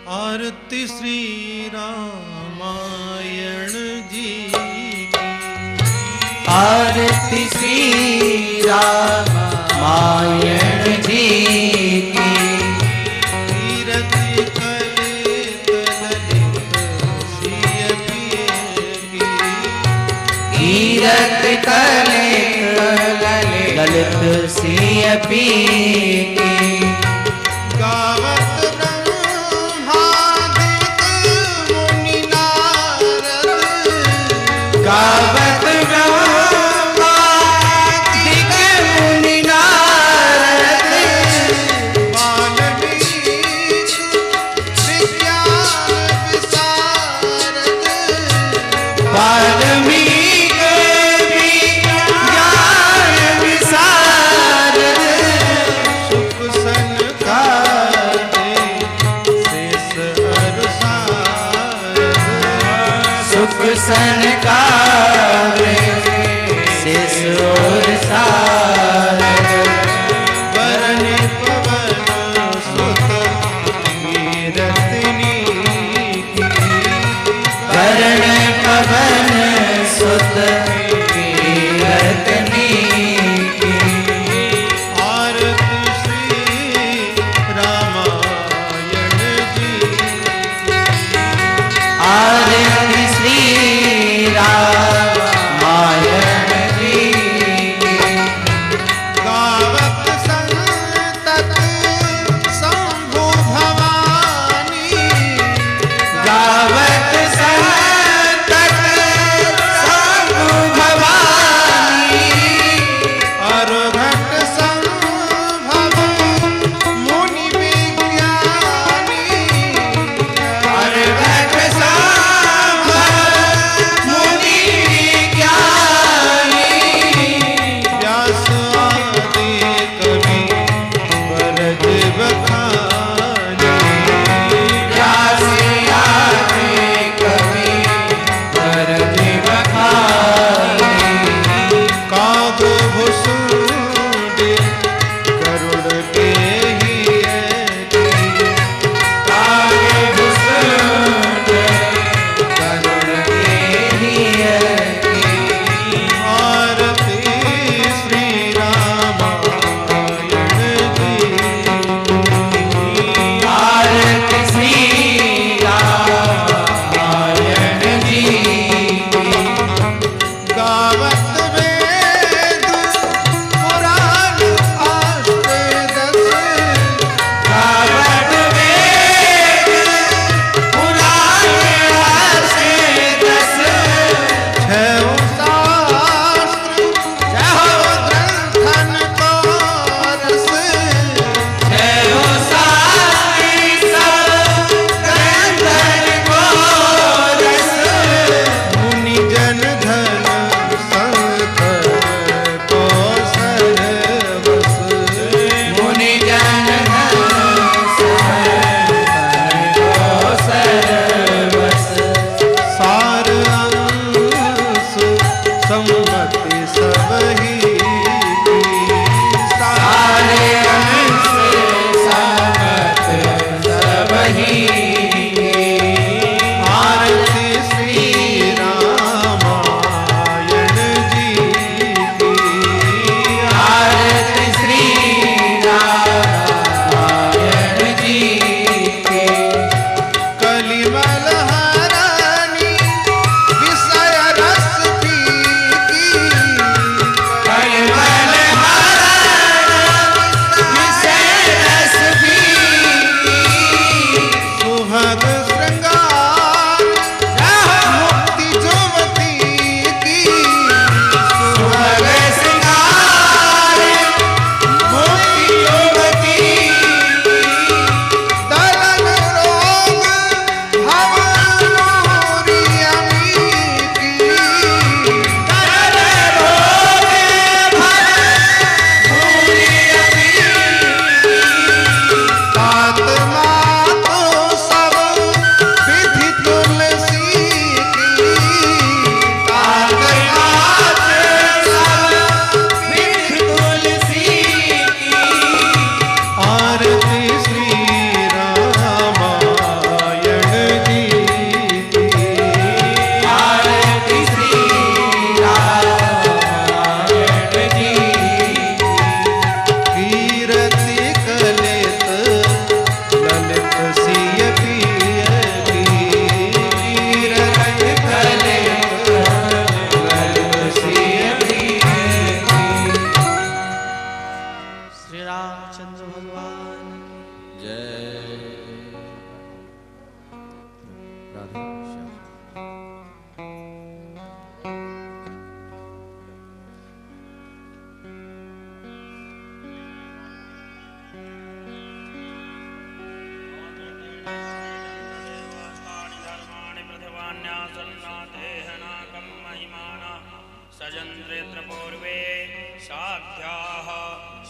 आरती श्री रामायण जी की। आरती श्री रामायण जी की। कीरति कलित ललित सिय पिय की। कीरति कलित ललित सिय पिय की। गावत ब्रह्मादिक मुनि नारद। गावत ब्रह्मादिक मुनि नारद। वाल्मीकि विज्ञान विशारद। वाल्मीकि विज्ञान विशारद। सुख सनकारे शेष अर सारद। सुख सनकारे शेष और सारद। वरनि पवन सुत कीरतिनी की। वरण पवन सुत कीरतनी की। आरती श्री रामायण जी की। आरती श्री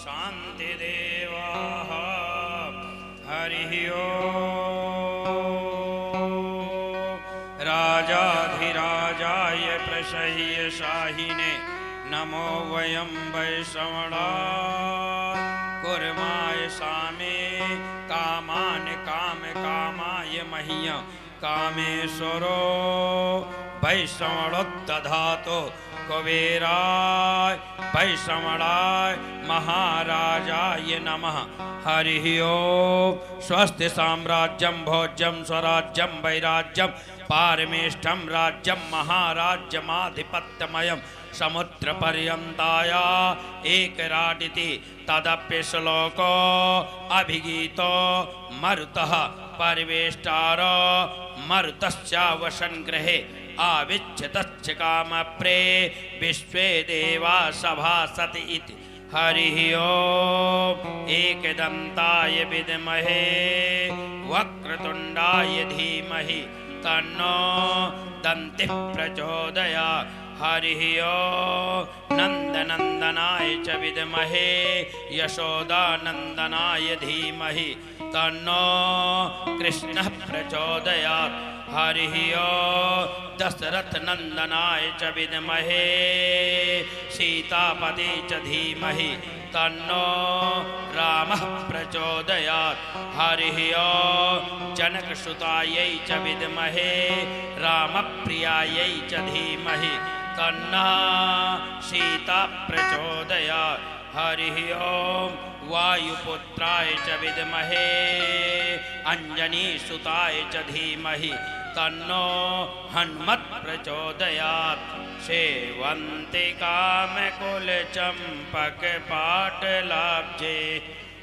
शांति देवाः हरिः ओम् राजाधिराजाय प्रसह्य शाहिने नमो वयं वैष्णवाः कुर्माय सामे कामान् कामकामाय मह्यं कामेश्वरो वैष्णवोद्दधातो कुबेराय वैष्णवाय महाराजाय नमः हरिः ओम् स्वस्ति साम्राज्यं भोज्यं स्वराज्यं वैराज्यं पारमेष्ठं राज्यं महाराज्यमाधिपत्यमयं समुद्रपर्यन्ताया एकराडिति तदप्य श्लोको अभिगीतो मरुतः परिवेष्टार मरुतश्चावसन् गृहे आविच्यतश्च कामप्रे विश्वे देवा सभासति इति हरिः ओम् एकदन्ताय विद्महे वक्रतुण्डाय धीमहि तन्नो दन्तिः प्रचोदयात् हरिः ओम् नन्दनन्दनाय च विद्महे यशोदानन्दनाय धीमहि तन्नो कृष्णः प्रचोदयात् हरिः ओम् दशरथनन्दनाय च विद्महे सीतापते च धीमहि तन्नो रामः प्रचोदयात् हरिः ओम् जनकसुतायै च विद्महे रामप्रियायै च धीमहि तन्नः सीता प्रचोदयात् हरिः ओम् वायुपुत्राय च विद्महे अंजनीसुताय च धीमहि तन्नो हनुमत् प्रचोदयात् सेवन्ति कामकुलचम्पकपाटलाब्जे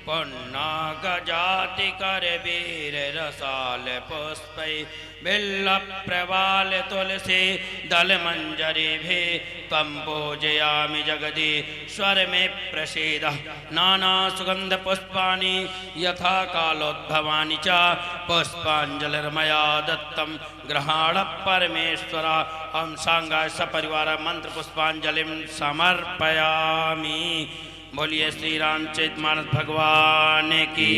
पुन्नागजाति करवीर रसाल पुष्पै बिल्लप्रवाल तुलसी दलमञ्जरीभिः त्वं पूजयामि जगदीश्वर मे प्रसीद नानासुगन्धपुष्पाणि यथा कालोद्भवानि च पुष्पाञ्जलिर्मया दत्तं गृहाण परमेश्वर हम सांगाय सपरिवार मंत्र पुष्पांजलिं समर्पयामि। बोलिए श्री रामचरित मानस भगवान की,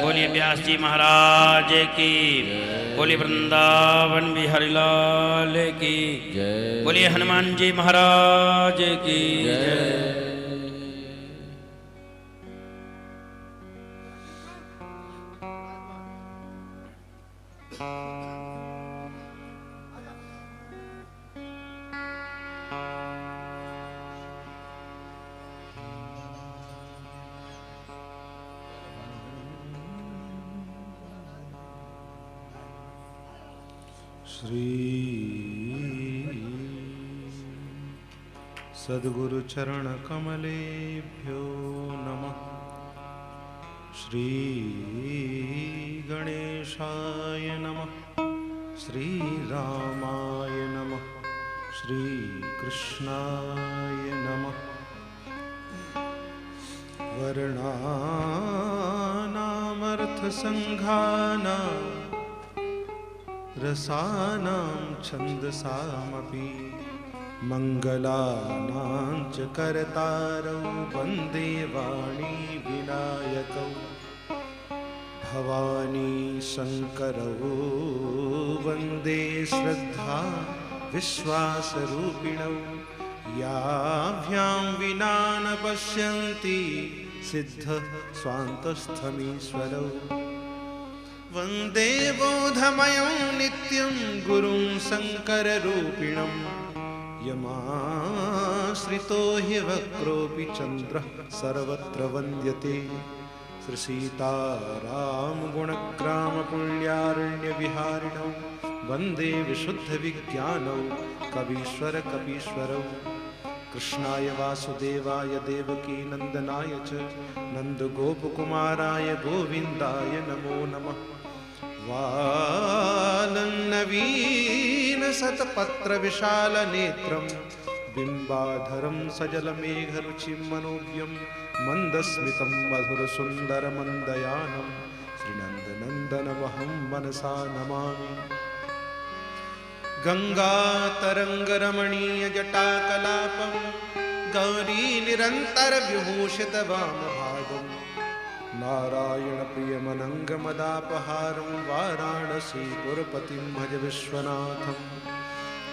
बोलिए व्यास जी महाराज की, बोलिए वृंदावन बिहारी लाल की, बोलिए हनुमान जी महाराज की जय। श्री सद्गुरु चरण कमलेभ्यो नमः। श्री गणेशाय नमः। श्री रामाय नमः। श्री कृष्णाय नमः। वर्णानामर्थसङ्घानां रसानां छन्दसामपि मङ्गलानां च कर्तारौ वन्दे वाणी विनायकौ भवानी शङ्करौ वन्दे श्रद्धा विश्वासरूपिणौ याभ्यां विना न पश्यन्ति सिद्धः स्वान्तस्थमीश्वरौ वन्दे बोधमयं नित्यं गुरुं शङ्कररूपिणं यमाश्रितो हि वक्रोऽपि चन्द्रः सर्वत्र वन्द्यते श्रीसीतारामगुणग्रामपुण्यारण्यविहारिणौ वन्दे विशुद्धविज्ञानौ कवीश्वरकपीश्वरौ कृष्णाय वासुदेवाय देवकी नन्दनाय च नन्दगोपकुमाराय गोविन्दाय नमो नमः। वालन्नवीनशतपत्रविशालनेत्रं बिम्बाधरं सजलमेघरुचिं मनोव्यं मन्दस्मितं मधुरसुन्दरमन्दयानं श्रीनन्दनन्दनमहं मनसा नमामि। गंगातरंगरमणीयजटाकलापं गौरी निरंतर विभूषित वामभागं नारायण प्रियमनङ्गमदापहारं वाराणसीपुरपतिं भज विश्वनाथं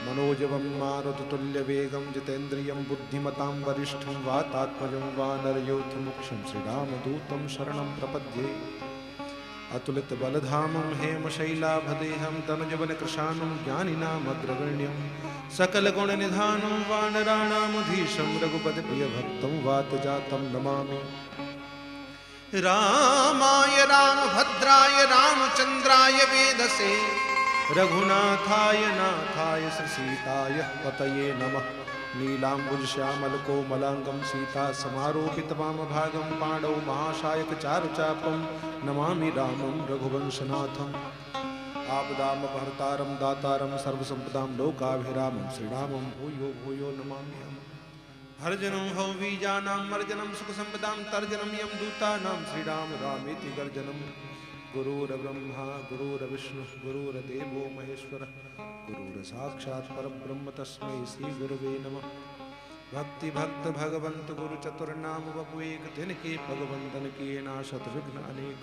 मनोजवं मारुततुल्यवेगं जितेन्द्रियं बुद्धिमतां वरिष्ठं वातात्मजं वानरयोधमुख्यं श्रीरामदूतं शरणं प्रपद्ये अतुलित बलधामं हेमशैलाभदेहं तनुजवनकृशानं ज्ञानिनामग्रगण्यं सकलगुणनिधानं वानराणामधीशं रघुपतिप्रियभक्तं वातजातं नमामि। रामाय रामभद्राय रामचन्द्राय वेदसे रघुनाथाय नाथाय श्रीसीताय पतये नमः। नीलाम्बुजश्यामलकोमलाङ्गं सीता समारोपितवामभागं पाणौ महाशायकचारुचापं नमामि रामं रघुवंशनाथम्। आपदामपहर्तारं दातारं सर्वसम्पदां लोकाभिरामं श्रीरामं भूयो भूयो नमाम्यहम्। हर्जनं भवबीजानां मर्जनं सुखसम्पदां तर्जनं यं दूतानां श्रीराम रामेति गर्जनं। गुरुर्ब्रह्मा गुरुर्विष्णुः गुरुर्देवो महेश्वरः गुरुर्साक्षात् परब्रह्म तस्मै श्रीगुरवे नमः। भक्ति भक्त भगवंत गुरु चतुर्नाम बपु एक तिनके भगवंतन के नाशत विघ्न अनेक।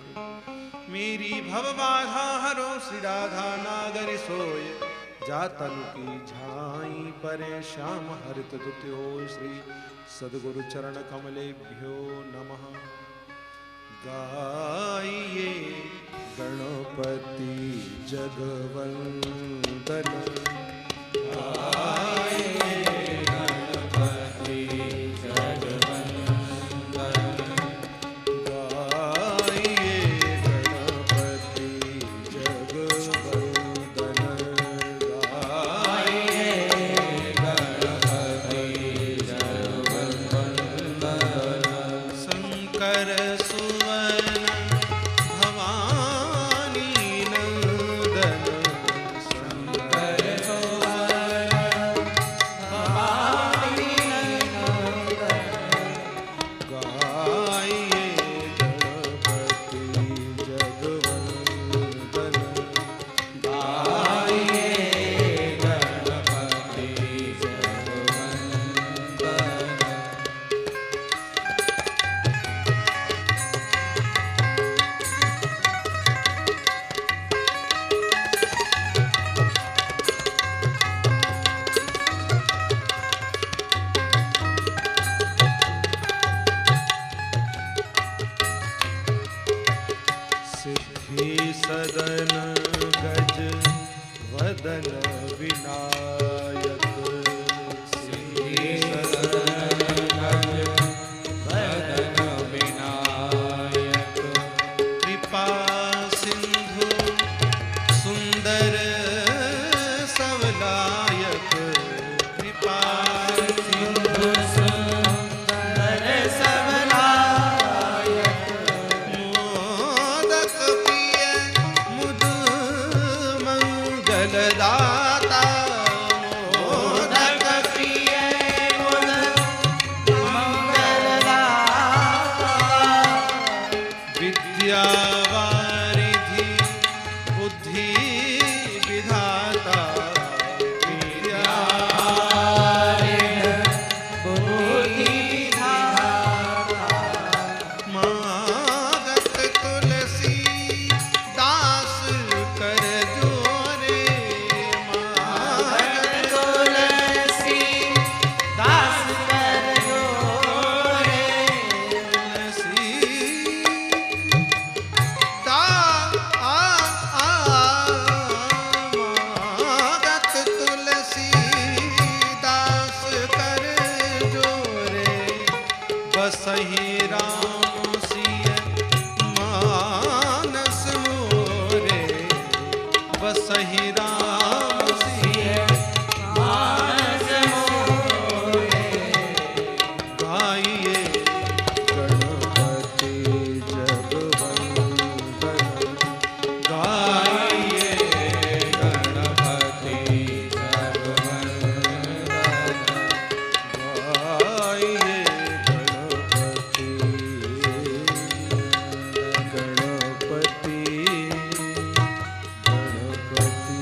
मेरी भव बाधा हरो श्री राधा नागर सोय जातन की झाई परे श्याम हरित दुत्यो श्री सद्गुरु चरण कमलेभ्यो नमः। गाइए गणपति जगवंदन गाइए गणपति जगवंदन गाइए गणपति जगवंदन गाइए गणपति जगवंदन। शंकर सदन गज वदन विनायक सिद्धि सदन गज वदन विनायक। कृपा सिंधु सुंदर सवलायक कृपा सिंधु सुंदर सवलायक। मोदक प्रिय मुद मंगलदाता मोदक प्रिय मुद मंगलदाता। विद्यावारिधि बुद्धि विधाता विद्यावारिधि बुद्धि विधाता। मागत तुलसी दास कर जोरे मागत तुलसी दास कर जोरे। तुलसी मागत तुलसी दास कर जोरे। बसहि राम सिय मानस मोरे बसहि राम सिय मानस मोरे। गाइए गणपति जगवंदन गाइए गणपति जगवंदन गाइए गणपति गणपति गणपति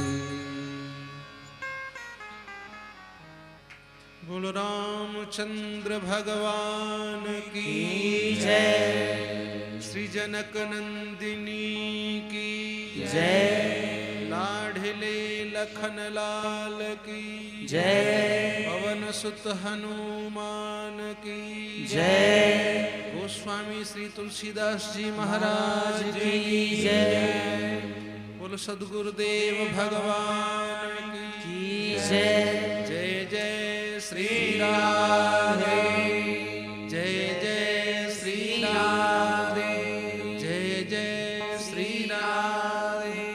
जय। श्री जनक नंदिनी की जय। लाडले लखन लाल की जय। पवन सुत हनुमान की जय। गोस्वामी श्री तुलसीदास जी महाराज की जय। बोलो सद्गुरुदेव भगवान की जय। जय जय श्री राधे, जय जय श्री राधे, जय जय श्री राधे।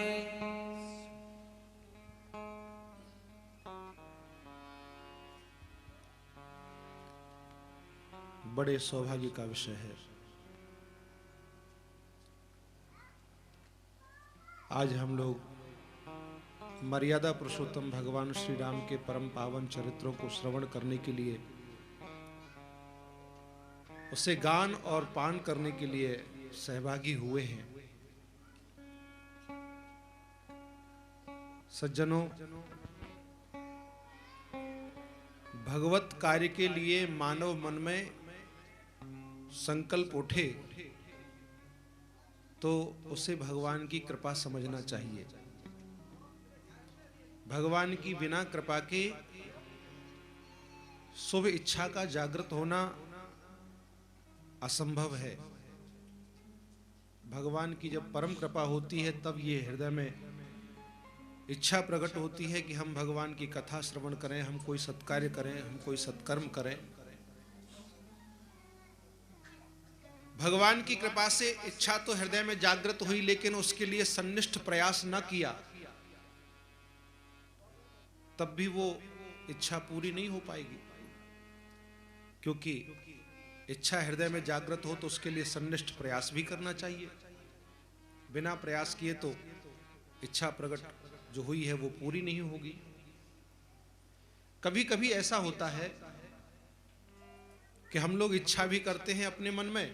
बड़े सौभाग्य का विषय है। आज हम लोग मर्यादा पुरुषोत्तम भगवान श्री राम के परम पावन चरित्रों को श्रवण करने के लिए, उसे गान और पान करने के लिए सहभागी हुए हैं। सज्जनों, भगवत कार्य के लिए मानव मन में संकल्प उठे तो उसे भगवान की कृपा समझना चाहिए। भगवान की बिना कृपा के शुभ इच्छा का जागृत होना असंभव है। भगवान की जब परम कृपा होती है तब ये हृदय में इच्छा प्रकट होती है कि हम भगवान की कथा श्रवण करें, हम कोई सत्कार्य करें, हम कोई सत्कर्म करें। भगवान की कृपा से इच्छा तो हृदय में जागृत हुई, लेकिन उसके लिए सन्निष्ठ प्रयास न किया तब भी वो इच्छा पूरी नहीं हो पाएगी। क्योंकि इच्छा हृदय में जागृत हो तो उसके लिए सन्निष्ठ प्रयास भी करना चाहिए। बिना प्रयास किए तो इच्छा प्रकट जो हुई है वो पूरी नहीं होगी। कभी कभी ऐसा होता है कि हम लोग इच्छा भी करते हैं अपने मन में,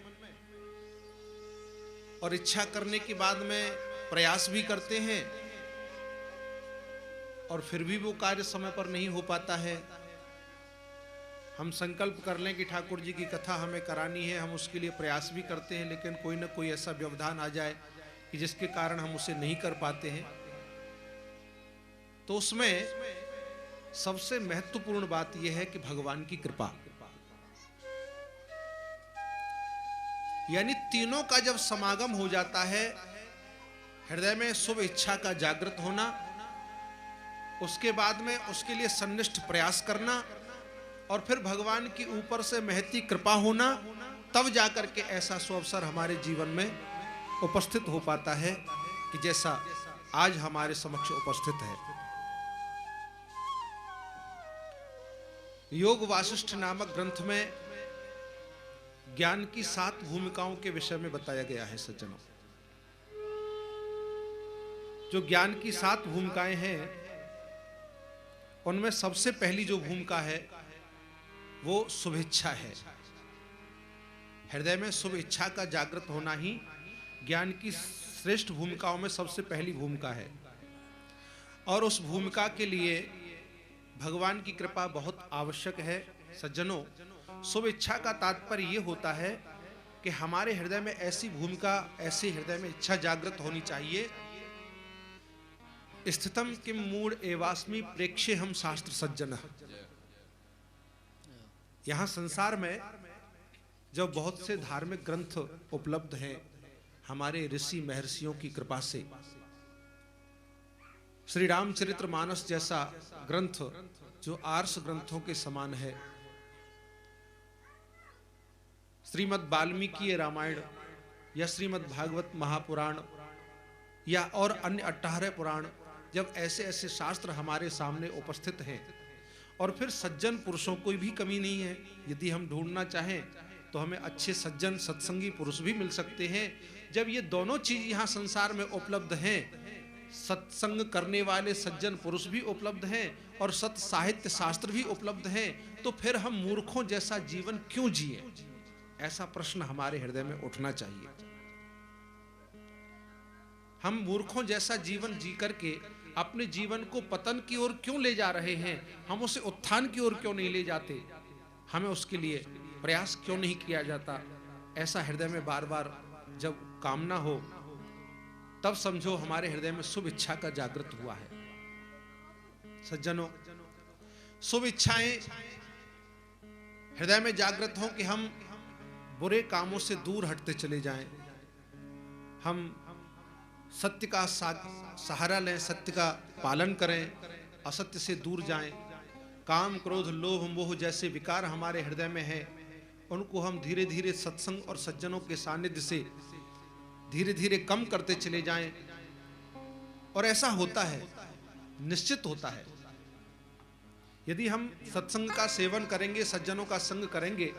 और इच्छा करने के बाद में प्रयास भी करते हैं, और फिर भी वो कार्य समय पर नहीं हो पाता है। हम संकल्प कर लें कि ठाकुर जी की कथा हमें करानी है, हम उसके लिए प्रयास भी करते हैं, लेकिन कोई ना कोई ऐसा व्यवधान आ जाए कि जिसके कारण हम उसे नहीं कर पाते हैं। तो उसमें सबसे महत्वपूर्ण बात यह है कि भगवान की कृपा, यानी तीनों का जब समागम हो जाता है, हृदय में शुभ इच्छा का जागृत होना, उसके बाद में उसके लिए सन्निष्ठ प्रयास करना, और फिर भगवान की ऊपर से महती कृपा होना, तब जाकर के ऐसा सुअवसर हमारे जीवन में उपस्थित हो पाता है कि जैसा आज हमारे समक्ष उपस्थित है। योग वासिष्ठ नामक ग्रंथ में ज्ञान की 7 भूमिकाओं के विषय में बताया गया है। सज्जनों, जो ज्ञान की 7 भूमिकाएं हैं, उनमें सबसे पहली जो भूमिका है वो शुभेच्छा है। हृदय में शुभ इच्छा का जागृत होना ही ज्ञान की श्रेष्ठ भूमिकाओं में सबसे पहली भूमिका है। और उस भूमिका के लिए भगवान की कृपा बहुत आवश्यक है। सज्जनों, शुभ इच्छा का तात्पर्य यह होता है कि हमारे हृदय में ऐसी भूमिका, ऐसे हृदय में इच्छा जागृत होनी चाहिए। स्थितम किम मूढ़ एवास्मि प्रेक्ष्य हम शास्त्र सज्जन। यहां संसार में जब बहुत से धार्मिक ग्रंथ उपलब्ध हैं हमारे ऋषि महर्षियों की कृपा से, श्री रामचरितमानस जैसा ग्रंथ जो आर्ष ग्रंथों के समान है, श्रीमद् वाल्मीकि रामायण या श्रीमद् भागवत महापुराण या और अन्य 18 पुराण, जब ऐसे ऐसे शास्त्र हमारे सामने उपस्थित हैं, और फिर सज्जन पुरुषों कोई भी कमी नहीं है। यदि हम ढूंढना चाहें तो हमें अच्छे सज्जन सत्संगी पुरुष भी मिल सकते हैं। जब ये दोनों चीज यहाँ संसार में उपलब्ध हैं, सत्संग करने वाले सज्जन पुरुष भी उपलब्ध हैं और सत साहित्य शास्त्र भी उपलब्ध हैं, तो फिर हम मूर्खों जैसा जीवन क्यों जिए? ऐसा प्रश्न हमारे हृदय में उठना चाहिए। हम मूर्खों जैसा जीवन जी करके अपने जीवन को पतन की ओर क्यों ले जा रहे हैं? हम उसे उत्थान की ओर क्यों नहीं ले जाते? हमें उसके लिए प्रयास क्यों नहीं किया जाता? ऐसा हृदय में बार बार जब कामना हो, तब समझो हमारे हृदय में शुभ इच्छा का जागृत हुआ है। सज्जनों, शुभ इच्छाएं हृदय में जागृत हो कि हम बुरे कामों से दूर हटते चले जाएं, हम सत्य का सहारा लें, सत्य का पालन करें, असत्य से दूर जाएं। काम, क्रोध, लोभ, मोह जैसे विकार हमारे हृदय में है, उनको हम धीरे धीरे सत्संग और सज्जनों के सानिध्य से धीरे धीरे कम करते चले जाएं। और ऐसा होता है, निश्चित होता है। यदि हम सत्संग का सेवन करेंगे, सज्जनों का संग करेंगे,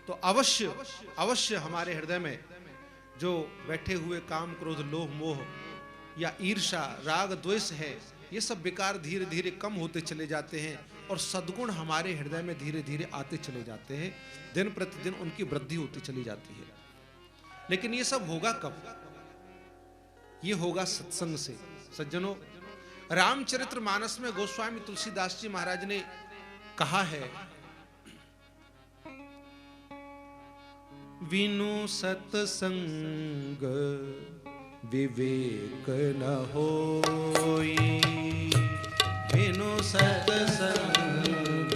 तो अवश्य अवश्य हमारे हृदय में जो बैठे हुए काम, क्रोध, लोभ, मोह या ईर्ष्या, राग, द्वेष है, ये सब विकार धीरे धीरे कम होते चले जाते हैं और सद्गुण हमारे हृदय में धीरे धीरे आते चले जाते हैं। दिन प्रतिदिन उनकी वृद्धि होती चली जाती है। लेकिन ये सब होगा कब? ये होगा सत्संग से। सज्जनों, रामचरितमानस में गोस्वामी तुलसीदास जी महाराज ने कहा है, विनु सत्संग विवेक न होई, विनु सत्संग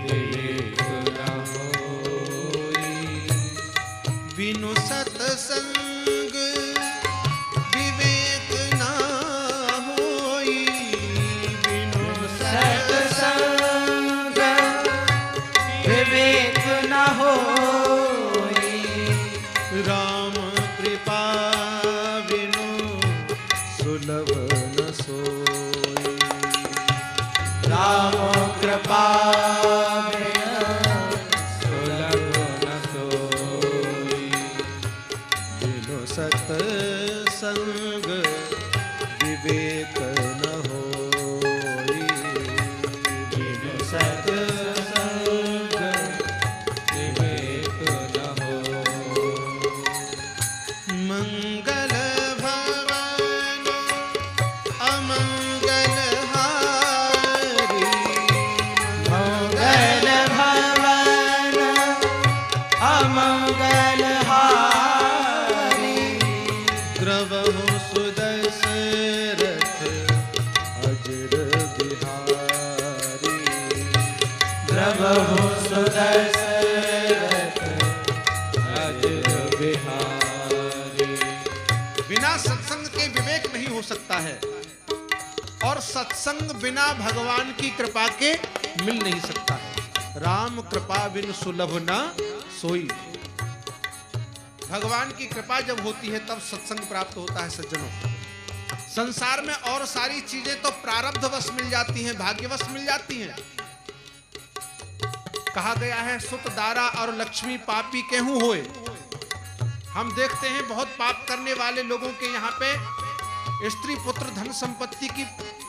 विवेक न होई, विनु सत्संग विवेक न होई, विनु सत्संग विवेक न होई, राम कृपा बिनु सुलभ न सोई, राम कृपा बिनु सुलभ न सोई, बिनु सत्संग विवेक न होई, बिनु सत्संग विवेक न होई। मंगल भवन अमंगल हारी, मंगल भवन अमंगल हारी, द्रवहु सुदशरथ अजर बिहारी, द्रवहु सुदशरथ अजर बिहारी। बिना सत्संग के विवेक नहीं हो सकता है, और सत्संग बिना भगवान की कृपा के मिल नहीं सकता है। राम कृपा बिन सुलभ न सोई। भगवान की कृपा जब होती है तब सत्संग प्राप्त होता है। सज्जनों, संसार में और सारी चीजें तो प्रारब्धवश मिल जाती हैं, भाग्यवश मिल जाती हैं। कहा गया है, सुत दारा और लक्ष्मी पापी केहू होए। हम देखते हैं बहुत पाप करने वाले लोगों के यहाँ पे स्त्री पुत्र धन संपत्ति की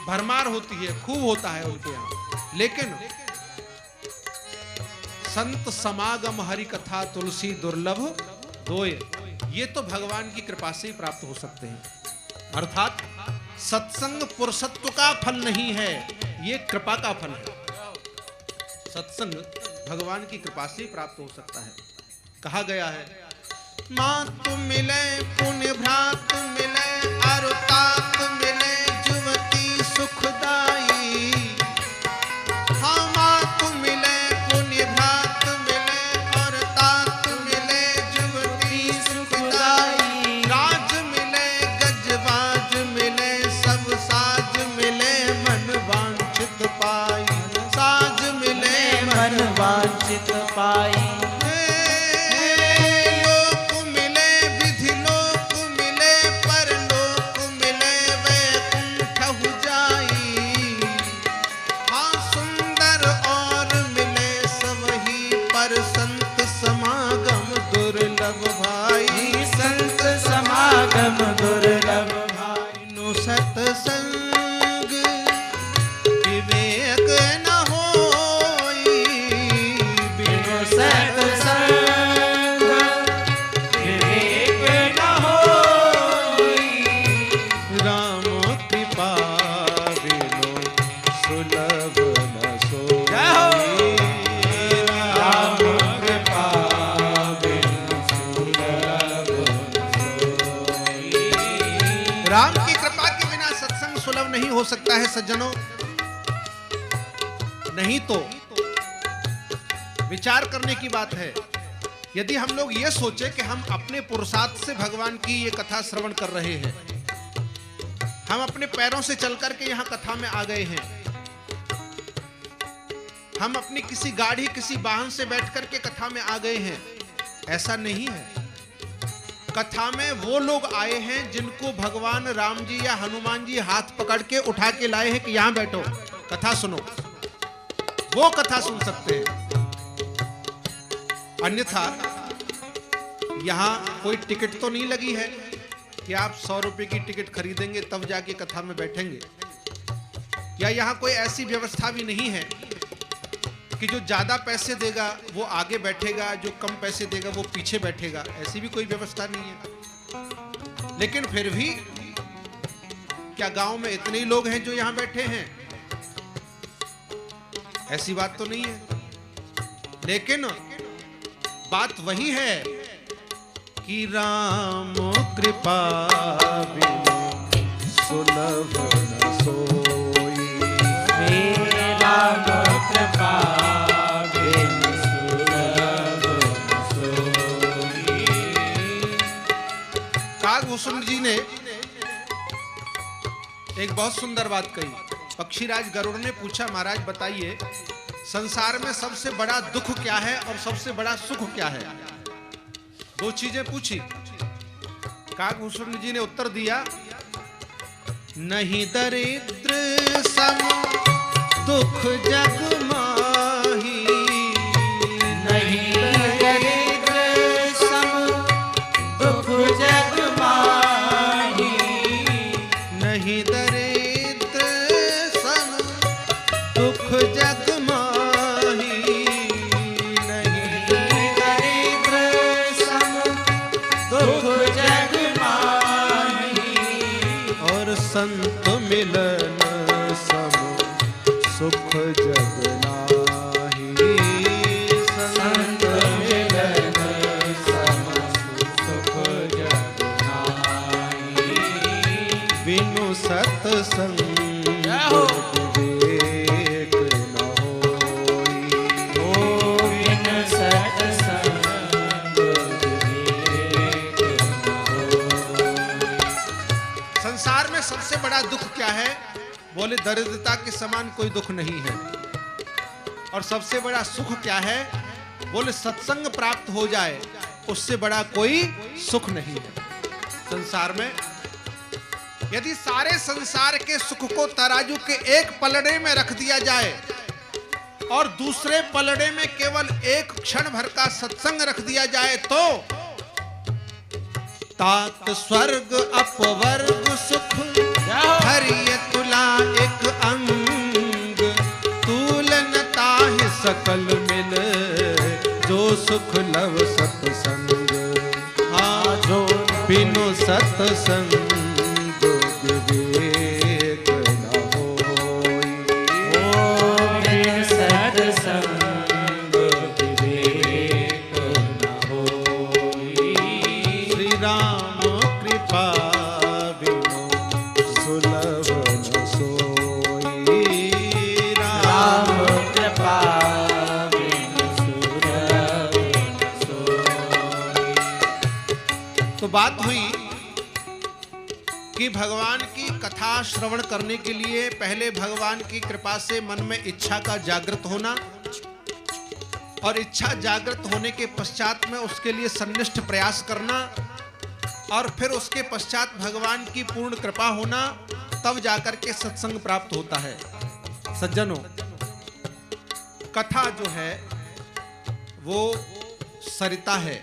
भरमार होती है, खूब होता है उनके यहाँ। लेकिन संत समागम हरि कथा तुलसी दुर्लभ दोय, ये तो भगवान की कृपा से ही प्राप्त हो सकते हैं। अर्थात सत्संग पुरुषत्व का फल नहीं है, ये कृपा का फल है। सत्संग भगवान की कृपा से ही प्राप्त हो सकता है। कहा गया है, मातु मिले पुण्य भ्रात मिले और तात मिले जुवती सुखदाई। हाँ, मातु मिले पुण्य भ्रात मिले और तात मिले जुवती सुखदाई। राज मिले गजबाज मिले सब साज मिले मन वांछित पाई। साज मिले मन वांछित पाई। समागम दुर्लभ भाई। नो सत्संग विवेक न होई, बिनु सत्संग विवेक न होई। राम कृपा बिनु सुलभ न सोई। राम कृपा बिनु राम की कृपा के बिना सत्संग सुलभ नहीं हो सकता है सज्जनों। नहीं तो विचार करने की बात है, यदि हम लोग ये सोचे कि हम अपने पुरुषार्थ से भगवान की ये कथा श्रवण कर रहे हैं, हम अपने पैरों से चल करके यहाँ कथा में आ गए हैं, हम अपनी किसी गाड़ी किसी वाहन से बैठ करके कथा में आ गए हैं, ऐसा नहीं है। कथा में वो लोग आए हैं जिनको भगवान राम जी या हनुमान जी हाथ पकड़ के उठा के लाए हैं कि यहां बैठो कथा सुनो, वो कथा सुन सकते हैं। अन्यथा यहां कोई टिकट तो नहीं लगी है कि आप 100 रुपए की टिकट खरीदेंगे तब जाके कथा में बैठेंगे, या यहां कोई ऐसी व्यवस्था भी नहीं है कि जो ज्यादा पैसे देगा वो आगे बैठेगा, जो कम पैसे देगा वो पीछे बैठेगा, ऐसी भी कोई व्यवस्था नहीं है। लेकिन फिर भी क्या गांव में इतने ही लोग हैं जो यहां बैठे हैं? ऐसी बात तो नहीं है। लेकिन बात वही है कि राम कृपा बिनु सुलभ न सोई, राम कृपा बिनु सुलभ न सोई। काकभूषण जी ने एक बहुत सुंदर बात कही। पक्षीराज गरुड़ ने पूछा, महाराज बताइए संसार में सबसे बड़ा दुख क्या है और सबसे बड़ा सुख क्या है? दो चीजें पूछी। काकभूषण जी ने उत्तर दिया, नहीं दरिद्र सम दुख जग माही, नहीं दरिद्र सम दुख जग माही, नहीं दरिद्र सम दुख जग माही, नहीं दरिद्र सम दुख जग माही, और संत मिलन सम सुख जग नाही, संत मिलन सम सुख जग नाही, बिनु सत्संग विवेक न होई, बिन सत्संग विवेक न होई। संसार में सबसे बड़ा दुख क्या है? बोले दरिद्रता के समान कोई दुख नहीं है। और सबसे बड़ा सुख क्या है? बोले सत्संग प्राप्त हो जाए, उससे बड़ा कोई सुख नहीं है संसार में। यदि सारे संसार के सुख को तराजू के एक पलड़े में रख दिया जाए और दूसरे पलड़े में केवल एक क्षण भर का सत्संग रख दिया जाए तो तात स्वर्ग अपवर्ग सुख हरिय तुला एक अंग, तूलन ताहि सकल मिल जो सुख लव सत्संग, हाँ जो बिनु सत्संग विवेक न होई, बिन सत्संग विवेक न होई। श्री राम कृपा बिनु सुलभ न सोई, राम कृपा बिनु सुलभ न सोई। तो बात हुई कि भगवान की कथा श्रवण करने के लिए पहले भगवान की कृपा से मन में इच्छा का जागृत होना, और इच्छा जागृत होने के पश्चात में उसके लिए सन्निष्ठ प्रयास करना, और फिर उसके पश्चात भगवान की पूर्ण कृपा होना, तब जाकर के सत्संग प्राप्त होता है। सज्जनों, कथा जो है वो सरिता है।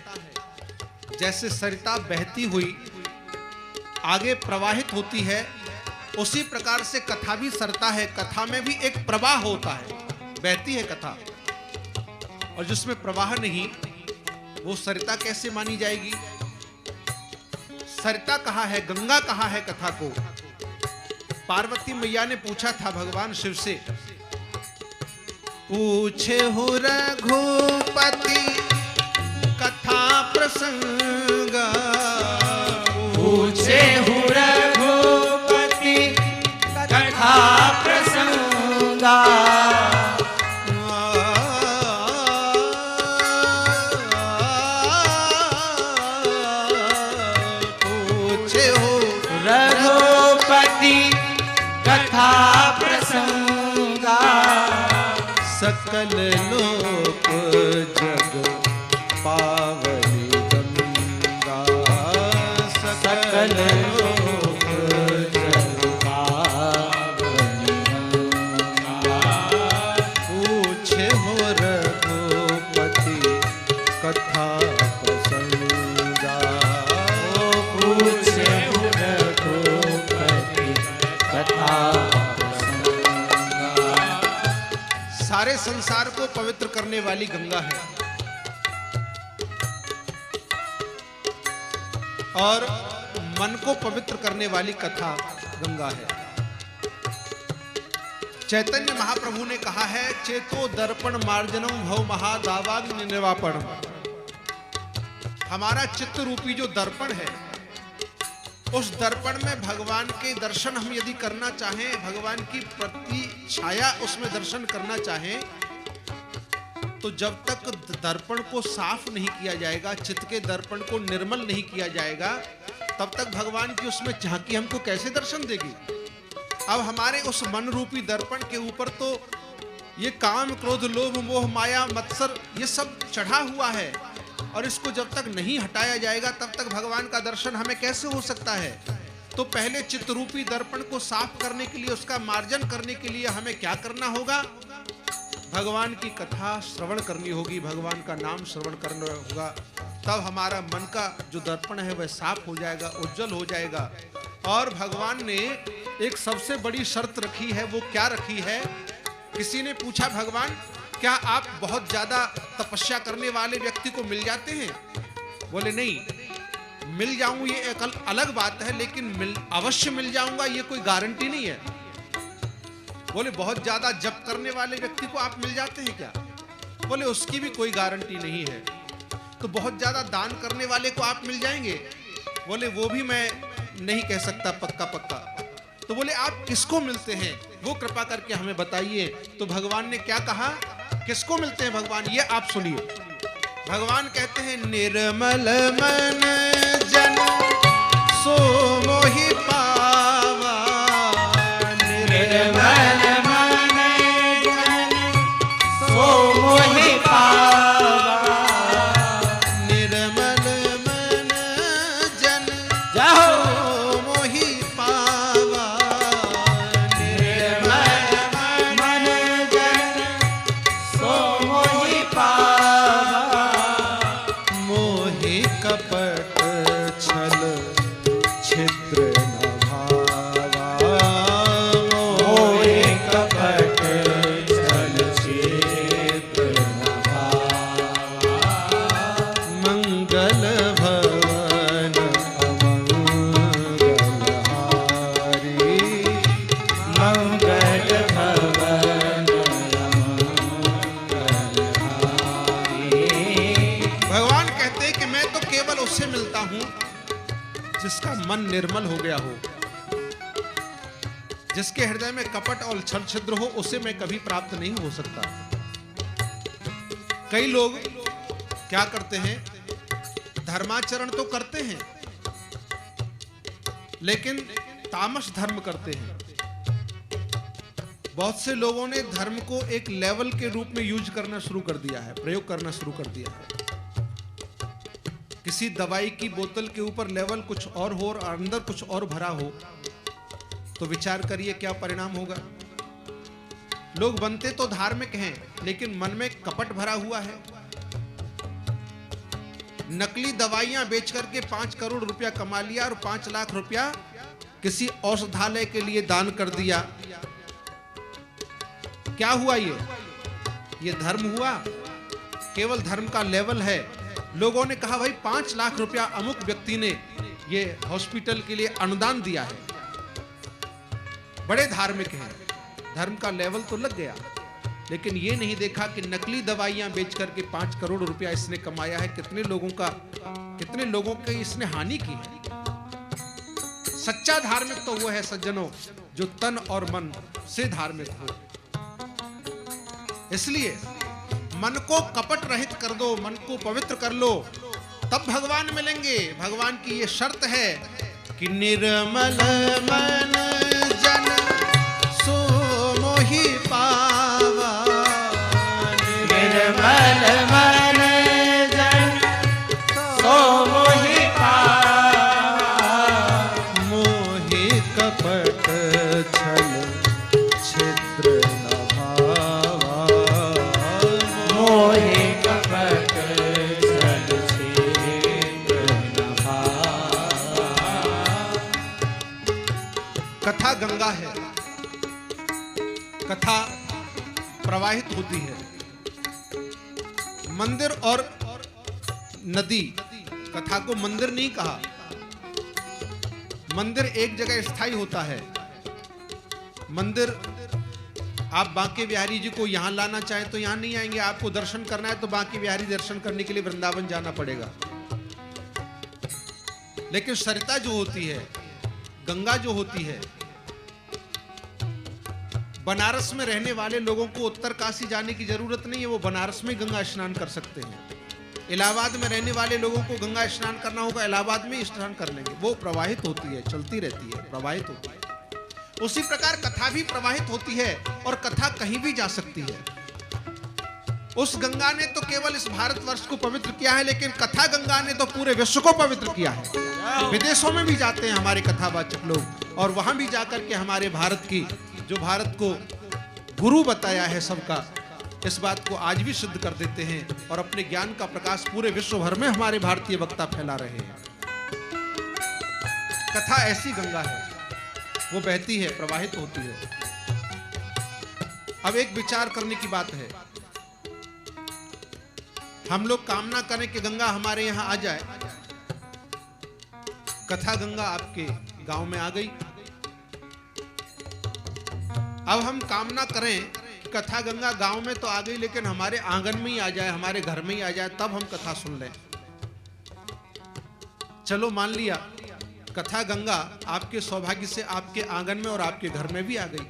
जैसे सरिता बहती हुई आगे प्रवाहित होती है, उसी प्रकार से कथा भी सरता है। कथा में भी एक प्रवाह होता है, बहती है कथा, और जिसमें प्रवाह नहीं वो सरिता कैसे मानी जाएगी? सरिता कहाँ है, गंगा कहाँ है कथा को? पार्वती मैया ने पूछा था भगवान शिव से, पूछे हो रघुपति कथा प्रसंग, पूछे हूँ रघुपति कथा प्रसंगा सकल लोक जग पावनी गंगा सकल लोक जग पावनी गंगा पूछे हो रघुपति कथा प्रसंगा पूछे रघुपति कथा प्रसंगा। सारे संसार को पवित्र करने वाली गंगा है और मन को पवित्र करने वाली कथा गंगा है। चैतन्य महाप्रभु ने कहा है, चेतो दर्पण मार्जनम भव महादावाग्नि निवापणम। हमारा चित्त रूपी जो दर्पण है, उस दर्पण में भगवान के दर्शन हम यदि करना चाहें, भगवान की प्रति छाया उसमें दर्शन करना चाहें, तो जब तक दर्पण को साफ नहीं किया जाएगा, चित्त के दर्पण को निर्मल नहीं किया जाएगा, तब तक भगवान की उसमें झांकी हमको कैसे दर्शन देगी। अब हमारे उस मन रूपी दर्पण के ऊपर तो ये काम क्रोध लोभ मोह माया मत्सर ये सब चढ़ा हुआ है, और इसको जब तक नहीं हटाया जाएगा तब तक भगवान का दर्शन हमें कैसे हो सकता है। तो पहले चित्त रूपी दर्पण को साफ करने के लिए, उसका मार्जन करने के लिए हमें क्या करना होगा? भगवान की कथा श्रवण करनी होगी, भगवान का नाम श्रवण करना होगा। तब हमारा मन का जो दर्पण है वह साफ हो जाएगा, उज्जवल हो जाएगा। और भगवान ने एक सबसे बड़ी शर्त रखी है। वो क्या रखी है? किसी ने पूछा, भगवान क्या आप बहुत ज्यादा तपस्या करने वाले व्यक्ति को मिल जाते हैं? बोले नहीं, मिल जाऊं ये एक अलग बात है, लेकिन अवश्य मिल जाऊंगा ये कोई गारंटी नहीं है। बोले बहुत ज्यादा जप करने वाले व्यक्ति को आप मिल जाते हैं क्या? बोले उसकी भी कोई गारंटी नहीं है। तो बहुत ज्यादा दान करने वाले को आप मिल जाएंगे? बोले वो भी मैं नहीं कह सकता पक्का पक्का। तो बोले आप किसको मिलते हैं वो कृपा करके हमें बताइए। तो भगवान ने क्या कहा, किसको मिलते हैं भगवान, ये आप सुनिए। भगवान कहते हैं, निर्मल मन जन सो मोहि पावा। निर्मल मन जन सो मोहि पावा। निर्मल मन जन जाओ मोहि पावा। निर्मल मन जन सो मोहि पावा। मोहि कपट छल छिद्र न भावा। मोहि कपट छल छिद्र न भावा। मंगल भवन अमंगलहारी। मंगल भवन अमंगलहारी। भगवान कहते हैं कि मैं तो केवल उससे मिलता हूं जिसका मन निर्मल हो गया हो, जिसके हृदय में कपट और छल छिद्र हो, उसे मैं कभी प्राप्त नहीं हो सकता। कई लोग क्या करते हैं, धर्माचरण तो करते हैं लेकिन तामस धर्म करते हैं। बहुत से लोगों ने धर्म को एक लेवल के रूप में यूज करना शुरू कर दिया है, प्रयोग करना शुरू कर दिया है। किसी दवाई की बोतल के ऊपर लेवल कुछ और हो और अंदर कुछ और भरा हो, तो विचार करिए क्या परिणाम होगा। लोग बनते तो धार्मिक हैं लेकिन मन में कपट भरा हुआ है। नकली दवाइयां बेच करके 5 करोड़ रुपया कमा लिया और 5 लाख रुपया किसी औषधालय के लिए दान कर दिया। क्या हुआ ये धर्म हुआ? केवल धर्म का लेवल है। लोगों ने कहा भाई 5 लाख रुपया अमुक व्यक्ति ने ये हॉस्पिटल के लिए अनुदान दिया है, बड़े धार्मिक हैं, धर्म का लेवल तो लग गया। लेकिन ये नहीं देखा कि नकली दवाइयां बेच करके 5 करोड़ रुपया इसने कमाया है। कितने लोगों की इसने हानि की है। सच्चा धार्मिक तो वो है सज्जनों जो तन और मन से धार्मिक हो। इसलिए मन को कपट रहित कर दो, मन को पवित्र कर लो, तब भगवान मिलेंगे। भगवान की ये शर्त है कि निर्मल मन जन कथा गंगा है, कथा प्रवाहित होती है। मंदिर और नदी, कथा को मंदिर नहीं कहा। मंदिर एक जगह स्थायी होता है। मंदिर आप बांके बिहारी जी को यहां लाना चाहें तो यहां नहीं आएंगे। आपको दर्शन करना है तो बांके बिहारी दर्शन करने के लिए वृंदावन जाना पड़ेगा। लेकिन सरिता जो होती है, गंगा जो होती है, बनारस में रहने वाले लोगों को उत्तर काशी जाने की जरूरत नहीं है, वो बनारस में गंगा स्नान कर सकते हैं। इलाहाबाद में रहने वाले लोगों को गंगा स्नान करना होगा, इलाहाबाद में स्नान कर लेंगे। वो प्रवाहित होती है, चलती रहती है, प्रवाहित होती है। उसी प्रकार कथा भी प्रवाहित होती है और कथा कहीं भी जा सकती है। उस गंगा ने तो केवल इस भारतवर्ष को पवित्र किया है, लेकिन कथा गंगा ने तो पूरे विश्व को पवित्र किया है। विदेशों में भी जाते हैं हमारे कथावाचक लोग, और वहां भी जाकर के हमारे भारत की, जो भारत को गुरु बताया है सबका, इस बात को आज भी सिद्ध कर देते हैं और अपने ज्ञान का प्रकाश पूरे विश्व भर में हमारे भारतीय वक्ता फैला रहे हैं। कथा ऐसी गंगा है, वो बहती है, प्रवाहित होती है। अब एक विचार करने की बात है। हम लोग कामना करें कि गंगा हमारे यहां आ जाए। कथा गंगा आपके गांव में आ गई। अब हम कामना करें कि कथा गंगा गांव में तो आ गई, लेकिन हमारे आंगन में ही आ जाए, हमारे घर में ही आ जाए, तब हम कथा सुन लें। चलो मान लिया कथा गंगा आपके सौभाग्य से आपके आंगन में और आपके घर में भी आ गई,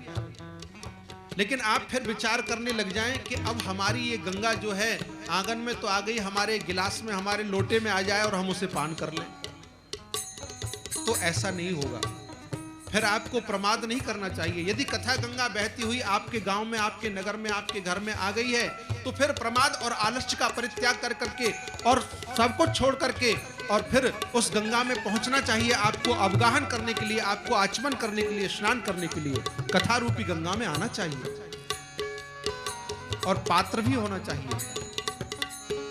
लेकिन आप फिर विचार करने लग जाएं कि अब हमारी ये गंगा जो है आंगन में तो आ गई, हमारे गिलास में, हमारे लोटे में आ जाए और हम उसे पान कर लें, तो ऐसा नहीं होगा। फिर आपको प्रमाद नहीं करना चाहिए। यदि कथा गंगा बहती हुई आपके गांव में, आपके नगर में, आपके घर में आ गई है, तो फिर प्रमाद और आलस्य का परित्याग कर करके और सब कुछ छोड़ करके और फिर उस गंगा में पहुंचना चाहिए। आपको अवगाहन करने के लिए, आपको आचमन करने के लिए, स्नान करने के लिए कथा रूपी गंगा में आना चाहिए। और पात्र भी होना चाहिए।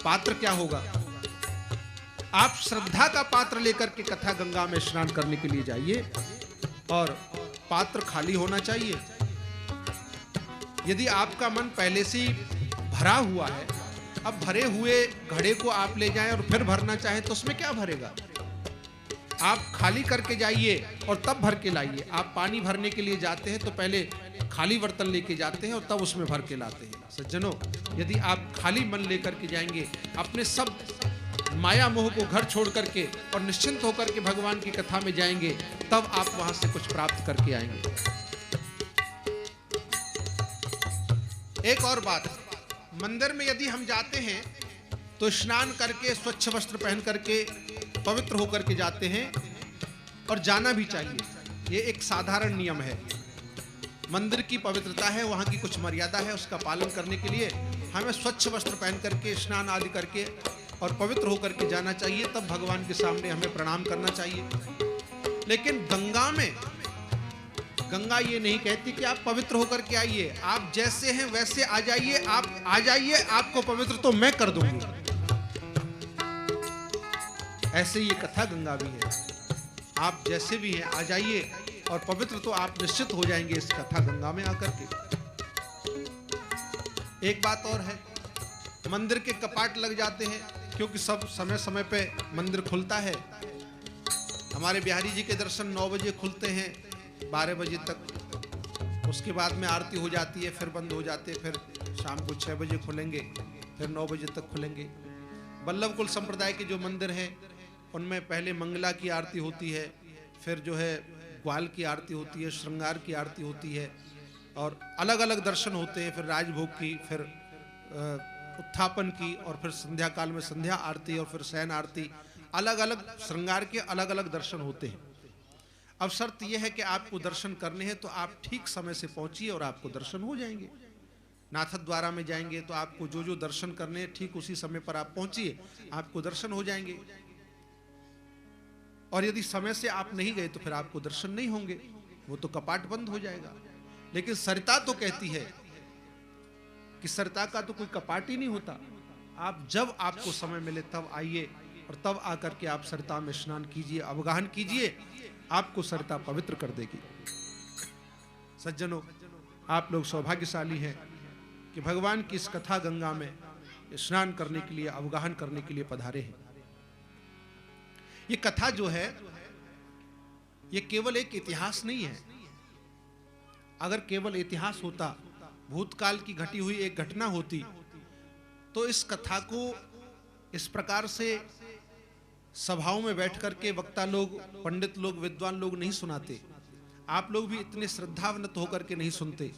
पात्र क्या होगा? आप श्रद्धा का पात्र लेकर के कथा गंगा में स्नान करने के लिए जाइए, और पात्र खाली होना चाहिए। यदि आपका मन पहले से ही भरा हुआ है, अब भरे हुए घड़े को आप ले जाएं और फिर भरना चाहें तो उसमें क्या भरेगा? आप खाली करके जाइए और तब भर के लाइए। आप पानी भरने के लिए जाते हैं तो पहले खाली बर्तन लेके जाते हैं और तब उसमें भर के लाते हैं। सज्जनों, यदि आप खाली मन लेकर के जाएंगे, अपने सब माया मोह को घर छोड़ करके और निश्चिंत होकर के भगवान की कथा में जाएंगे, तब आप वहां से कुछ प्राप्त करके आएंगे। एक और बात, मंदिर में यदि हम जाते हैं तो स्नान करके, स्वच्छ वस्त्र पहन करके, पवित्र होकर के जाते हैं, और जाना भी चाहिए। ये एक साधारण नियम है। मंदिर की पवित्रता है, वहां की कुछ मर्यादा है, उसका पालन करने के लिए हमें स्वच्छ वस्त्र पहन करके, स्नान आदि करके और पवित्र होकर के जाना चाहिए। तब भगवान के सामने हमें प्रणाम करना चाहिए। लेकिन गंगा में, गंगा ये नहीं कहती कि आप पवित्र होकर के आइए, आप जैसे हैं वैसे आ जाइए। आप आ जाइए, आपको पवित्र तो मैं कर दूंगी। ऐसे ये कथा गंगा भी है। आप जैसे भी हैं आ जाइए, और पवित्र तो आप निश्चित हो जाएंगे इस कथा गंगा में आकर के। एक बात और है, मंदिर के कपाट लग जाते हैं, क्योंकि सब समय समय पे मंदिर खुलता है। हमारे बिहारी जी के दर्शन 9 बजे खुलते हैं, 12 बजे तक। उसके बाद में आरती हो जाती है, फिर बंद हो जाते हैं, फिर शाम को 6 बजे खुलेंगे, फिर 9 बजे तक खुलेंगे। वल्लभ कुल संप्रदाय के जो मंदिर हैं, उनमें पहले मंगला की आरती होती है, फिर जो है ग्वाल की आरती होती है, श्रृंगार की आरती होती है, और अलग अलग दर्शन होते हैं। फिर राजभोग की, फिर उत्थापन की, और फिर संध्या काल में संध्या आरती, और फिर शयन आरती। अलग अलग श्रृंगार के अलग अलग दर्शन होते हैं। अब शर्त यह है कि आपको दर्शन करने हैं तो आप ठीक समय से पहुंचिए और आपको दर्शन हो जाएंगे। नाथद्वारा में जाएंगे तो आपको जो जो दर्शन करने हैं ठीक उसी समय पर आप पहुंचिए, आपको दर्शन हो जाएंगे। और यदि समय से आप नहीं गए तो फिर आपको दर्शन नहीं होंगे, वो तो कपाट बंद हो जाएगा। लेकिन सरिता तो कहती है कि सरिता का तो कोई कपाट ही नहीं होता। आप जब आपको समय मिले तब आइए, और तब आकर के आप सरिता में स्नान कीजिए, अवगाहन कीजिए, आपको सरिता पवित्र कर देगी। सज्जनों, आप लोग सौभाग्यशाली हैं कि भगवान की इस कथा गंगा में स्नान करने के लिए, अवगाहन करने के लिए पधारे हैं। ये कथा जो है ये केवल एक इतिहास नहीं है। अगर केवल इतिहास होता, भूतकाल की घटी हुई एक घटना होती, तो इस कथा को इस प्रकार से सभाओं में बैठ करके वक्ता लोग, पंडित लोग, विद्वान लोग नहीं सुनाते। आप लोग भी इतने श्रद्धावनत होकर के नहीं सुनते।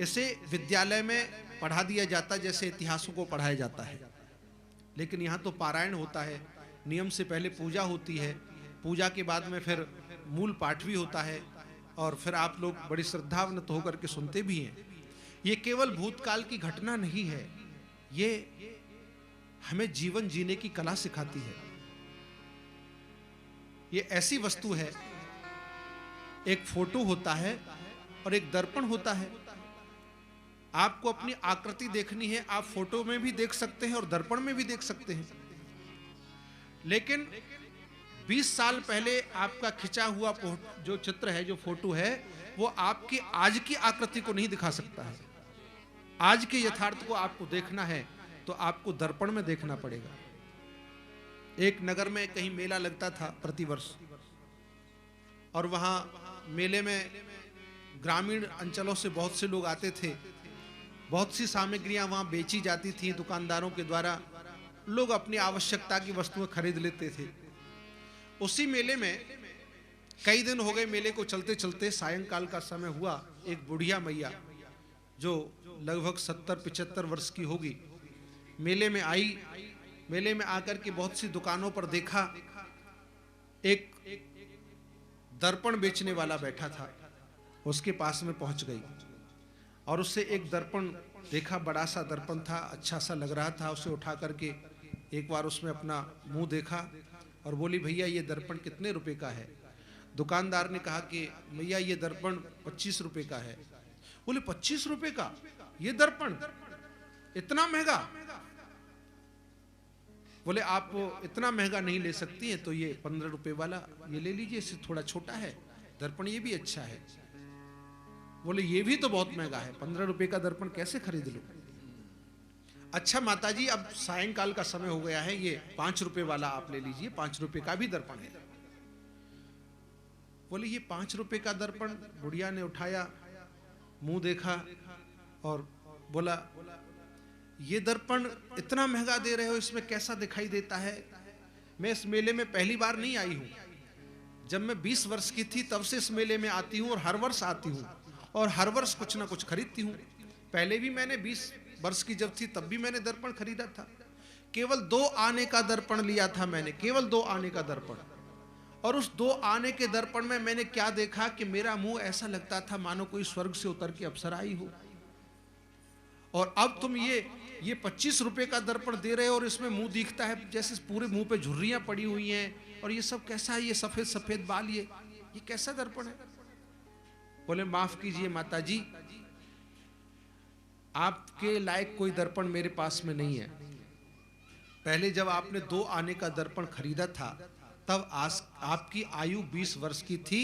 इसे विद्यालय में पढ़ा दिया जाता जैसे इतिहासों को पढ़ाया जाता है। लेकिन यहाँ तो पारायण होता है, नियम से पहले पूजा होती है, पूजा के बाद में फिर मूल पाठ भी होता है, और फिर आप लोग बड़ी श्रद्धावनत होकर के सुनते भी हैं। ये केवल भूतकाल की घटना नहीं है, ये हमें जीवन जीने की कला सिखाती है। ये ऐसी वस्तु है, एक फोटो होता है और एक दर्पण होता है। आपको अपनी आकृति देखनी है, आप फोटो में भी देख सकते हैं और दर्पण में भी देख सकते हैं। लेकिन 20 साल पहले आपका खिंचा हुआ जो चित्र है, जो फोटो है, वो आपकी आज की आकृति को नहीं दिखा सकता है। आज के यथार्थ को आपको देखना है तो आपको दर्पण में देखना पड़ेगा। एक नगर में कहीं मेला लगता था प्रतिवर्ष, और वहां मेले में ग्रामीण अंचलों से बहुत से लोग आते थे। बहुत सी सामग्रियां वहां बेची जाती थी दुकानदारों के द्वारा। लोग अपनी आवश्यकता की वस्तुएं खरीद लेते थे। उसी मेले में कई दिन हो गए मेले को चलते चलते, सायंकाल का समय हुआ। एक बुढ़िया मैया जो लगभग 70-75 वर्ष की होगी, मेले में आई। मेले में आकर के बहुत सी दुकानों पर देखा, एक दर्पण बेचने वाला बैठा था। उसके पास में पहुंच गई और उससे एक दर्पण देखा। बड़ा सा दर्पण था, अच्छा सा लग रहा था। उसे उठा करके एक बार उसमें अपना मुंह देखा और बोली, भैया ये दर्पण कितने रुपए का है? दुकानदार ने कहा कि भैया ये दर्पण 25 रुपए का है। बोले 25 रुपए का ये दर्पण, इतना महंगा? बोले आप इतना महंगा नहीं ले सकती हैं, तो ये 15 रुपए वाला ये ले लीजिए, इससे थोड़ा छोटा है दर्पण, ये भी अच्छा है। बोले ये भी तो बहुत महंगा है, 15 रुपए का दर्पण कैसे खरीद लूं? अच्छा माताजी, अब सायंकाल का समय हो गया है, ये 5 रुपए वाला आप ले लीजिए, 5 रुपए का भी दर्पण है। बोले ये 5 रुपए का दर्पण? बुढ़िया ने उठाया, मुंह देखा और बोला, ये दर्पण इतना महंगा दे रहे हो, इसमें कैसा दिखाई देता है? मैं इस मेले में पहली बार नहीं आई हूं। जब मैं 20 वर्ष की थी तब से इस मेले में आती हूं और हर वर्ष आती हूं और हर वर्ष कुछ ना कुछ खरीदती हूं। पहले भी मैंने 20 वर्ष की जब थी तब भी मैंने दर्पण खरीदा था। केवल 2 आने का दर्पण लिया था मैंने, केवल 2 आने का दर्पण। और उस 2 आने के दर्पण में मैंने क्या देखा कि मेरा मुंह ऐसा लगता था मानो कोई स्वर्ग से उतर के अप्सरा आई हो। और अब तुम ये 25 रुपए का दर्पण दे रहे हो और इसमें मुंह दिखता है जैसे पूरे मुंह पे झुर्रियां पड़ी हुई हैं, और ये सब कैसा है? ये सफेद सफेद बाल, ये कैसा दर्पण है? बोले माफ कीजिए माताजी, आपके लायक कोई दर्पण मेरे पास में नहीं है। पहले जब आपने 2 आने का दर्पण खरीदा था तब आपकी आयु 20 वर्ष की थी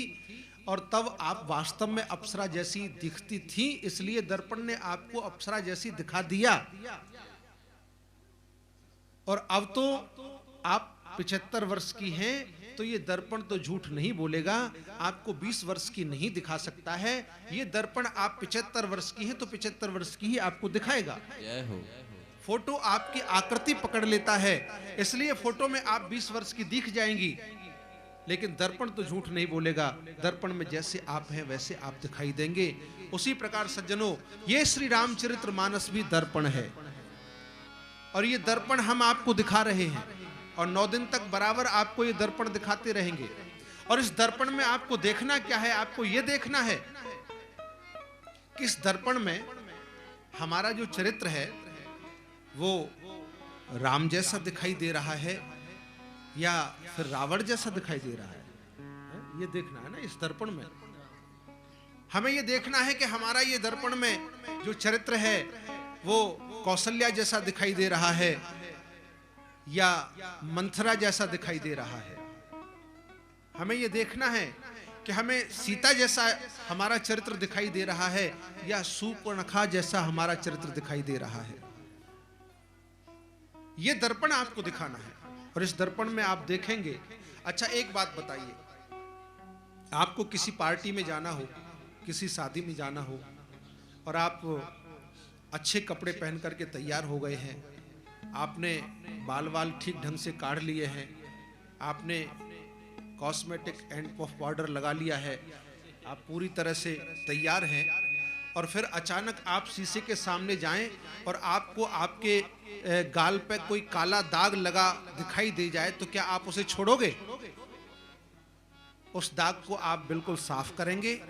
और तब आप वास्तव में अप्सरा जैसी दिखती थी, इसलिए दर्पण ने आपको अप्सरा जैसी दिखा दिया। और अब तो आप 75 वर्ष की हैं, तो ये दर्पण तो झूठ नहीं बोलेगा, आपको 20 वर्ष की नहीं दिखा सकता है। ये दर्पण आप 75 वर्ष की हैं तो 75 वर्ष की ही आपको दिखाएगा। फोटो आपकी आकृति पकड़ लेता है, इसलिए फोटो में आप 20 वर्ष की दिख जाएंगी, लेकिन दर्पण तो झूठ नहीं बोलेगा। दर्पण में जैसे आप हैं वैसे आप दिखाई देंगे। उसी प्रकार सज्जनों, ये श्री रामचरितमानस भी दर्पण है और ये दर्पण हम आपको दिखा रहे हैं और 9 दिन तक बराबर आपको ये दर्पण दिखाते रहेंगे। और इस दर्पण में आपको देखना क्या है? आपको ये देखना है कि इस दर्पण में हमारा जो चरित्र है वो राम जैसा दिखाई दे रहा है या फिर रावण जैसा दिखाई दे रहा है। ये देखना है ना इस दर्पण में। हमें ये देखना है कि हमारा ये दर्पण में जो चरित्र है वो कौशल्या जैसा दिखाई दे रहा है या मंथरा जैसा दिखाई दे रहा है। हमें ये देखना है कि हमें सीता जैसा हमारा चरित्र दिखाई दे रहा है या सूर्पणखा जैसा हमारा चरित्र दिखाई दे रहा है। यह दर्पण आपको दिखाना है और इस दर्पण में आप देखेंगे। अच्छा एक बात बताइए, आपको किसी पार्टी में जाना हो, किसी शादी में जाना हो और आप अच्छे कपड़े पहन करके तैयार हो गए हैं, आपने बाल वाल ठीक ढंग से काढ़ लिए हैं, आपने कॉस्मेटिक एंड पफ पाउडर लगा लिया है, आप पूरी तरह से तैयार हैं और फिर अचानक आप शीशे के सामने जाएं और आपको आपके गाल पे कोई काला दाग लगा दिखाई दे जाए तो क्या आप उसे छोड़ोगे? उस दाग को आप बिल्कुल साफ करेंगे,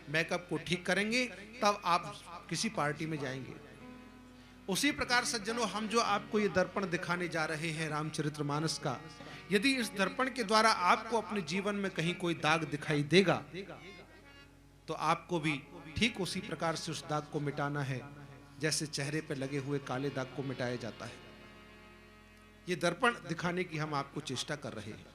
मेकअप को ठीक करेंगे, तब आप किसी पार्टी में जाएंगे। उसी प्रकार सज्जनों, हम जो आपको ये दर्पण दिखाने जा रहे हैं रामचरितमानस का, यदि इस दर्पण के द्वारा आपको अपने जीवन में कहीं कोई दाग दिखाई देगा तो आपको भी ठीक उसी प्रकार से उस दाग को मिटाना है जैसे चेहरे पर लगे हुए काले दाग को मिटाया जाता है। ये दर्पण दिखाने की हम आपको चेष्टा कर रहे हैं।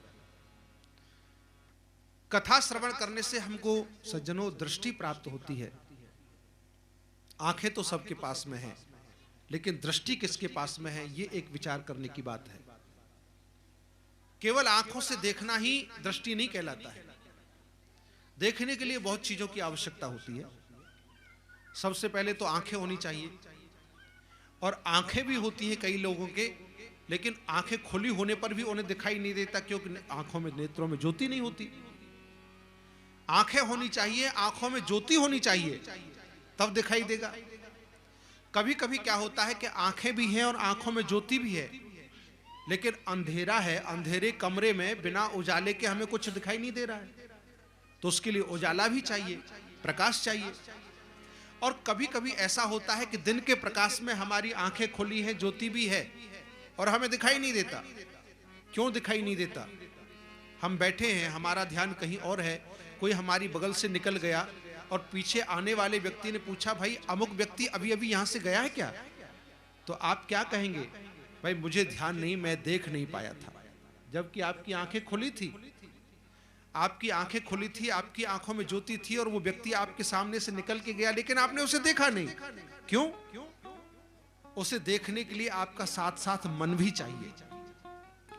कथा श्रवण करने से हमको सज्जनों दृष्टि प्राप्त होती है। आंखें तो सबके पास में हैं, लेकिन दृष्टि किसके पास में है, ये एक विचार करने की बात है। केवल आंखों से देखना ही दृष्टि नहीं कहलाता है। देखने के लिए बहुत चीजों की आवश्यकता होती है। सबसे पहले तो आंखें होनी चाहिए, और आंखें भी होती हैं कई लोगों के, लेकिन आंखें खुली होने पर भी उन्हें दिखाई नहीं देता, क्योंकि आंखों में, नेत्रों में ज्योति नहीं होती। आंखें होनी चाहिए, आंखों में ज्योति होनी चाहिए, तब दिखाई देगा। कभी कभी क्या होता है कि आंखें भी हैं और आंखों में ज्योति भी है, लेकिन अंधेरा है, अंधेरे कमरे में बिना उजाले के हमें कुछ दिखाई नहीं दे रहा है, तो उसके लिए उजाला भी चाहिए, प्रकाश चाहिए। और कभी कभी ऐसा होता है कि दिन के प्रकाश में हमारी आंखें खुली हैं, ज्योति भी है, और हमें दिखाई नहीं देता। क्यों दिखाई नहीं देता? हम बैठे हैं, हमारा ध्यान कहीं और है, कोई हमारी बगल से निकल गया और पीछे आने वाले व्यक्ति ने पूछा, भाई अमुक व्यक्ति अभी अभी यहां से गया है क्या? तो आप क्या कहेंगे? भाई मुझे ध्यान नहीं, मैं देख नहीं पाया था, जबकि आपकी आंखें खुली थी। आपकी आंखें खुली थी, आपकी आंखों में ज्योति थी, और वो व्यक्ति आपके सामने से निकल के गया, लेकिन आपने उसे देखा नहीं। क्यों? उसे देखने के लिए आपका साथ साथ मन भी चाहिए,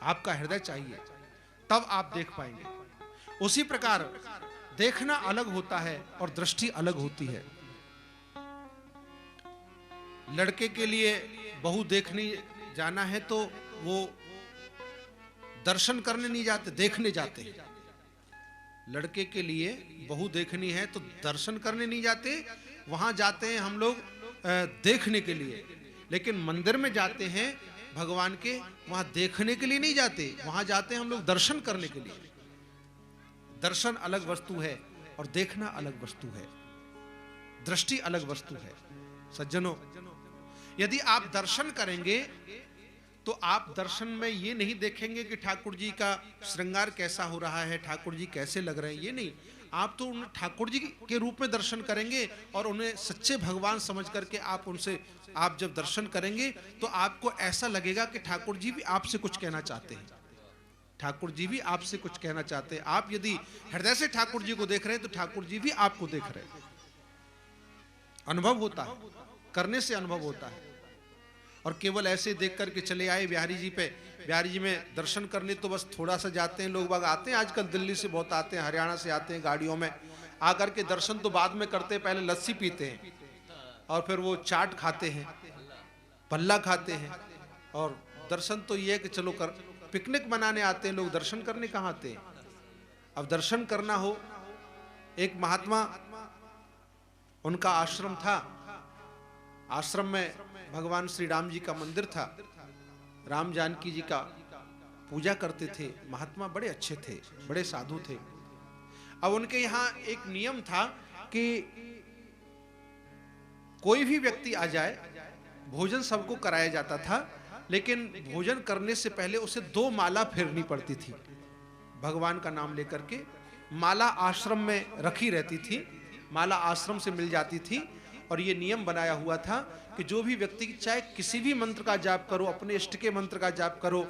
आपका हृदय चाहिए, तब आप देख पाएंगे। उसी प्रकार देखना अलग होता है और दृष्टि अलग होती है। लड़के के लिए बहू देखने जाना है तो वो दर्शन करने नहीं जाते, देखने जाते हैं। लड़के के लिए बहू देखनी है तो दर्शन करने नहीं जाते, वहां जाते हैं हम लोग देखने के लिए। लेकिन मंदिर में जाते हैं भगवान के, वहां देखने के लिए नहीं जाते, वहां जाते हैं हम लोग दर्शन करने के लिए। दर्शन अलग वस्तु है और देखना अलग वस्तु है, दृष्टि अलग वस्तु है। सज्जनों, यदि आप दर्शन करेंगे तो आप दर्शन में ये नहीं देखेंगे कि ठाकुर जी का श्रृंगार कैसा हो रहा है, ठाकुर जी कैसे लग रहे हैं, ये नहीं। आप तो उन ठाकुर जी के रूप में दर्शन करेंगे और उन्हें सच्चे भगवान समझ करके आप उनसे, आप जब दर्शन करेंगे तो आपको ऐसा लगेगा कि ठाकुर जी भी आपसे कुछ कहना चाहते हैं, ठाकुर जी भी आपसे कुछ कहना चाहते हैं। आप यदि हृदय से ठाकुर जी को देख रहे हैं तो ठाकुर जी भी आपको देख रहे हैं। अनुभव होता है, करने से अनुभव होता है। और केवल ऐसे देख करके चले आए बिहारी जी पे, बिहारी जी में दर्शन करने तो बस थोड़ा सा जाते हैं लोग, बाग आते हैं, आजकल दिल्ली से बहुत आते हैं, हरियाणा से आते हैं गाड़ियों में, आकर के दर्शन तो बाद में करते हैं, पहले लस्सी पीते हैं और फिर वो चाट खाते हैं, पल्ला खाते हैं। और दर्शन तो ये है कि चलो कर पिकनिक मनाने आते हैं लोग, दर्शन करने कहाँ आते हैं? अब दर्शन करना हो, एक महात्मा, उनका आश्रम था, आश्रम में भगवान श्री राम जी का मंदिर था, राम जानकी जी का पूजा करते थे। महात्मा बड़े अच्छे थे, बड़े साधु थे। अब उनके यहाँ एक नियम था कि कोई भी व्यक्ति आ जाए, भोजन सबको कराया जाता था, लेकिन भोजन करने से पहले उसे 2 माला फेरनी पड़ती थी। भगवान का नाम लेकर के माला आश्रम में रखी रहती थी, माला आश्रम से मिल जाती थी। और ये नियम बनाया हुआ था कि जो भी व्यक्ति, चाहे किसी भी मंत्र का जाप करो, अपने इष्ट के मंत्र का जाप करो,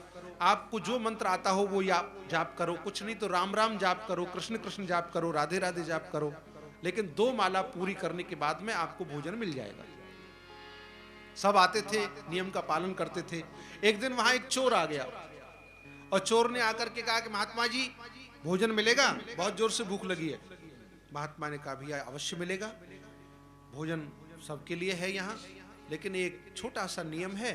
आपको जो मंत्र आता हो वो जाप करो, कुछ नहीं तो राम राम जाप करो, कृष्ण कृष्ण जाप करो, राधे राधे जाप करो, लेकिन 2 माला पूरी करने के बाद में आपको भोजन मिल जाएगा। सब आते थे, नियम का पालन करते थे। एक दिन वहां एक चोर आ गया और चोर ने आकर के कहा कि महात्मा जी भोजन मिलेगा, बहुत जोर से भूख लगी है। महात्मा ने कहा भैया अवश्य मिलेगा, भोजन सबके लिए है यहाँ, लेकिन एक छोटा सा नियम है,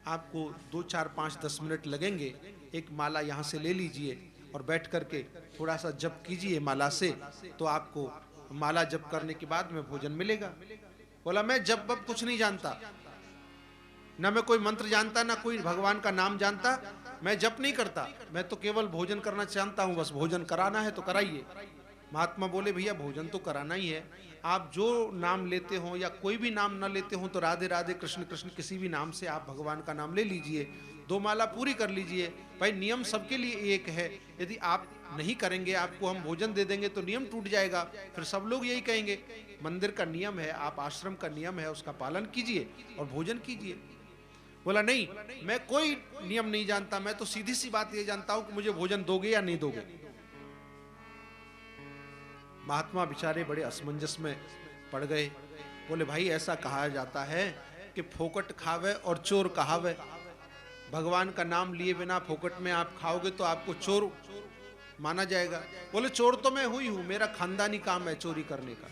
आपको 2, 4, 5, 10 मिनट लगेंगे, एक माला यहाँ से ले लीजिए और बैठ करके थोड़ा सा जप कीजिए माला से, तो आपको माला जप करने के बाद में भोजन मिलेगा। बोला मैं जप वप कुछ नहीं जानता, ना मैं कोई मंत्र जानता, ना कोई भगवान का नाम जानता, मैं जप नहीं करता, मैं तो केवल भोजन करना चाहता हूँ, बस भोजन कराना है तो कराइए। महात्मा बोले भैया भोजन तो कराना ही है, आप जो नाम लेते हो या कोई भी नाम न लेते हो तो राधे राधे कृष्ण कृष्ण किसी भी नाम से आप भगवान का नाम ले लीजिए, 2 माला पूरी कर लीजिए। भाई नियम सबके लिए एक है, यदि आप नहीं करेंगे, आपको हम भोजन दे देंगे तो नियम टूट जाएगा, फिर सब लोग यही कहेंगे। मंदिर का नियम है, आप आश्रम का नियम है, उसका पालन कीजिए और भोजन कीजिए। बोला नहीं, मैं कोई नियम नहीं जानता, मैं तो सीधी सी बात ये जानता हूं कि मुझे भोजन दोगे या नहीं दोगे। महात्मा बेचारे बड़े असमंजस में पड़ गए। बोले भाई ऐसा कहा जाता है कि फोकट खावे और चोर कहावे, भगवान का नाम लिए बिना फोकट में आप खाओगे तो आपको चोर माना जाएगा। बोले चोर तो मैं हुई हूं, मेरा खानदानी काम है चोरी करने का,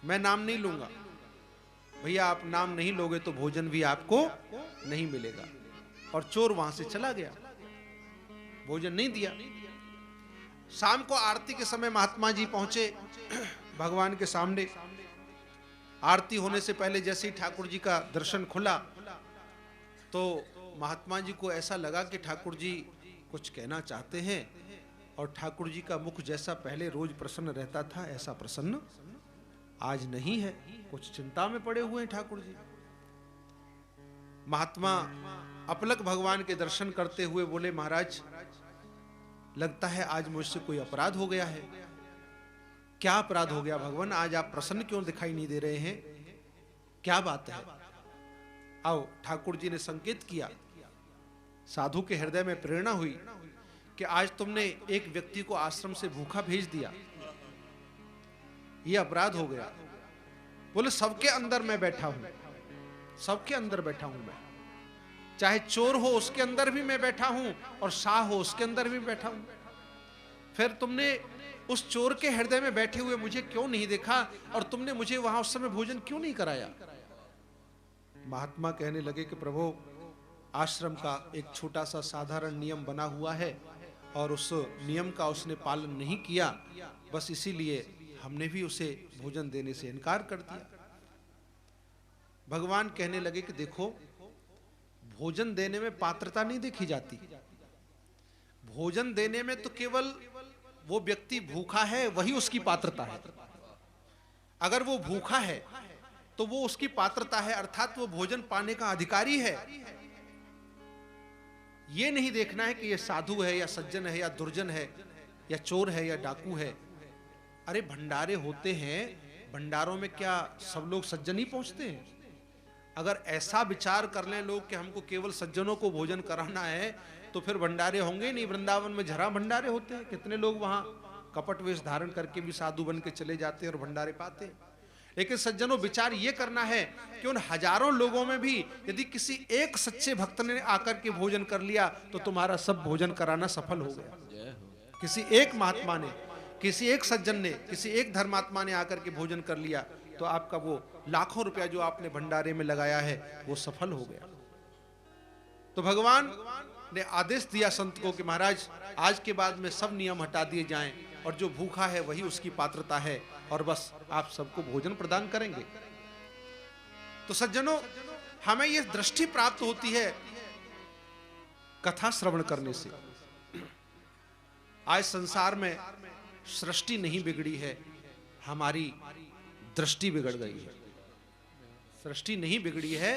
मैं नाम नहीं लूंगा। भैया आप नाम नहीं लोगे तो भोजन भी आपको नहीं मिलेगा। और चोर वहां से चला गया, भोजन नहीं दिया। शाम को आरती के समय महात्मा जी पहुंचे भगवान के सामने। आरती होने से पहले जैसे ही ठाकुर जी का दर्शन खुला तो महात्मा जी को ऐसा लगा कि ठाकुर जी कुछ कहना चाहते हैं, और ठाकुर जी का मुख जैसा पहले रोज प्रसन्न रहता था ऐसा प्रसन्न आज नहीं है, कुछ चिंता में पड़े हुए हैं ठाकुर जी। महात्मा अपलक भगवान के दर्शन करते हुए बोले महाराज लगता है आज मुझसे कोई अपराध हो गया है। क्या अपराध हो गया भगवान, आज आप प्रसन्न क्यों दिखाई नहीं दे रहे हैं, क्या बात है। आओ, ठाकुर जी ने संकेत किया, साधु के हृदय में प्रेरणा हुई कि आज तुमने एक व्यक्ति को आश्रम से भूखा भेज दिया, यह अपराध हो गया। बोले सबके अंदर मैं बैठा हूं, सबके अंदर बैठा हूं मैं, चाहे चोर हो उसके अंदर भी मैं बैठा हूं और शाह हो उसके अंदर भी बैठा हूं। फिर तुमने उस चोर के हृदय में बैठे हुए मुझे क्यों नहीं देखा और तुमने मुझे वहां उस समय भोजन क्यों नहीं कराया। महात्मा कहने लगे कि प्रभु आश्रम का एक छोटा सा साधारण नियम बना हुआ है और उस नियम का उसने पालन नहीं किया, बस इसीलिए हमने भी उसे भोजन देने से इनकार कर दिया। भगवान कहने लगे कि देखो भोजन देने में पात्रता नहीं देखी जाती, भोजन देने में तो केवल वो व्यक्ति भूखा है वही उसकी पात्रता है। अगर वो भूखा है तो वो उसकी पात्रता है, अर्थात वो भोजन पाने का अधिकारी है। ये नहीं देखना है कि ये साधु है या सज्जन है या दुर्जन है या चोर है या डाकू है। अरे भंडारे होते हैं, भंडारों में क्या सब लोग सज्जन ही पहुंचते हैं। अगर ऐसा विचार कर लें लोग कि हमको केवल सज्जनों को भोजन कराना है तो फिर भंडारे होंगे नहीं। वृंदावन में जरा भंडारे होते हैं, कितने लोग वहां कपट वेश धारण करके भी साधु बन के चले जाते हैं और भंडारे पाते हैं। लेकिन सज्जनों विचार ये करना है कि उन हजारों लोगों में भी यदि किसी एक सच्चे भक्त ने आकर के भोजन कर लिया तो तुम्हारा सब भोजन कराना सफल हो गया। किसी एक महात्मा ने, किसी एक सज्जन ने, किसी एक धर्मात्मा ने आकर के भोजन कर लिया तो आपका वो लाखों रुपया जो आपने भंडारे में लगाया है वो सफल हो गया। तो भगवान ने आदेश दिया संत को कि महाराज आज के बाद में सब नियम हटा दिए जाएं और जो भूखा है वही उसकी पात्रता है और बस आप सबको भोजन प्रदान करेंगे। तो सज्जनों हमें यह दृष्टि प्राप्त होती है कथा श्रवण करने से। आज संसार में सृष्टि नहीं बिगड़ी है, हमारी दृष्टि बिगड़ गई है। सृष्टि नहीं बिगड़ी है,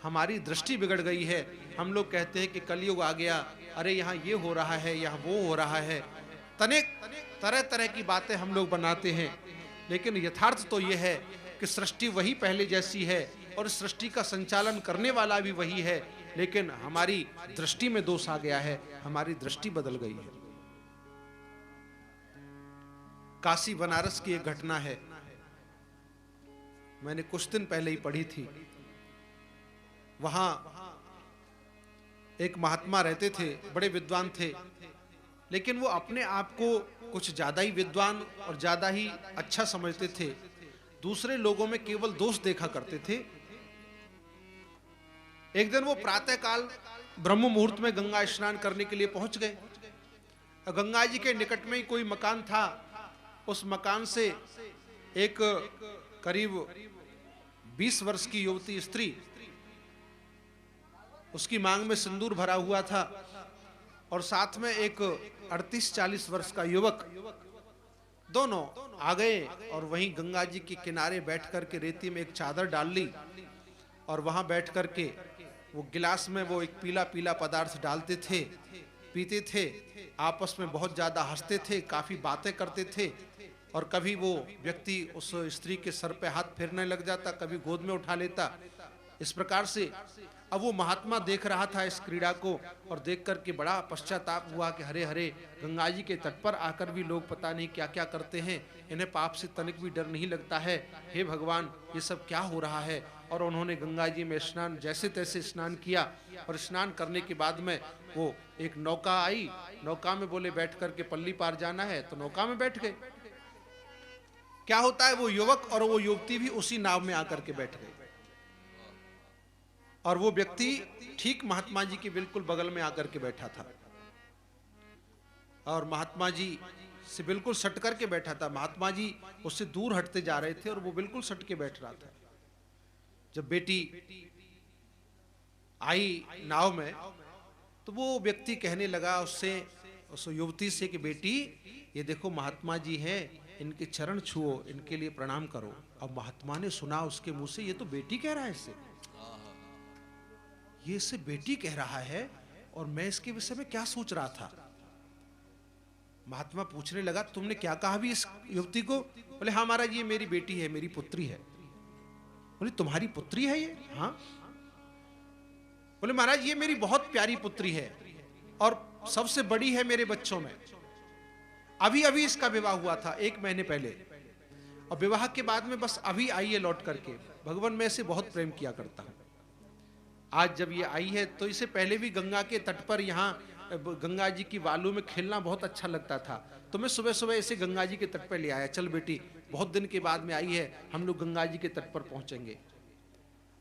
हमारी दृष्टि बिगड़ गई है। हम लोग कहते हैं कि कलयुग आ गया, अरे यहाँ ये हो रहा है, यहाँ वो हो रहा है, तरह तरह की बातें हम लोग बनाते हैं। लेकिन यथार्थ तो यह है कि सृष्टि वही पहले जैसी है और सृष्टि का संचालन करने वाला भी वही है। लेकिन हमारी दृष्टि में दोष आ गया है, हमारी दृष्टि बदल गई है। काशी बनारस की एक घटना है, मैंने कुछ दिन पहले ही पढ़ी थी। वहां एक महात्मा रहते थे, बड़े विद्वान थे, लेकिन वो अपने आप को कुछ ज्यादा ही विद्वान और ज्यादा ही अच्छा समझते थे। दूसरे लोगों में केवल दोष देखा करते थे। एक दिन वो प्रातःकाल ब्रह्म मुहूर्त में गंगा स्नान करने के लिए पहुंच गए। गंगा जी के निकट में ही कोई मकान था। उस मकान से एक करीब 20 वर्ष की युवती स्त्री, उसकी मांग में सिंदूर भरा हुआ था, और साथ में एक 38-40 वर्ष का युवक, दोनों आ गए और वहीं गंगा जी के किनारे बैठ करके रेती में एक चादर डाल ली और वहां बैठ करके वो गिलास में वो एक पीला पीला पदार्थ डालते थे, पीते थे, आपस में बहुत ज्यादा हंसते थे, काफी बातें करते थे। और कभी वो व्यक्ति उस स्त्री के सर पे हाथ फेरने लग जाता, कभी गोद में उठा लेता, इस प्रकार से। अब वो महात्मा देख रहा था इस क्रीड़ा को और देख करके बड़ा पश्चाताप हुआ कि हरे हरे, गंगा जी के तट पर आकर भी लोग पता नहीं क्या क्या करते हैं, इन्हें पाप से तनिक भी डर नहीं लगता है। हे भगवान, ये सब क्या हो रहा है। और उन्होंने गंगा जी में स्नान जैसे तैसे स्नान किया, और स्नान करने के बाद में वो एक नौका आई, नौका में बोले बैठ करके पल्ली पार जाना है, तो नौका में बैठ गए। क्या होता है, वो युवक और वो युवती भी उसी नाव में आकर के बैठ गए, और वो व्यक्ति ठीक महात्मा जी के बिल्कुल बगल में आकर के बैठा था, और महात्मा जी से बिल्कुल सट करके बैठा था। महात्मा जी उससे दूर हटते जा रहे थे और वो बिल्कुल सट के बैठ रहा था। जब बेटी आई नाव में, तो वो व्यक्ति कहने लगा उससे, उस युवती से कि बेटी, ये देखो महात्मा जी हैं, इनके चरण छुओ, इनके लिए प्रणाम करो। अब महात्मा ने सुना उसके मुंह से, ये तो बेटी कह रहा है इससे, ये इससे बेटी कह रहा है, और मैं इसके विषय में क्या सोच रहा था। महात्मा पूछने लगा, तुमने क्या कहा भी इस युवती को। बोले हाँ महाराज, ये मेरी बेटी है, मेरी पुत्री है। बोले तुम्हारी पुत्री है ये? हाँ। बोले महाराज, ये मेरी बहुत प्यारी पुत्री है और सबसे बड़ी है मेरे बच्चों में। अभी अभी इसका विवाह हुआ था 1 महीने पहले, और विवाह के बाद में बस अभी आई है लौट करके। भगवान मैं इसे बहुत प्रेम किया करता हूं। आज जब ये आई है, तो इसे पहले भी गंगा के तट पर, यहाँ गंगा जी की बालू में खेलना बहुत अच्छा लगता था, तो मैं सुबह सुबह इसे गंगा जी के तट पर ले आया। चल बेटी, बहुत दिन के बाद में आई है, हम लोग गंगा जी के तट पर पहुंचेंगे।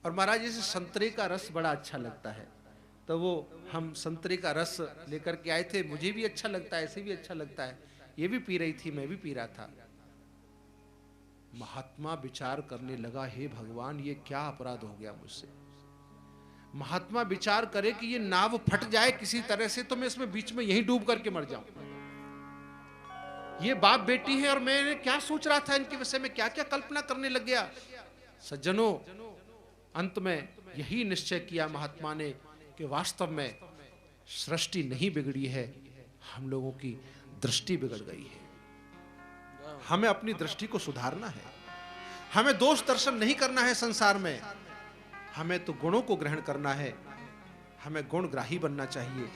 और महाराज, इसे संतरे का रस बड़ा अच्छा लगता है, तो वो हम संतरे का रस लेकर के आए थे। मुझे भी अच्छा लगता है, इसे भी अच्छा लगता है, ये भी पी रही थी, मैं भी पी रहा था। महात्मा विचार करने लगा, हे भगवान, ये क्या अपराध हो गया मुझसे। महात्मा विचार करे कि ये नाव फट जाए किसी तरह से, तो मैं इसमें बीच में यहीं डूब करके मर जाऊं। ये बाप बेटी है और मैं क्या सोच रहा था इनके विषय में, क्या क्या कल्पना करने लग गया। सज्जनों, अंत में यही निश्चय किया महात्मा ने कि वास्तव में सृष्टि नहीं बिगड़ी है, हम लोगों की दृष्टि बिगड़ गई है। हमें अपनी दृष्टि को सुधारना है, हमें दोष दर्शन नहीं करना है संसार में, हमें तो गुणों को ग्रहण करना है। हमें गुणग्राही बनना चाहिए।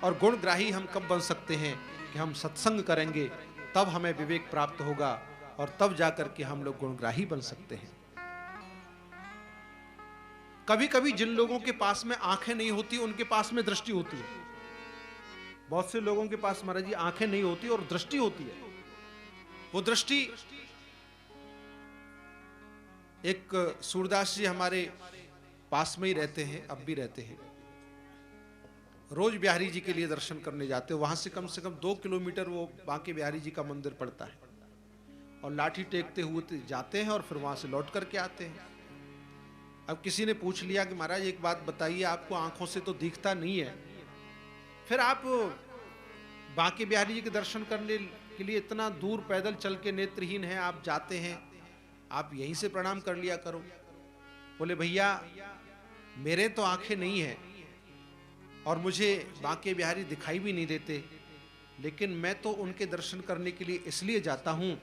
और गुणग्राही हम कब बन सकते हैं कि हम सत्संग करेंगे, तब हमें विवेक प्राप्त होगा, और तब जाकर के हम लोग गुणग्राही बन सकते हैं। कभी कभी जिन लोगों के पास में आंखें नहीं होती, उनके पास में दृष्टि होती है। बहुत से लोगों के पास महाराज जी आंखें नहीं होती और दृष्टि होती है। वो दृष्टि, एक सूरदास जी हमारे पास में ही रहते हैं, अब भी रहते हैं, रोज बिहारी जी के लिए दर्शन करने जाते हैं। वहां से कम 2 किलोमीटर वो बांके बिहारी जी का मंदिर पड़ता है, और लाठी टेकते हुए जाते हैं और फिर वहां से लौट करके आते हैं। अब किसी ने पूछ लिया कि महाराज एक बात बताइए, आपको आंखों से तो दिखता नहीं है, फिर आप बांके बिहारी जी के दर्शन करने के लिए इतना दूर पैदल चल के नेत्रहीन हैं, आप जाते हैं, आप यहीं से प्रणाम कर लिया करो। बोले भैया, मेरे तो आंखें नहीं है और मुझे बांके बिहारी दिखाई भी नहीं देते, लेकिन मैं तो उनके दर्शन करने के लिए इसलिए जाता हूं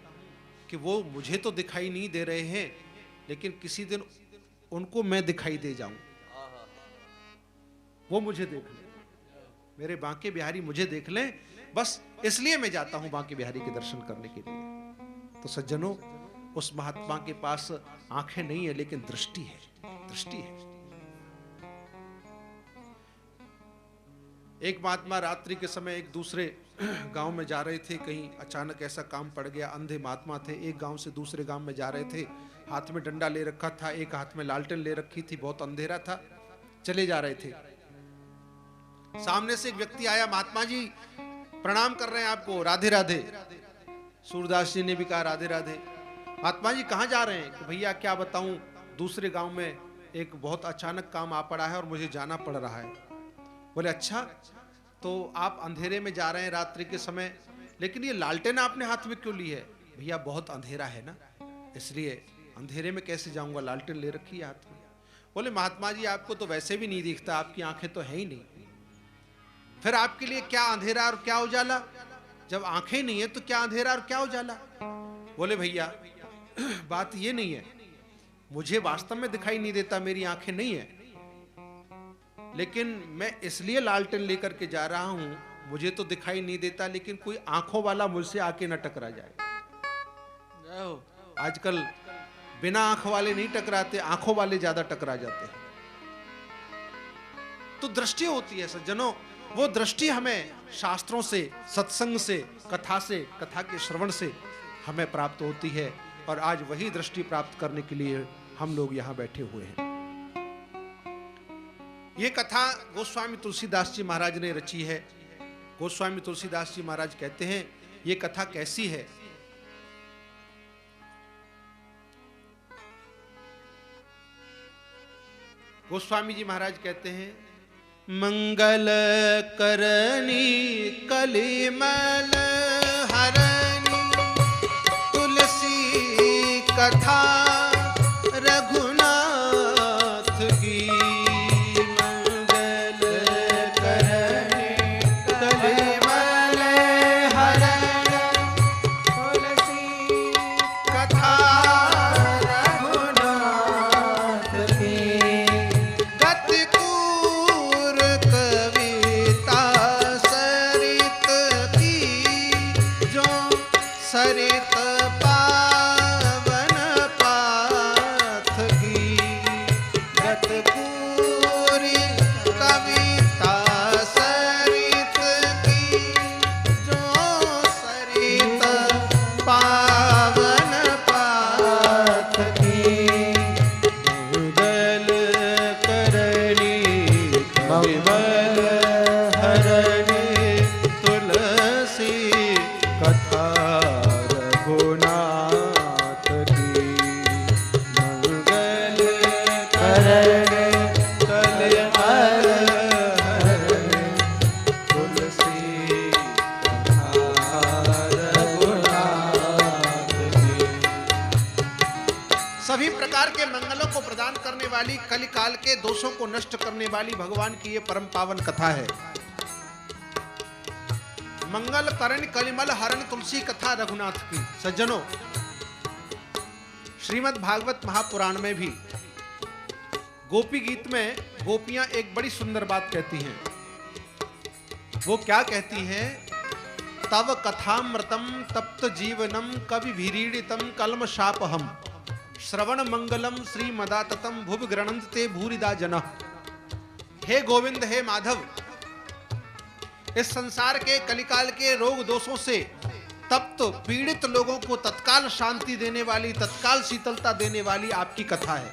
कि वो मुझे तो दिखाई नहीं दे रहे हैं, लेकिन किसी दिन उनको मैं दिखाई दे जाऊं। वो मुझे देख लें, मेरे बांके बिहारी मुझे देख लें, बस इसलिए मैं जाता हूं बांके बिहारी के दर्शन करने के लिए। तो सज्जनों, उस महात्मा के पास आंखें नहीं है लेकिन दृष्टि है, दृष्टि है। एक महात्मा रात्रि के समय एक दूसरे गांव में जा रहे थे, कहीं अचानक ऐसा काम पड़ गया, अंधे महात्मा थे, एक गांव से दूसरे गांव में जा रहे थे, हाथ में डंडा ले रखा था, एक हाथ में लालटेन ले रखी थी, बहुत अंधेरा था, चले जा रहे थे। सामने से एक व्यक्ति आया, महात्मा जी प्रणाम कर रहे हैं आपको, राधे राधे। सूरदास जी ने भी कहा राधे राधे। महात्मा जी कहाँ जा रहे हैं? कि भैया क्या बताऊं, दूसरे गांव में एक बहुत अचानक काम आ पड़ा है और मुझे जाना पड़ रहा है। बोले अच्छा, तो आप अंधेरे में जा रहे हैं रात्रि के समय, लेकिन ये लालटेन आपने हाथ में क्यों ली है? भैया बहुत अंधेरा है ना, इसलिए अंधेरे में कैसे जाऊंगा, लालटेन ले रखी है हाथ में। बोले महात्मा जी आपको तो वैसे भी नहीं दिखता, आपकी आंखें तो है ही नहीं, फिर आपके लिए क्या अंधेरा और क्या उजाला? जब आंखें नहीं है तो क्या अंधेरा और क्या उजाला? बोले भैया बात ये नहीं है, मुझे वास्तव में दिखाई नहीं देता, मेरी आंखें नहीं है, लेकिन मैं इसलिए लालटेन लेकर के जा रहा हूं, मुझे तो दिखाई नहीं देता, लेकिन कोई आंखों वाला मुझसे आके न टकरा जाए। आजकल बिना आंख वाले नहीं टकराते, आंखों वाले ज्यादा टकरा जाते हैं। तो दृष्टि होती है सज्जनों, वो दृष्टि हमें शास्त्रों से, सत्संग से, कथा से, कथा के श्रवण से हमें प्राप्त होती है, और आज वही दृष्टि प्राप्त करने के लिए हम लोग यहां बैठे हुए हैं। ये कथा गोस्वामी तुलसीदास जी महाराज ने रची है। गोस्वामी तुलसीदास जी महाराज कहते हैं ये कथा कैसी है। गोस्वामी जी महाराज कहते हैं, मंगल करनी कलिमल हरनी तुलसी कथा रघुनाथ की। मंगल करनी कलिमल हरनी तुलसी कथा रघुनाथ की। गतिपूर कविता सरित की, जो सरित पावन पाथ की। गतिपूरी कविता सरित की, जो सरित पावन पाथ की। मंगल करनी कलिमल हरनी तुलसी कथा रघुनाथ की। मंगल करनी कलिमल हरनी तुलसी कथा रघुनाथ की। सभी प्रकार के मंगलों को प्रदान करने वाली, कलिकाल के दोषों को नष्ट करने वाली भगवान की ये परम पावन कथा है। मंगल करण कलिमल हरण तुलसी कथा रघुनाथ की। सज्जनों, श्रीमद् भागवत महापुराण में भी गोपी गीत में गोपियां एक बड़ी सुंदर बात कहती हैं। वो क्या कहती हैं? तव कथामृतम तप्त जीवनम कवि भीरीडितम कलम शापहम श्रवण मंगलम श्री मदाततम भुव गृणंत ते भूरिदा जन। हे गोविंद, हे माधव, इस संसार के कलिकाल के रोग दोषों से तप्त पीड़ित लोगों को तत्काल शांति देने वाली, तत्काल शीतलता देने वाली आपकी कथा है।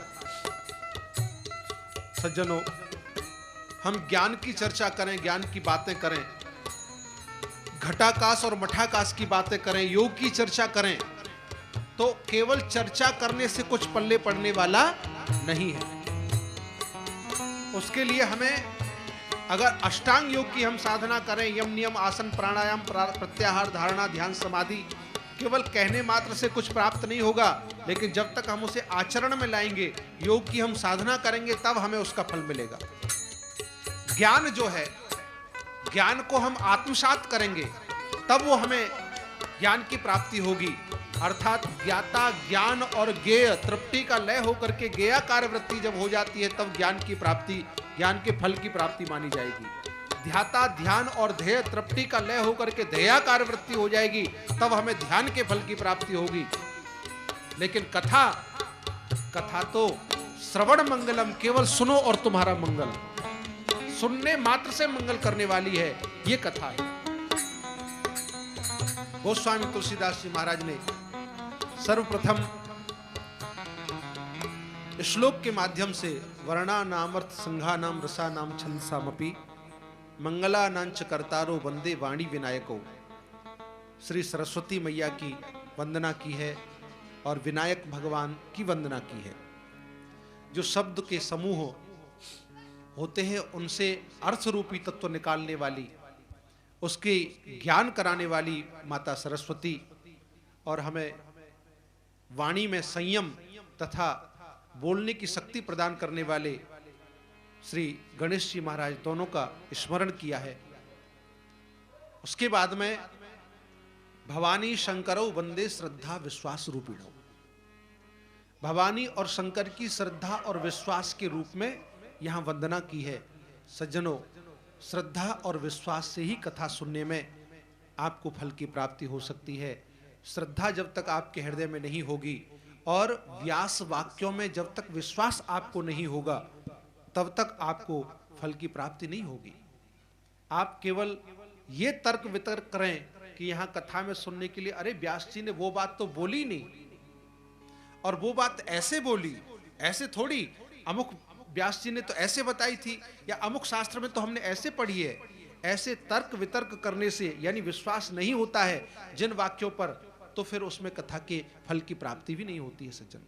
सज्जनों, हम ज्ञान की चर्चा करें, ज्ञान की बातें करें, घटाकाश और मठाकाश की बातें करें, योग की चर्चा करें, तो केवल चर्चा करने से कुछ पल्ले पड़ने वाला नहीं है। उसके लिए हमें अगर अष्टांग योग की हम साधना करें, यम नियम आसन प्राणायाम प्रत्याहार धारणा ध्यान समाधि, केवल कहने मात्र से कुछ प्राप्त नहीं होगा, लेकिन जब तक हम उसे आचरण में लाएंगे, योग की हम साधना करेंगे, तब हमें उसका फल मिलेगा। ज्ञान जो है, ज्ञान को हम आत्मसात करेंगे, तब वो हमें ज्ञान की प्राप्ति होगी। अर्थात ज्ञाता ज्ञान और ज्ञेय तृप्ति का लय होकर के ज्ञेयाकार वृत्ति जब हो जाती है, तब ज्ञान की प्राप्ति ज्ञान के फल की प्राप्ति मानी जाएगी। ध्याता ध्यान और ध्येय तृप्ति का लय होकर के ध्येयाकार वृत्ति हो जाएगी, तब हमें ध्यान के फल की प्राप्ति होगी। लेकिन कथा तो श्रवण मंगलम, केवल सुनो और तुम्हारा मंगल, सुनने मात्र से मंगल करने वाली है, ये कथा है। गोस्वामी तुलसीदास जी महाराज ने सर्वप्रथम श्लोक के माध्यम से वर्णा नामर्थ संघा नाम रसा नाम छंदसामपि मंगला नांच करतारो वंदे वाणी विनायको, श्री सरस्वती मैया की वंदना की है और विनायक भगवान की वंदना की है। जो शब्द के समूह होते हैं उनसे अर्थ रूपी तत्व निकालने वाली, उसके ज्ञान कराने वाली माता सरस्वती, और हमें वाणी में संयम तथा बोलने की शक्ति प्रदान करने वाले श्री गणेश जी महाराज, दोनों का स्मरण किया है। उसके बाद में भवानी शंकरो वंदे श्रद्धा विश्वास रूपिणो, भवानी और शंकर की श्रद्धा और विश्वास के रूप में यहां वंदना की है। सज्जनों, श्रद्धा और विश्वास से ही कथा सुनने में आपको फल की प्राप्ति हो सकती है। श्रद्धा जब तक आपके हृदय में नहीं होगी और व्यास वाक्यों में जब तक विश्वास आपको नहीं होगा, तब तक आपको फल की प्राप्ति नहीं होगी। आप केवल ये तर्क वितर्क करें कि यहां कथा में सुनने के लिए, अरे व्यास जी ने वो बात तो बोली नहीं, और वो बात ऐसे बोली, ऐसे थोड़ी, अमुक व्यास जी ने तो ऐसे बताई थी, या अमुक शास्त्र में तो हमने ऐसे पढ़ी है। ऐसे तर्क वितर्क करने से यानी विश्वास नहीं होता है जिन वाक्यों पर, तो फिर उसमें कथा के फल की प्राप्ति भी नहीं होती है। सज्जन,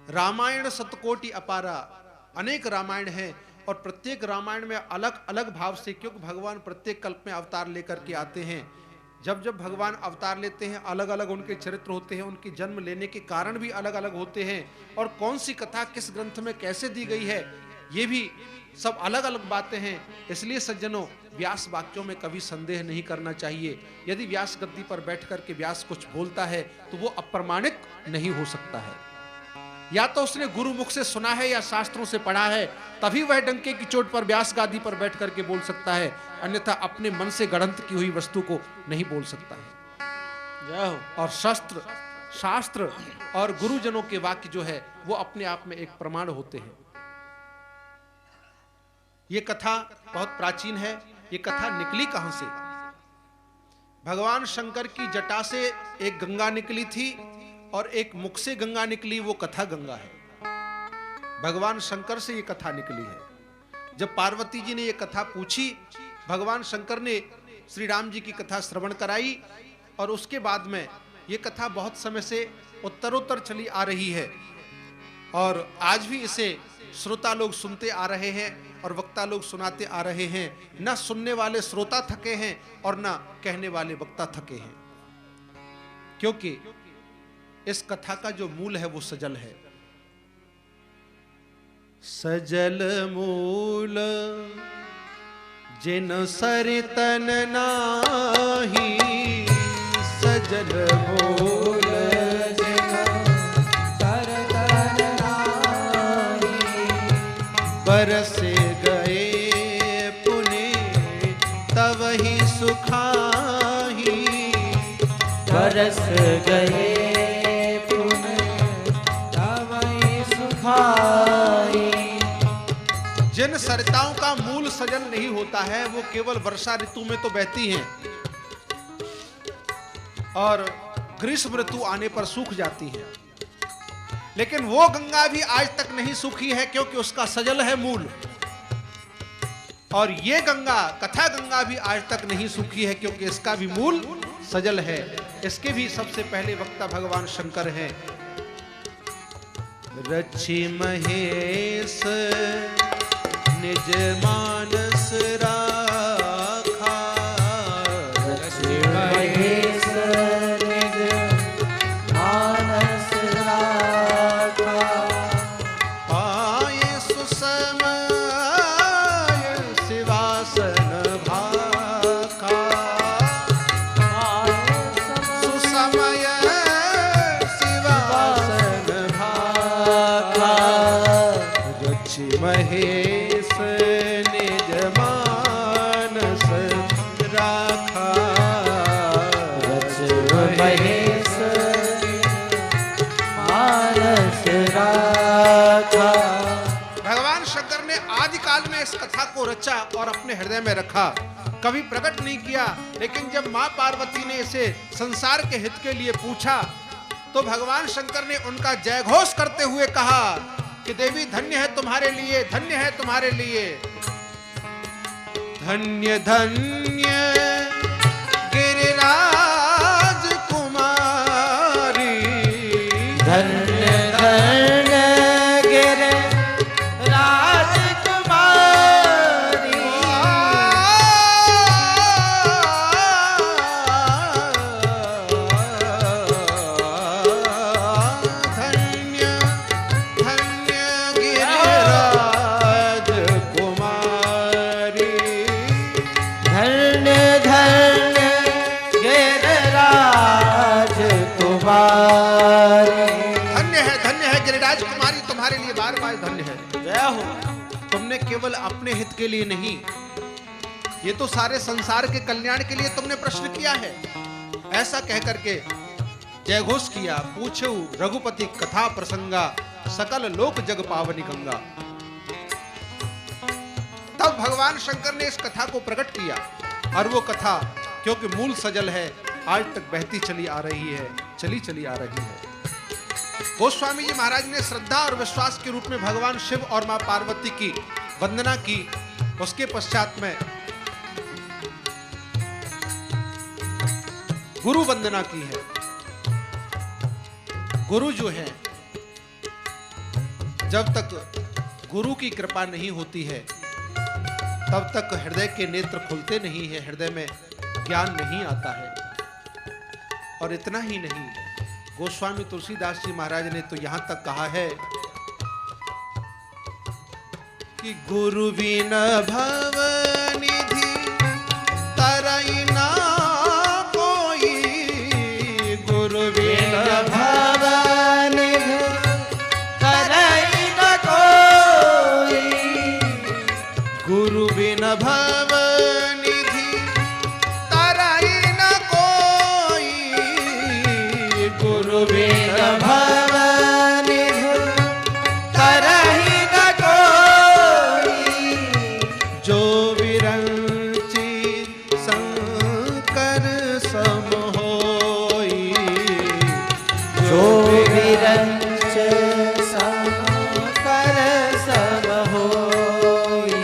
रामायण सतकोटि अपारा, अनेक रामायण हैं और प्रत्येक रामायण में अलग अलग भाव से, क्योंकि भगवान प्रत्येक कल्प में अवतार लेकर के आते हैं। जब जब भगवान अवतार लेते हैं, अलग अलग उनके चरित्र होते हैं, उनके जन्म लेने के कारण भी अलग अलग होते हैं, और कौन सी कथा किस ग्रंथ में कैसे दी गई है, ये भी सब अलग अलग बातें हैं। इसलिए सज्जनों, व्यास वाक्यों में कभी संदेह नहीं करना चाहिए। यदि व्यास गद्दी पर बैठ करके व्यास कुछ बोलता है तो वो अप्रमाणिक नहीं हो सकता है। या तो उसने गुरु मुख से सुना है या शास्त्रों से पढ़ा है, तभी वह डंके की चोट पर व्यास गादी पर बैठ करके बोल सकता है, अन्यथा अपने मन से गढ़ंत की हुई वस्तु को नहीं बोल सकता है। और शास्त्र और गुरुजनों के वाक्य जो है वो अपने आप में एक प्रमाण होते हैं। ये कथा बहुत प्राचीन है। ये कथा निकली कहां से? भगवान शंकर की जटा से एक गंगा निकली थी और एक मुख से गंगा निकली, वो कथा गंगा है। भगवान शंकर से ये कथा निकली है। जब पार्वती जी ने ये कथा पूछी, भगवान शंकर ने श्री राम जी की कथा श्रवण कराई, और उसके बाद में ये कथा बहुत समय से उत्तरोत्तर चली आ रही है, और आज भी इसे श्रोता लोग सुनते आ रहे हैं और वक्ता लोग सुनाते आ रहे हैं। न सुनने वाले श्रोता थके हैं और न कहने वाले वक्ता थके हैं, क्योंकि इस कथा का जो मूल है वो सजल है। सजल मूल जिन सरतन नाही, सजल मूल बरस गए पुने तब ही सुखाही, बरस गए पुने तब ही सुखाही। जिन सरिताओं का मूल सजल नहीं होता है, वो केवल वर्षा ऋतु में तो बहती हैं और ग्रीष्म ऋतु आने पर सूख जाती हैं, लेकिन वो गंगा भी आज तक नहीं सूखी है, क्योंकि उसका सजल है मूल। और ये गंगा, कथा गंगा भी आज तक नहीं सूखी है, क्योंकि इसका भी मूल सजल है। इसके भी सबसे पहले वक्ता भगवान शंकर हैं। रछि महेश निज मानस राखा, रछि महेश निज मानस राखा। पाए सुसमय शिवासन भाखा, सुसमय शिवासन भाखा। रछि ने इस कथा को रचा और अपने हृदय में रखा, कभी प्रकट नहीं किया। लेकिन जब मां पार्वती ने इसे संसार के हित के लिए पूछा तो भगवान शंकर ने उनका जयघोष करते हुए कहा कि देवी धन्य है तुम्हारे लिए, धन्य है तुम्हारे लिए। धन्य धन्य गिरिराज कुमारी, धन्य धन्य गिरिराज कुमारी, धन्य धन्य गिरिराज कुमारी, धन्य धन्य गिरिराज कुमारी। धन्य है गिरिराज कुमारी, तुम्हारे लिए बार बार धन्य है। जय हो। तुमने केवल अपने हित के लिए नहीं, ये तो सारे संसार के कल्याण के लिए तुमने प्रश्न किया है। ऐसा कह करके जयघोष किया। पूछो रघुपति कथा प्रसंगा, सकल लोक जग पावनी गंगा। तब भगवान शंकर ने इस कथा को प्रकट किया और वो कथा क्योंकि मूल सजल है, आज तक बहती चली आ रही है, चली आ रही है। गोस्वामी जी महाराज ने श्रद्धा और विश्वास के रूप में भगवान शिव और मां पार्वती की वंदना की। उसके पश्चात में गुरु वंदना की है। गुरु जो है, जब तक गुरु की कृपा नहीं होती है तब तक हृदय के नेत्र खुलते नहीं है, हृदय में ज्ञान नहीं आता है। और इतना ही नहीं, गोस्वामी तुलसीदास जी महाराज ने तो यहां तक कहा है कि गुरु बिन भव निधि तरई ना कोई, गुरु बिन भव निधि तरई न कोई, गुरु बिन भव निधि तरई न कोई, गुरु बिन भव निधि तरई न कोई, जो विरंची शंकर सम होई, जो विरंच शंकर सम होई।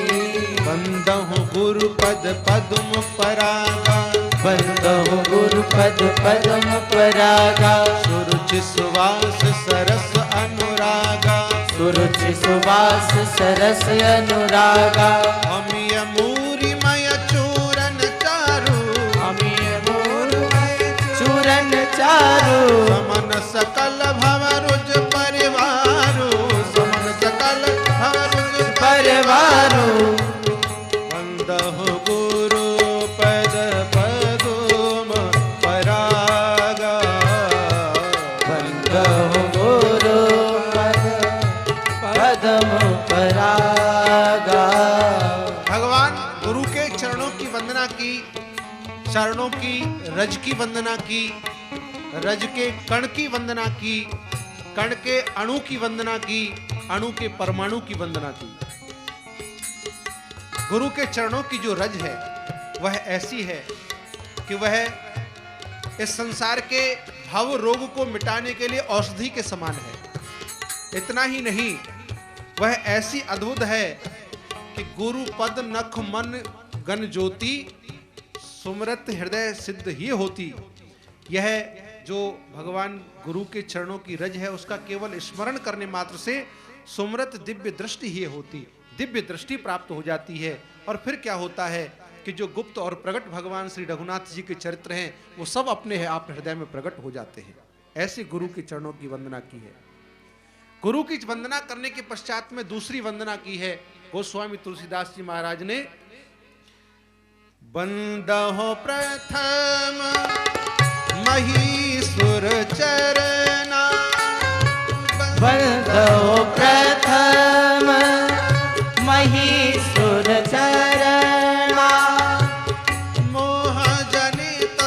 बंदहु गुरु पद पद्म परागा, बंदहु गुरु पद पद्म परागा, सुरुचि सुवास सरस अनुरागा, सुरुचि सुवास सरस अनुरागा। अमिय मूरी मय चूरन चारु, अमिय मूरमय चूरन चारु, समन सकल भवरुज परिवारु, समन सकल भवरुज परवारु। बंदहु गुरु पद पद्म परागा, बंदहु गुरु पद पद्म परागा। भगवान गुरु के चरणों की वंदना की, चरणों की रज की वंदना की, रज के कण की वंदना की, कण के अणु की वंदना की, अणु के परमाणु की वंदना की। गुरु के चरणों की जो रज है वह ऐसी है कि वह इस संसार के भव रोग को मिटाने के लिए औषधि के समान है। इतना ही नहीं, वह ऐसी अद्भुत है कि गुरु पद नख मन गण ज्योति, सुमरत हृदय सिद्ध ही होती। यह जो भगवान गुरु के चरणों की रज है उसका केवल स्मरण करने मात्र से सुमरत दिव्य दृष्टि ही होती, दिव्य दृष्टि प्राप्त हो जाती है। और फिर क्या होता है कि जो गुप्त और प्रकट भगवान श्री रघुनाथ जी के चरित्र हैं वो सब अपने आप हृदय में प्रकट हो जाते हैं। ऐसे गुरु के चरणों की वंदना की है। गुरु की वंदना करने के पश्चात में दूसरी वंदना की है गोस्वामी तुलसीदास जी महाराज ने। बंदहो प्रथम महीसुर चरना, बंदहो प्रथम महीसुर चरणा, मोह जनित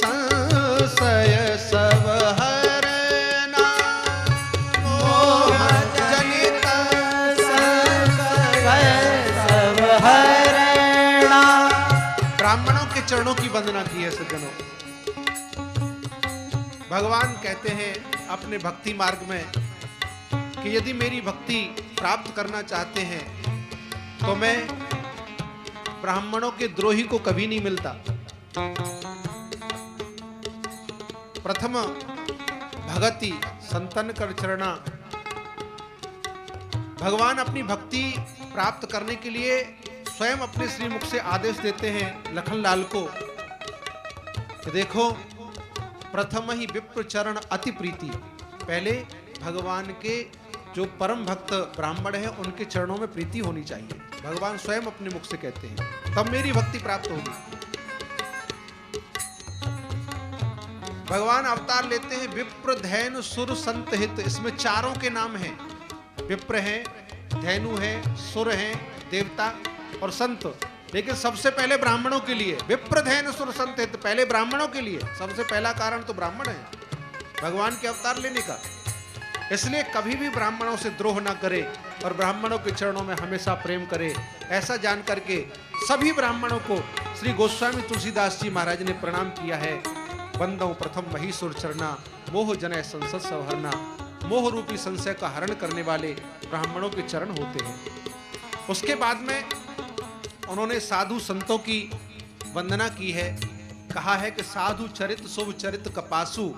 संशय सब हरना, मोह जनित संशय के चरणों की वंदना की है सज्जनों। भगवान कहते हैं अपने भक्ति मार्ग में कि यदि मेरी भक्ति प्राप्त करना चाहते हैं तो मैं ब्राह्मणों के द्रोही को कभी नहीं मिलता। प्रथम भगति संतन कर चरणा। भगवान अपनी भक्ति प्राप्त करने के लिए स्वयं अपने श्रीमुख से आदेश देते हैं लखनलाल को कि देखो, प्रथम ही विप्र चरण अति प्रीति। पहले भगवान के जो परम भक्त ब्राह्मण हैं उनके चरणों में प्रीति होनी चाहिए। भगवान स्वयं अपने मुख से कहते हैं, तब मेरी भक्ति प्राप्त होगी। भगवान अवतार लेते हैं विप्र धैनु सुर संत हित। इसमें चारों के नाम हैं। विप्र हैं, धैनु हैं, सुर हैं, देवता और संत। लेकिन सबसे पहले ब्राह्मणों के लिए विप्र धैनु सुर संत हित, पहले ब्राह्मणों के लिए। सबसे पहला कारण तो ब्राह्मण है भगवान के अवतार लेने का। इसलिए कभी भी ब्राह्मणों से द्रोह ना करे और ब्राह्मणों के चरणों में हमेशा प्रेम करे। ऐसा जान करके सभी ब्राह्मणों को श्री गोस्वामी तुलसीदास जी महाराज ने प्रणाम किया है। बंदौ प्रथम महीसुर चरना, मोह जनय संसद संहरना। मोह रूपी संशय का हरण करने वाले ब्राह्मणों के चरण होते हैं। उसके बाद में उन्होंने साधु संतों की वंदना की है। कहा है कि साधु चरित शुभ चरित कपासु,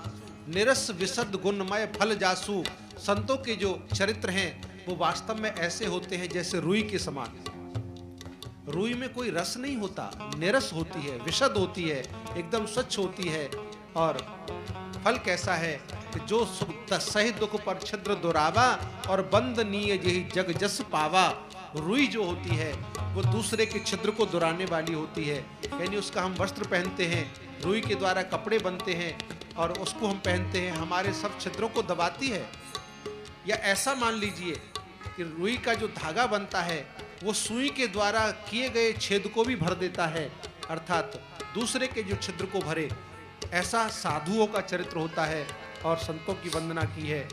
निरस विशद गुणमय फल जासु। संतों के जो चरित्र हैं वो वास्तव में ऐसे होते हैं जैसे रुई के समान। रुई में कोई रस नहीं होता, निरस होती है, विशद होती है, एकदम स्वच्छ होती है। और फल कैसा है कि जो सही दुख पर छिद्र दुरावा और बंदनीय यही जग जस पावा। रुई जो होती है वो दूसरे के छिद्र को दुराने वाली होती है। यानी उसका हम वस्त्र पहनते हैं, रुई के द्वारा कपड़े बनते हैं और उसको हम पहनते हैं, हमारे सब छिद्रों को दबाती है। या ऐसा मान लीजिए कि रुई का जो धागा बनता है वो सुई के द्वारा किए गए छेद को भी भर देता है, अर्थात दूसरे के जो छिद्र को भरे। ऐसा साधुओं का चरित्र होता है और संतों की वंदना की है।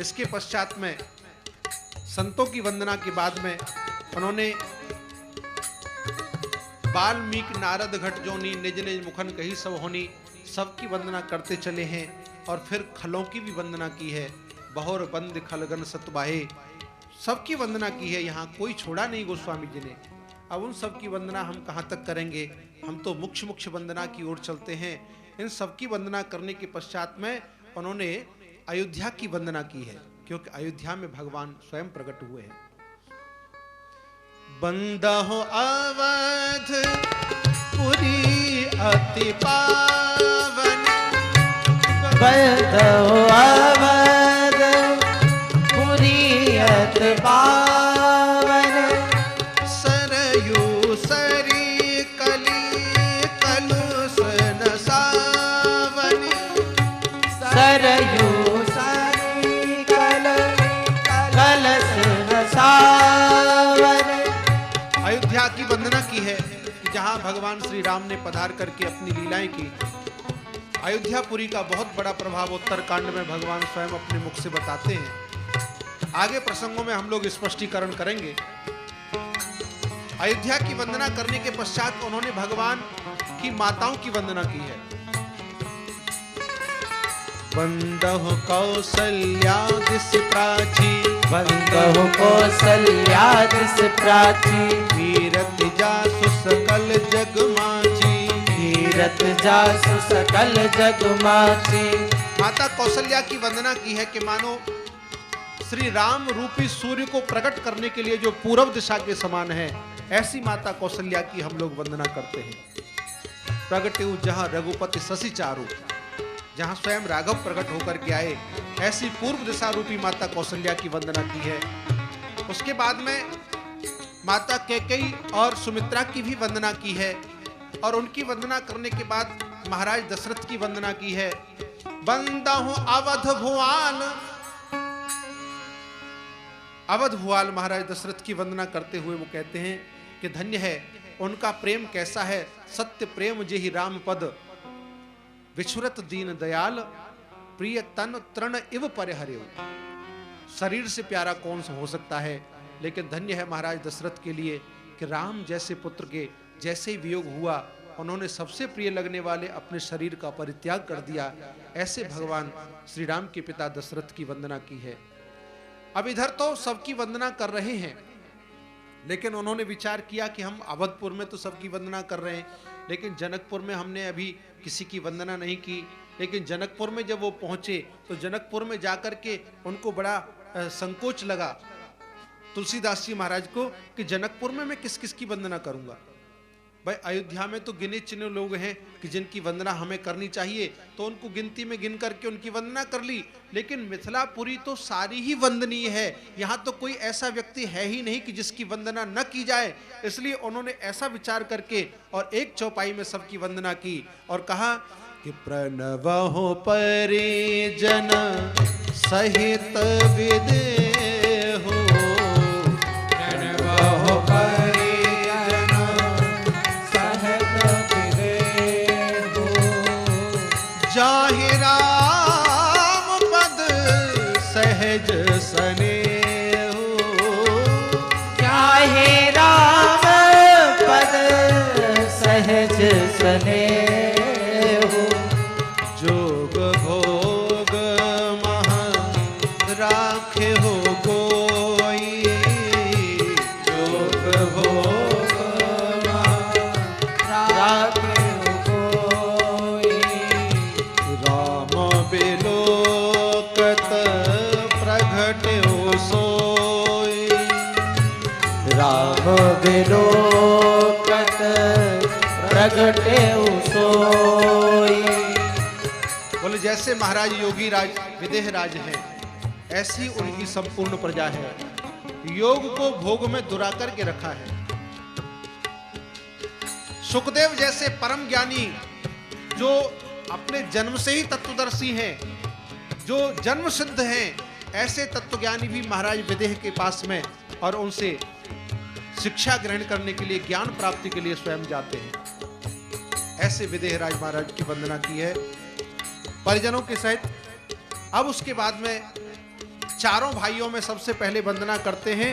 इसके पश्चात में संतों की वंदना के बाद में उन्होंने वाल्मीकि नारद घट जोनी, निज निज मुखन कही सब होनी, सबकी वंदना करते चले हैं। और फिर खलों की भी वंदना की है। बहोर बंद खलगन सतबाहे, सबकी वंदना की है। यहाँ कोई छोड़ा नहीं गोस्वामी जी ने। अब उन सब की वंदना हम कहाँ तक करेंगे, हम तो मुख्य मुख्य वंदना की ओर चलते हैं। इन सबकी वंदना करने के पश्चात में उन्होंने अयोध्या की वंदना की है, क्योंकि अयोध्या में भगवान स्वयं प्रकट हुए हैं। बंदहो अवध पुरी अति पावन, बंदहो अवध पुरी अति पावन। सरयू सरी कली कलुष न सावन, सरयू सरी कलश न सावन। अयोध्या की वंदना की है कि जहां भगवान श्री राम ने पधार करके अपनी लीलाएं की। अयोध्यापुरी का बहुत बड़ा प्रभाव उत्तरकांड में भगवान स्वयं अपने मुख से बताते हैं। आगे प्रसंगों में हम लोग स्पष्टीकरण करेंगे। अयोध्या की वंदना करने के पश्चात उन्होंने भगवान की माताओं की वंदना की है। वंदहु कौसल्यादिस प्राची, वंदहु कौसल्यादिस प्राची। वीरत जासु सकल जग माची, वीरत जासु सकल जग माची। माता कौशल्या की वंदना की है कि मानो श्री राम रूपी सूर्य को प्रकट करने के लिए जो पूर्व दिशा के समान है, ऐसी माता कौशल्या की हम लोग वंदना करते हैं। प्रगटे जहां रघुपति शशि चारु, जहां स्वयं राघव प्रकट होकर के आए, ऐसी पूर्व दिशा रूपी माता कौशल्या की वंदना की है। उसके बाद में माता कैकेयी और सुमित्रा की भी वंदना की है। और उनकी वंदना करने के बाद महाराज दशरथ की वंदना की है। बंदहु अवध भुआल, अवध भुआल महाराज दशरथ की वंदना करते हुए वो कहते हैं कि धन्य है उनका प्रेम कैसा है। सत्य प्रेम जेहि राम पद, विछुरत दीन दयाल, प्रिय तन तृण इव परिहर्यो। शरीर से प्यारा कौन सा हो सकता है, लेकिन धन्य है महाराज दशरथ के लिए कि राम जैसे पुत्र के जैसे ही वियोग हुआ उन्होंने सबसे प्रिय लगने वाले अपने शरीर का परित्याग कर दिया। ऐसे भगवान श्री राम के पिता दशरथ की वंदना की है। अब इधर तो सबकी वंदना कर रहे हैं, लेकिन उन्होंने विचार किया कि हम अवधपुर में तो सबकी वंदना कर रहे हैं, लेकिन जनकपुर में हमने अभी किसी की वंदना नहीं की। लेकिन जनकपुर में जब वो पहुंचे तो जनकपुर में जाकर के उनको बड़ा संकोच लगा तुलसीदास जी महाराज को कि जनकपुर में मैं किस किस की वंदना करूंगा। भाई अयोध्या में तो गिने चुने लोग हैं कि जिनकी वंदना हमें करनी चाहिए, तो उनको गिनती में गिन करके उनकी वंदना कर ली। लेकिन मिथिलापुरी तो सारी ही वंदनीय है, यहाँ तो कोई ऐसा व्यक्ति है ही नहीं कि जिसकी वंदना न की जाए। इसलिए उन्होंने ऐसा विचार करके और एक चौपाई में सबकी वंदना की और कहा कि प्रणवहु परिजन सहित विदेहु, प्रणवहु परिजन सहित विदेहु, जाहि राम पद सहज सनेहु, जाहि राम पद सहज सनेहु, जोग भोग मह राखे हो कोई, जोग भोग मह राखे कोई, राम बिलोकत प्रगट्यो सोई, राम विलोकत प्रगट्यो सोई। बोले जैसे महाराज योगी राज विदेह राज हैं, ऐसी उनकी संपूर्ण प्रजा है। योग को भोग में दुरा करके रखा है। सुखदेव जैसे परम ज्ञानी जो अपने जन्म से ही तत्वदर्शी हैं, जो जन्म सिद्ध हैं, ऐसे तत्वज्ञानी भी महाराज विदेह के पास में और उनसे शिक्षा ग्रहण करने के लिए, ज्ञान प्राप्ति के लिए स्वयं जाते हैं। ऐसे विदेह राज महाराज की वंदना की है परिजनों के सहित। अब उसके बाद में चारों भाइयों में सबसे पहले वंदना करते हैं।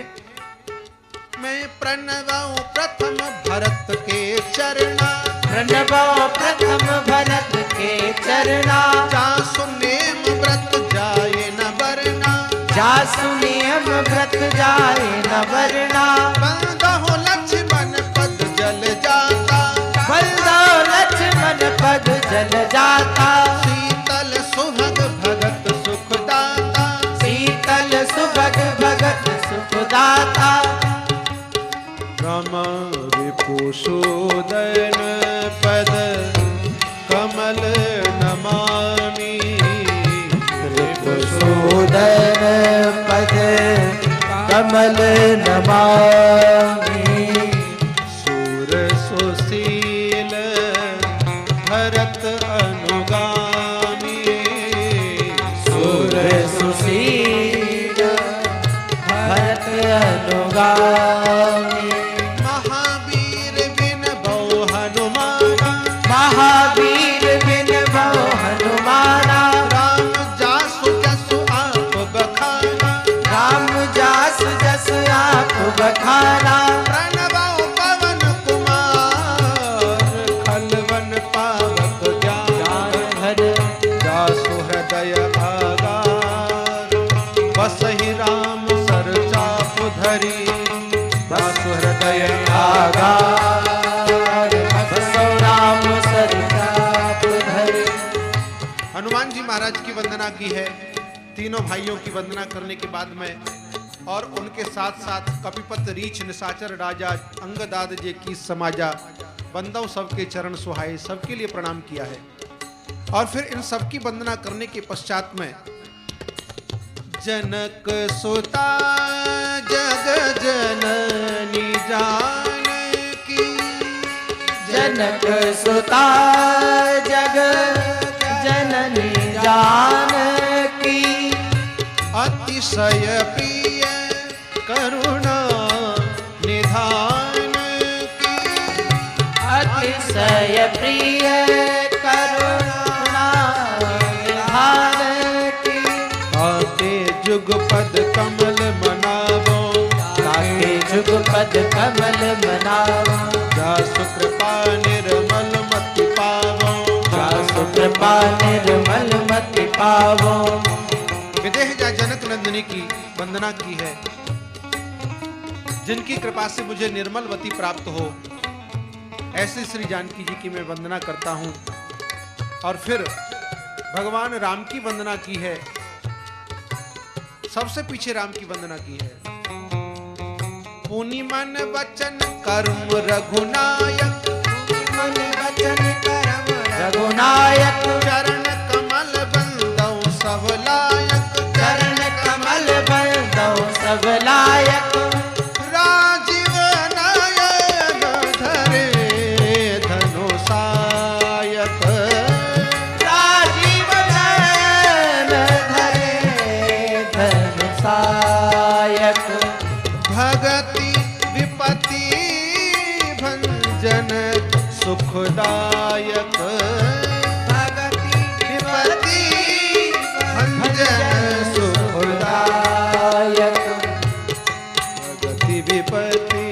मैं प्रणवौ प्रथम भरत के चरणा, प्रणवौ प्रथम भरत के चरणा, जासु नेम व्रत जाए न वरना, जासु नियम व्रत जाए न वरना, बंदहो लक्ष्मण पद जल जाता, बंदहो लक्ष्मण पद जल जाता, शीतल सुभग भगत सुखदाता, शीतल सुभग भगत सुखदाता, रम रिपुसूदन पद कमल नमामि, रिपुसूदन पद कमल नमामि, सूर सुशील भरत अनुगामी, सूर सुशील भरत अनुगामी, महावीर बिन बहु हनुमाना, महावीर बिन बहु हनुमाना, राम जासु जसु आप बखाना, राम जास जस आप बखाना, प्रणवौ पवन कुमार खलवन पावक ज्ञान भर जासु हृदय आगार, बसहि राम सर चाप धरी, जासु हृदय आगार, बसो राम सर चाप धरि। हनुमान जी महाराज की वंदना की है। तीनों भाइयों की वंदना करने के बाद में और उनके साथ साथ कपिपत रीछ निशाचर राजा अंगदाद जे की समाजा बंदव सबके चरण सुहाए, सबके लिए प्रणाम किया है। और फिर इन सबकी वंदना करने के पश्चात में जनक सुता जग जननी जानकी, जनक सुता जग जननी जानकी, अतिशय प्रिय करुणा निधान की, अतिशय प्रिय करुणा निधान की, ताके जुगपद कमल मनावो, ताके जुगपद कमल मनावो, जासु कृपा निर्मल कृपा निर्मल मति पावो। विदेह जा जनक नंदिनी की वंदना की है, जिनकी कृपा से मुझे निर्मल वती प्राप्त हो, ऐसे श्री जानकी जी की मैं वंदना करता हूं। और फिर भगवान राम की वंदना की है, सबसे पीछे राम की वंदना की है। पुनि मन वचन कर्म रघुनायक, मन वचन कर्म रघुनायक, चरण कमल बंदौ सब लायक, चरण कमल बंदौ सब लायक, राजीव नयन धरे धनुषायक, राजीव नयन धरे धनुषायक, भगति विपति भंजन सुखदायक, भगति विपति भंजन सुखदायक, भगति विपति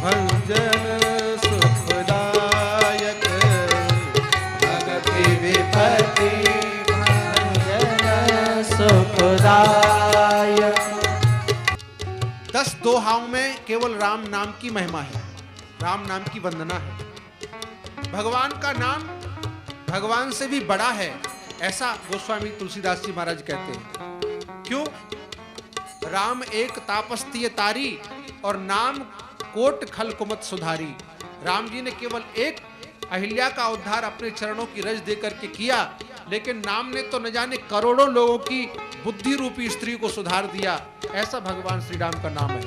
भंजन सुखदायक, भगति विपति भंजन सुखदायक। 10 दोहाओं में केवल राम नाम की महिमा है, राम नाम की वंदना है। भगवान का नाम भगवान से भी बड़ा है, ऐसा गोस्वामी तुलसीदास जी महाराज कहते हैं। क्यों? राम एक तापस्तीय तारी और नाम कोट खल कुमत सुधारी। राम जी ने केवल एक अहिल्या का उद्धार अपने चरणों की रज देकर के किया, लेकिन नाम ने तो न जाने करोड़ों लोगों की बुद्धि रूपी स्त्री को सुधार दिया। ऐसा भगवान श्री राम का नाम है।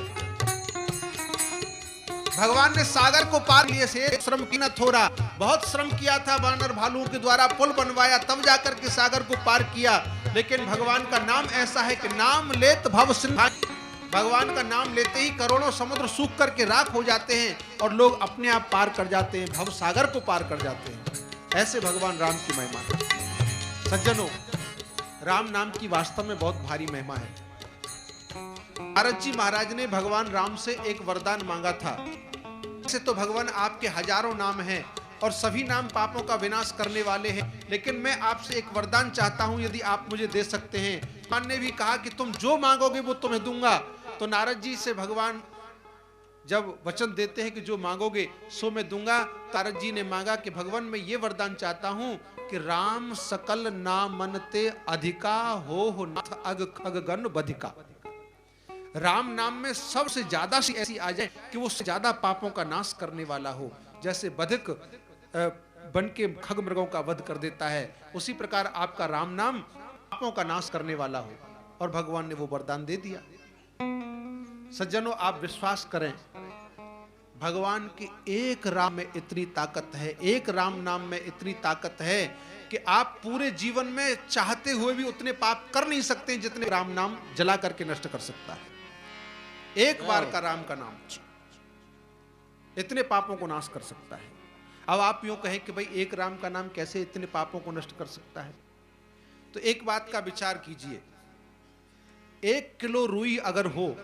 भगवान ने सागर को पार लिए से श्रम की न थोड़ा, बहुत श्रम किया था, वानर भालुओं के द्वारा पुल बनवाया, तब जाकर के सागर को पार किया। लेकिन भगवान का नाम ऐसा है कि नाम लेत भव सिंधु, भगवान का नाम लेते ही करोड़ों समुद्र सूख करके राख हो जाते हैं और लोग अपने आप पार कर जाते हैं, भव सागर को पार कर जाते हैं। ऐसे भगवान राम की महिमा है। सज्जनों, राम नाम की वास्तव में बहुत भारी महिमा है। नारद जी महाराज ने भगवान राम से एक वरदान मांगा था। से तो भगवान आपके हजारों नाम हैं और सभी नाम पापों का विनाश करने वाले हैं, लेकिन मैं आपसे एक वरदान चाहता हूं, यदि आप मुझे दे सकते हैं। भगवान ने भी कहा कि तुम जो मांगोगे वो तुम्हें दूंगा। तो नारद जी से भगवान जब वचन देते हैं कि जो मांगोगे सो मैं दूंगा, नारद जी ने मांगा कि भगवान मैं ये वरदान चाहता हूं कि राम सकल नाम मनते अधिका हो नाथ अग खग गण बधिका। राम नाम में सबसे ज्यादा सी ऐसी आ जाए कि वो ज्यादा पापों का नाश करने वाला हो। जैसे बधिक बन के खग मृगों का वध कर देता है, उसी प्रकार आपका राम नाम पापों का नाश करने वाला हो। और भगवान ने वो वरदान दे दिया। सज्जनों, आप विश्वास करें, भगवान के एक राम में इतनी ताकत है, एक राम नाम में इतनी ताकत है कि आप पूरे जीवन में चाहते हुए भी उतने पाप कर नहीं सकते जितने राम नाम जला करके नष्ट कर सकता है। एक बार का राम का नाम इतने पापों को नाश कर सकता है। अब आप यूं कहें कि भाई एक राम का नाम कैसे इतने पापों को नष्ट कर सकता है, तो एक बात का विचार कीजिए। 1 किलो रुई अगर हो,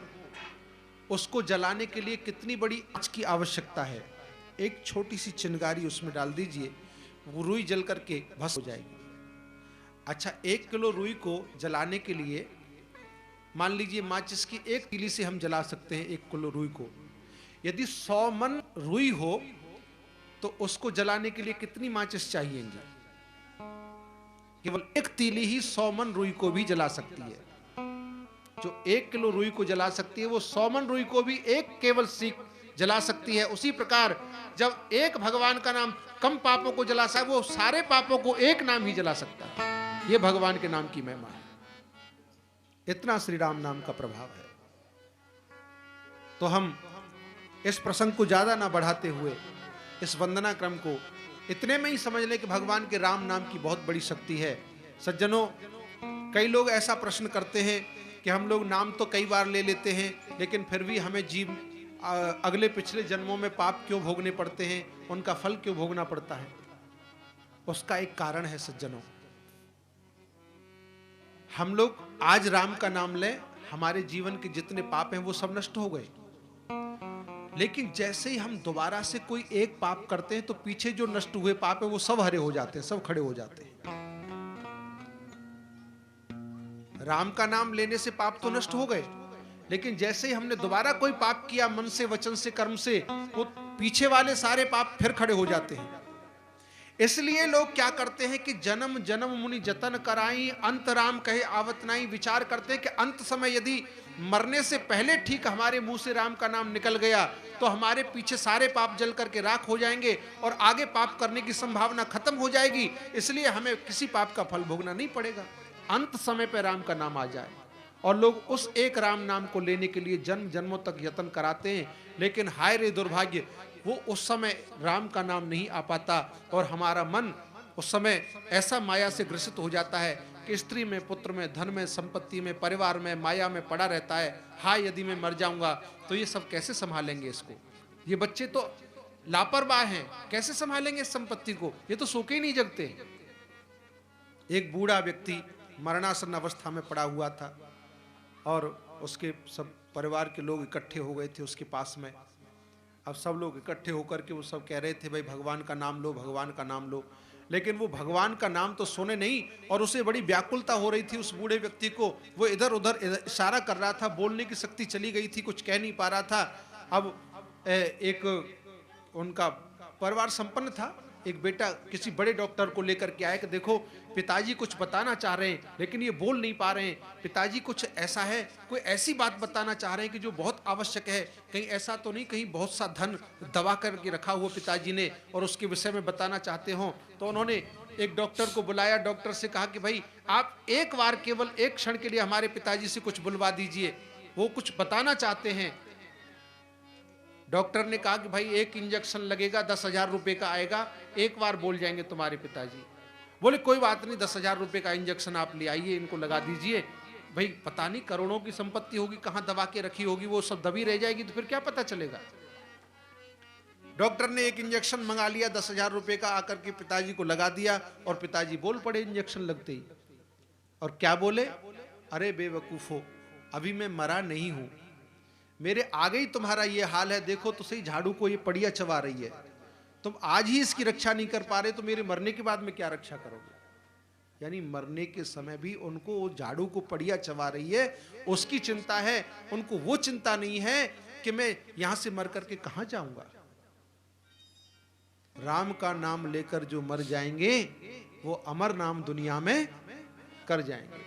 उसको जलाने के लिए कितनी बड़ी आंच की आवश्यकता है। एक छोटी सी चिंगारी उसमें डाल दीजिए, वो रुई जल करके भस्म हो जाएगी। अच्छा, 1 किलो रुई को जलाने के लिए मान लीजिए माचिस की एक तीली से हम जला सकते हैं 1 किलो रुई को। यदि 100 मन रुई हो तो उसको जलाने के लिए कितनी माचिस चाहिएंगी? केवल एक तीली ही 100 मन रुई को भी जला सकती है। जो 1 किलो रुई को जला सकती है, वो 100 मन रुई को भी एक केवल सीख जला सकती है। उसी प्रकार जब एक भगवान का नाम कम पापों को जला सकता है, वो सारे पापों को एक नाम ही जला सकता है। ये भगवान के नाम की महिमा है। इतना श्री राम नाम का प्रभाव है। तो हम इस प्रसंग को ज्यादा ना बढ़ाते हुए इस वंदना क्रम को इतने में ही समझ लें कि भगवान के राम नाम की बहुत बड़ी शक्ति है। सज्जनों, कई लोग ऐसा प्रश्न करते हैं कि हम लोग नाम तो कई बार ले लेते हैं, लेकिन फिर भी हमें अगले पिछले जन्मों में पाप क्यों भोगने पड़ते हैं, उनका फल क्यों भोगना पड़ता है? उसका एक कारण है सज्जनों, हम लोग आज राम का नाम लें, हमारे जीवन के जितने पाप हैं वो सब नष्ट हो गए। लेकिन जैसे ही हम दोबारा से कोई एक पाप करते हैं तो पीछे जो नष्ट हुए पाप है वो सब हरे हो जाते हैं, सब खड़े हो जाते हैं। राम का नाम लेने से पाप तो नष्ट हो गए, लेकिन जैसे ही हमने दोबारा कोई पाप किया मन से, वचन से, कर्म से, वो पीछे वाले सारे पाप फिर खड़े हो जाते हैं। इसलिए लोग क्या करते हैं कि जन्म जन्म मुनि जतन कराई, अंत राम कहे आवत नाई। विचार करते हैं कि अंत समय यदि मरने से पहले ठीक हमारे मुंह से राम का नाम निकल गया तो हमारे पीछे सारे पाप जल करके राख हो जाएंगे और आगे पाप करने की संभावना खत्म हो जाएगी, इसलिए हमें किसी पाप का फल भोगना नहीं पड़ेगा। अंत समय पर राम का नाम आ जाए और लोग उस एक राम नाम को लेने के लिए जन्म जन्मों तक यत्न कराते हैं, लेकिन हाय रे दुर्भाग्य, वो उस समय राम का नाम नहीं आ पाता और हमारा मन उस समय ऐसा माया से ग्रसित हो जाता है कि स्त्री में, पुत्र में, धन में, संपत्ति में, परिवार में, माया में पड़ा रहता है। हाय यदि मैं मर जाऊंगा तो ये सब कैसे संभालेंगे इसको? ये बच्चे तो लापरवाह हैं, कैसे संभालेंगे इस संपत्ति को? ये तो सो के ही नहीं जगते। एक बूढ़ा व्यक्ति मरणासन अवस्था में पड़ा हुआ था और उसके सब परिवार के लोग इकट्ठे हो गए थे उसके पास में। अब सब लोग इकट्ठे होकर के वो सब कह रहे थे भाई भगवान का नाम लो, भगवान का नाम लो, लेकिन वो भगवान का नाम तो सुने नहीं और उसे बड़ी व्याकुलता हो रही थी उस बूढ़े व्यक्ति को। वो इधर उधर इशारा कर रहा था, बोलने की शक्ति चली गई थी, कुछ कह नहीं पा रहा था। अब एक उनका परिवार संपन्न था, एक बेटा किसी बड़े डॉक्टर को लेकर के आया कि देखो पिताजी कुछ बताना चाह रहे हैं लेकिन ये बोल नहीं पा रहे हैं, पिताजी कुछ ऐसा है, कोई ऐसी बात बताना चाह रहे हैं कि जो बहुत आवश्यक है, कहीं ऐसा तो नहीं कहीं बहुत सा धन दबा करके रखा हुआ पिताजी ने और उसके विषय में बताना चाहते हो। तो उन्होंने एक डॉक्टर को बुलाया, डॉक्टर से कहा कि भाई आप एक बार केवल एक क्षण के लिए हमारे पिताजी से कुछ बुलवा दीजिए, वो कुछ बताना चाहते हैं। डॉक्टर ने कहा कि भाई एक इंजेक्शन लगेगा, 10,000 रुपए का आएगा, एक बार बोल जाएंगे तुम्हारे पिताजी। बोले कोई बात नहीं, 10,000 रुपए का इंजेक्शन आप ले आइए, इनको लगा दीजिए। भाई पता नहीं करोड़ों की संपत्ति होगी, कहां दबा के रखी होगी, वो सब दबी रह जाएगी तो फिर क्या पता चलेगा। डॉक्टर ने एक इंजेक्शन मंगा लिया 10,000 रुपए का, आकर के पिताजी को लगा दिया और पिताजी बोल पड़े इंजेक्शन लगते ही। और क्या बोले? अरे बेवकूफो, अभी मैं मरा नहीं हूं, मेरे आगे ही तुम्हारा ये हाल है, देखो तो सही झाड़ू को ये पड़िया चबा रही है, तुम आज ही इसकी रक्षा नहीं कर पा रहे तो मेरे मरने के बाद में क्या रक्षा करोगे? यानी मरने के समय भी उनको वो झाड़ू को पड़िया चबा रही है, उसकी चिंता है, उनको वो चिंता नहीं है कि मैं यहां से मर करके कहां जाऊंगा। राम का नाम लेकर जो मर जाएंगे वो अमर नाम दुनिया में कर जाएंगे।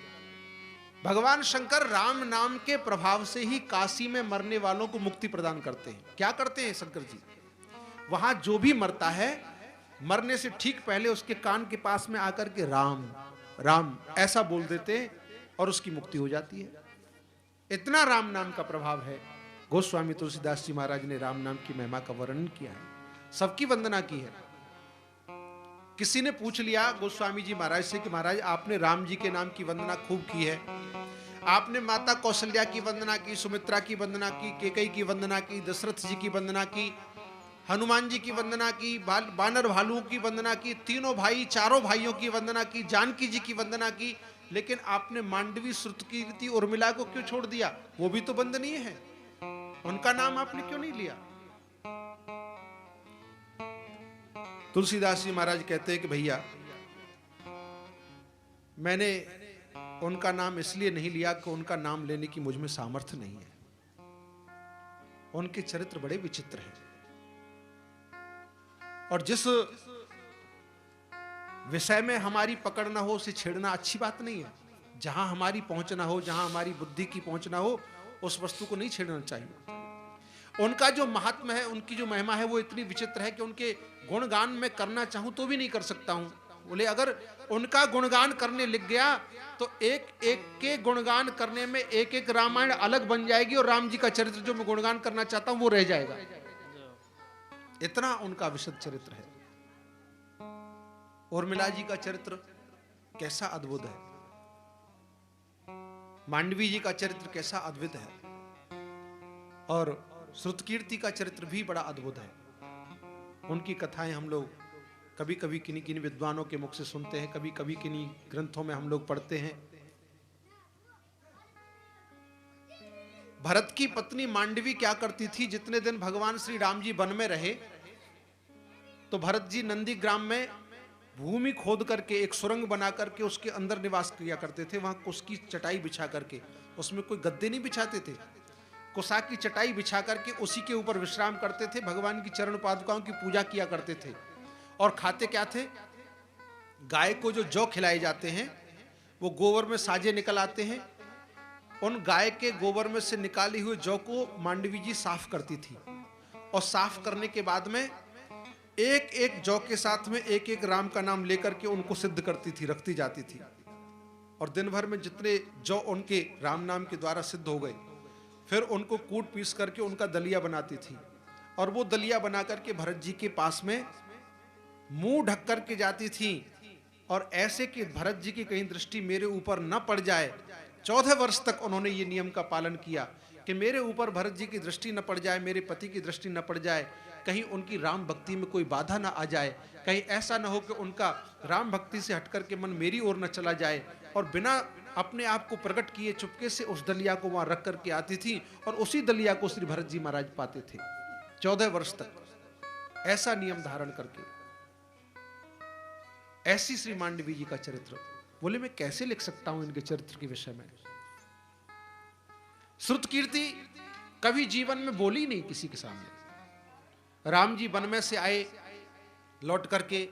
भगवान शंकर राम नाम के प्रभाव से ही काशी में मरने वालों को मुक्ति प्रदान करते हैं। क्या करते हैं शंकर जी? वहां जो भी मरता है, मरने से ठीक पहले उसके कान के पास में आकर के राम राम ऐसा बोल देते हैं और उसकी मुक्ति हो जाती है। इतना राम नाम का प्रभाव है। गोस्वामी तुलसीदास जी महाराज ने राम नाम की महिमा का वर्णन किया है, सबकी वंदना की है। किसी ने पूछ लिया गोस्वामी जी महाराज से कि महाराज आपने राम जी के नाम की वंदना खूब की है, आपने माता कौशल्या की वंदना की, सुमित्रा की वंदना की, कैकेयी की वंदना की, दशरथ जी की वंदना की, हनुमान जी की वंदना की, बानर भालुओं की वंदना की, तीनों भाई चारों भाइयों की वंदना की, जानकी जी की वंदना की, लेकिन आपने मांडवी, श्रुतकीर्ति, उर्मिला को क्यों छोड़ दिया? वो भी तो वंदनीय है, उनका नाम आपने क्यों नहीं लिया? तुलसीदास जी महाराज कहते हैं कि भैया मैंने उनका नाम इसलिए नहीं लिया कि उनका नाम लेने की मुझ में सामर्थ्य नहीं है। उनके चरित्र बड़े विचित्र हैं और जिस विषय में हमारी पकड़ ना हो उसे छेड़ना अच्छी बात नहीं है। जहां हमारी पहुंच ना हो, जहां हमारी बुद्धि की पहुंच ना हो, उस वस्तु को नहीं छेड़ना चाहिए। उनका जो महात्मा है, उनकी जो महिमा है वो इतनी विचित्र है कि उनके गुणगान में करना चाहूं तो भी नहीं कर सकता हूं। बोले अगर उनका गुणगान करने लग गया तो एक एक के गुणगान करने में एक एक रामायण अलग बन जाएगी और राम जी का चरित्र जो मैं गुणगान करना चाहता हूं वो रह जाएगा। इतना उनका विशुद्ध चरित्र है। उर्मिला जी का चरित्र कैसा अद्भुत है, मांडवी जी का चरित्र कैसा अद्भुत है, और श्रुतकीर्ति का चरित्र भी बड़ा अद्भुत है। उनकी कथाएं हम लोग कभी कभी किन्हीं किन्हीं विद्वानों के मुख से सुनते हैं, कभी कभी किन्हीं ग्रंथों में हम लोग पढ़ते हैं। भरत की पत्नी मांडवी क्या करती थी, जितने दिन भगवान श्री राम जी वन में रहे तो भरत जी नंदी ग्राम में भूमि खोद करके एक सुरंग बना करके उसके अंदर निवास किया करते थे। वहां कुश की चटाई बिछा करके, उसमें कोई गद्दे नहीं बिछाते थे, कुशा की चटाई बिछा करके उसी के ऊपर विश्राम करते थे, भगवान की चरण पादुकाओं की पूजा किया करते थे। और खाते क्या थे, गाय को जो जौ खिलाए जाते हैं वो गोबर में साजे निकल आते हैं, उन गाय के गोबर में से निकाली हुई जौ को मांडवी जी साफ करती थी और साफ करने के बाद में एक एक जौ के साथ में एक एक राम का नाम लेकर के उनको सिद्ध करती थी, रखती जाती थी। और दिन भर में जितने जौ उनके राम नाम के द्वारा सिद्ध हो गए फिर उनको कूट पीस करके उनका दलिया बनाती थी। और वो दलिया बना करके भरत जी के पास में मुंह ढक करके जाती थी और ऐसे कि भरत जी की कहीं दृष्टि मेरे ऊपर न पड़ जाए। 14 वर्ष तक उन्होंने ये नियम का पालन किया कि मेरे ऊपर भरत जी की दृष्टि न पड़ जाए, मेरे पति की दृष्टि न पड़ जाए, कहीं उनकी राम भक्ति में कोई बाधा ना आ जाए, कहीं ऐसा ना हो कि उनका राम भक्ति से हटकर के मन मेरी ओर न चला जाए। और बिना अपने आप को प्रकट किए चुपके से उस दलिया को वहां रख करके आती थी और उसी दलिया को श्री भरत जी महाराज पाते थे 14 वर्ष तक ऐसा नियम धारण करके। ऐसी श्री मांडवी जी का चरित्र, बोले मैं कैसे लिख सकता हूं इनके चरित्र के विषय में। श्रुत कीर्ति कभी जीवन में बोली नहीं किसी के सामने। राम जी वन में से आए, लौट करके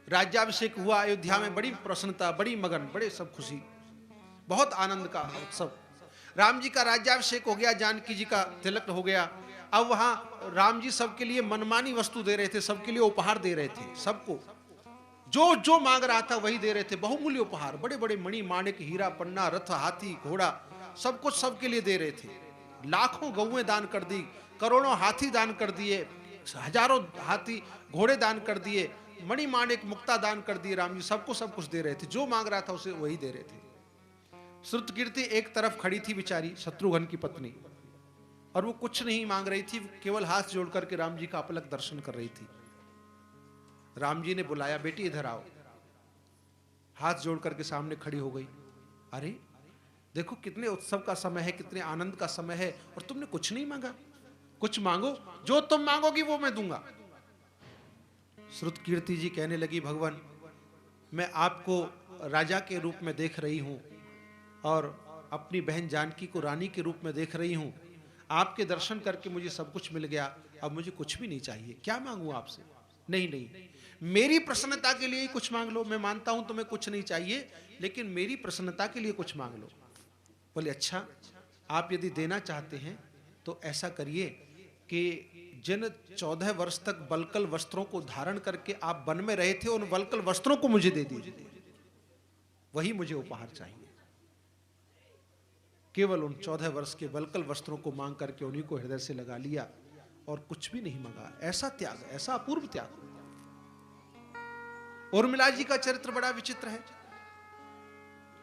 राज्याभिषेक हुआ अयोध्या में, बड़ी प्रसन्नता, बड़ी मगन, बड़े सब खुशी, बहुत आनंद का उत्सव। राम जी का राज्याभिषेक हो गया, जानकी जी का तिलक हो गया। अब वहां राम जी सबके लिए मनमानी वस्तु दे रहे थे, सबके लिए उपहार दे रहे थे, सबको जो जो मांग रहा था वही दे रहे थे, बहुमूल्य उपहार, बड़े बड़े मणि माणिक, हीरा पन्ना, रथ, हाथी, घोड़ा, सब कुछ सबके लिए दे रहे थे। लाखों गौएं दान कर दी, करोड़ों हाथी दान कर दिए, हजारों हाथी घोड़े दान कर दिए, मणि माणिक मुक्ता दान कर दिए। राम जी सबको सब कुछ दे रहे थे, जो मांग रहा था उसे वही दे रहे थे। श्रुत कीर्ति एक तरफ खड़ी थी बेचारी, शत्रुघ्न की पत्नी, और वो कुछ नहीं मांग रही थी, केवल हाथ जोड़ करके राम जी का अपलक दर्शन कर रही थी। राम जी ने बुलाया, बेटी इधर आओ। हाथ जोड़ करके सामने खड़ी हो गई। अरे देखो कितने उत्सव का समय है, कितने आनंद का समय है, और तुमने कुछ नहीं मांगा। कुछ मांगो, जो तुम मांगोगी वो मैं दूंगा। श्रुत कीर्ति जी कहने लगी, भगवान मैं आपको राजा के रूप में देख रही हूं और अपनी बहन जानकी को रानी के रूप में देख रही हूं। आपके दर्शन करके मुझे सब कुछ मिल गया, अब मुझे कुछ भी नहीं चाहिए। क्या मांगू आपसे? नहीं नहीं, मेरी प्रसन्नता के लिए ही कुछ मांग लो। मैं मानता हूं तुम्हें कुछ नहीं चाहिए, लेकिन मेरी प्रसन्नता के लिए कुछ मांग लो। बोले अच्छा, आप यदि देना चाहते हैं तो ऐसा करिए कि जिन 14 वर्ष तक वल्कल वस्त्रों को धारण करके आप वन में रहे थे, उन वल्कल वस्त्रों को मुझे दे दीजिए, वही मुझे उपहार चाहिए। केवल उन 14 वर्ष के वल्कल वस्त्रों को मांग करके उन्हीं को हृदय से लगा लिया और कुछ भी नहीं मांगा। ऐसा त्याग, ऐसा अपूर्व त्याग। उर्मिला जी का चरित्र बड़ा विचित्र है।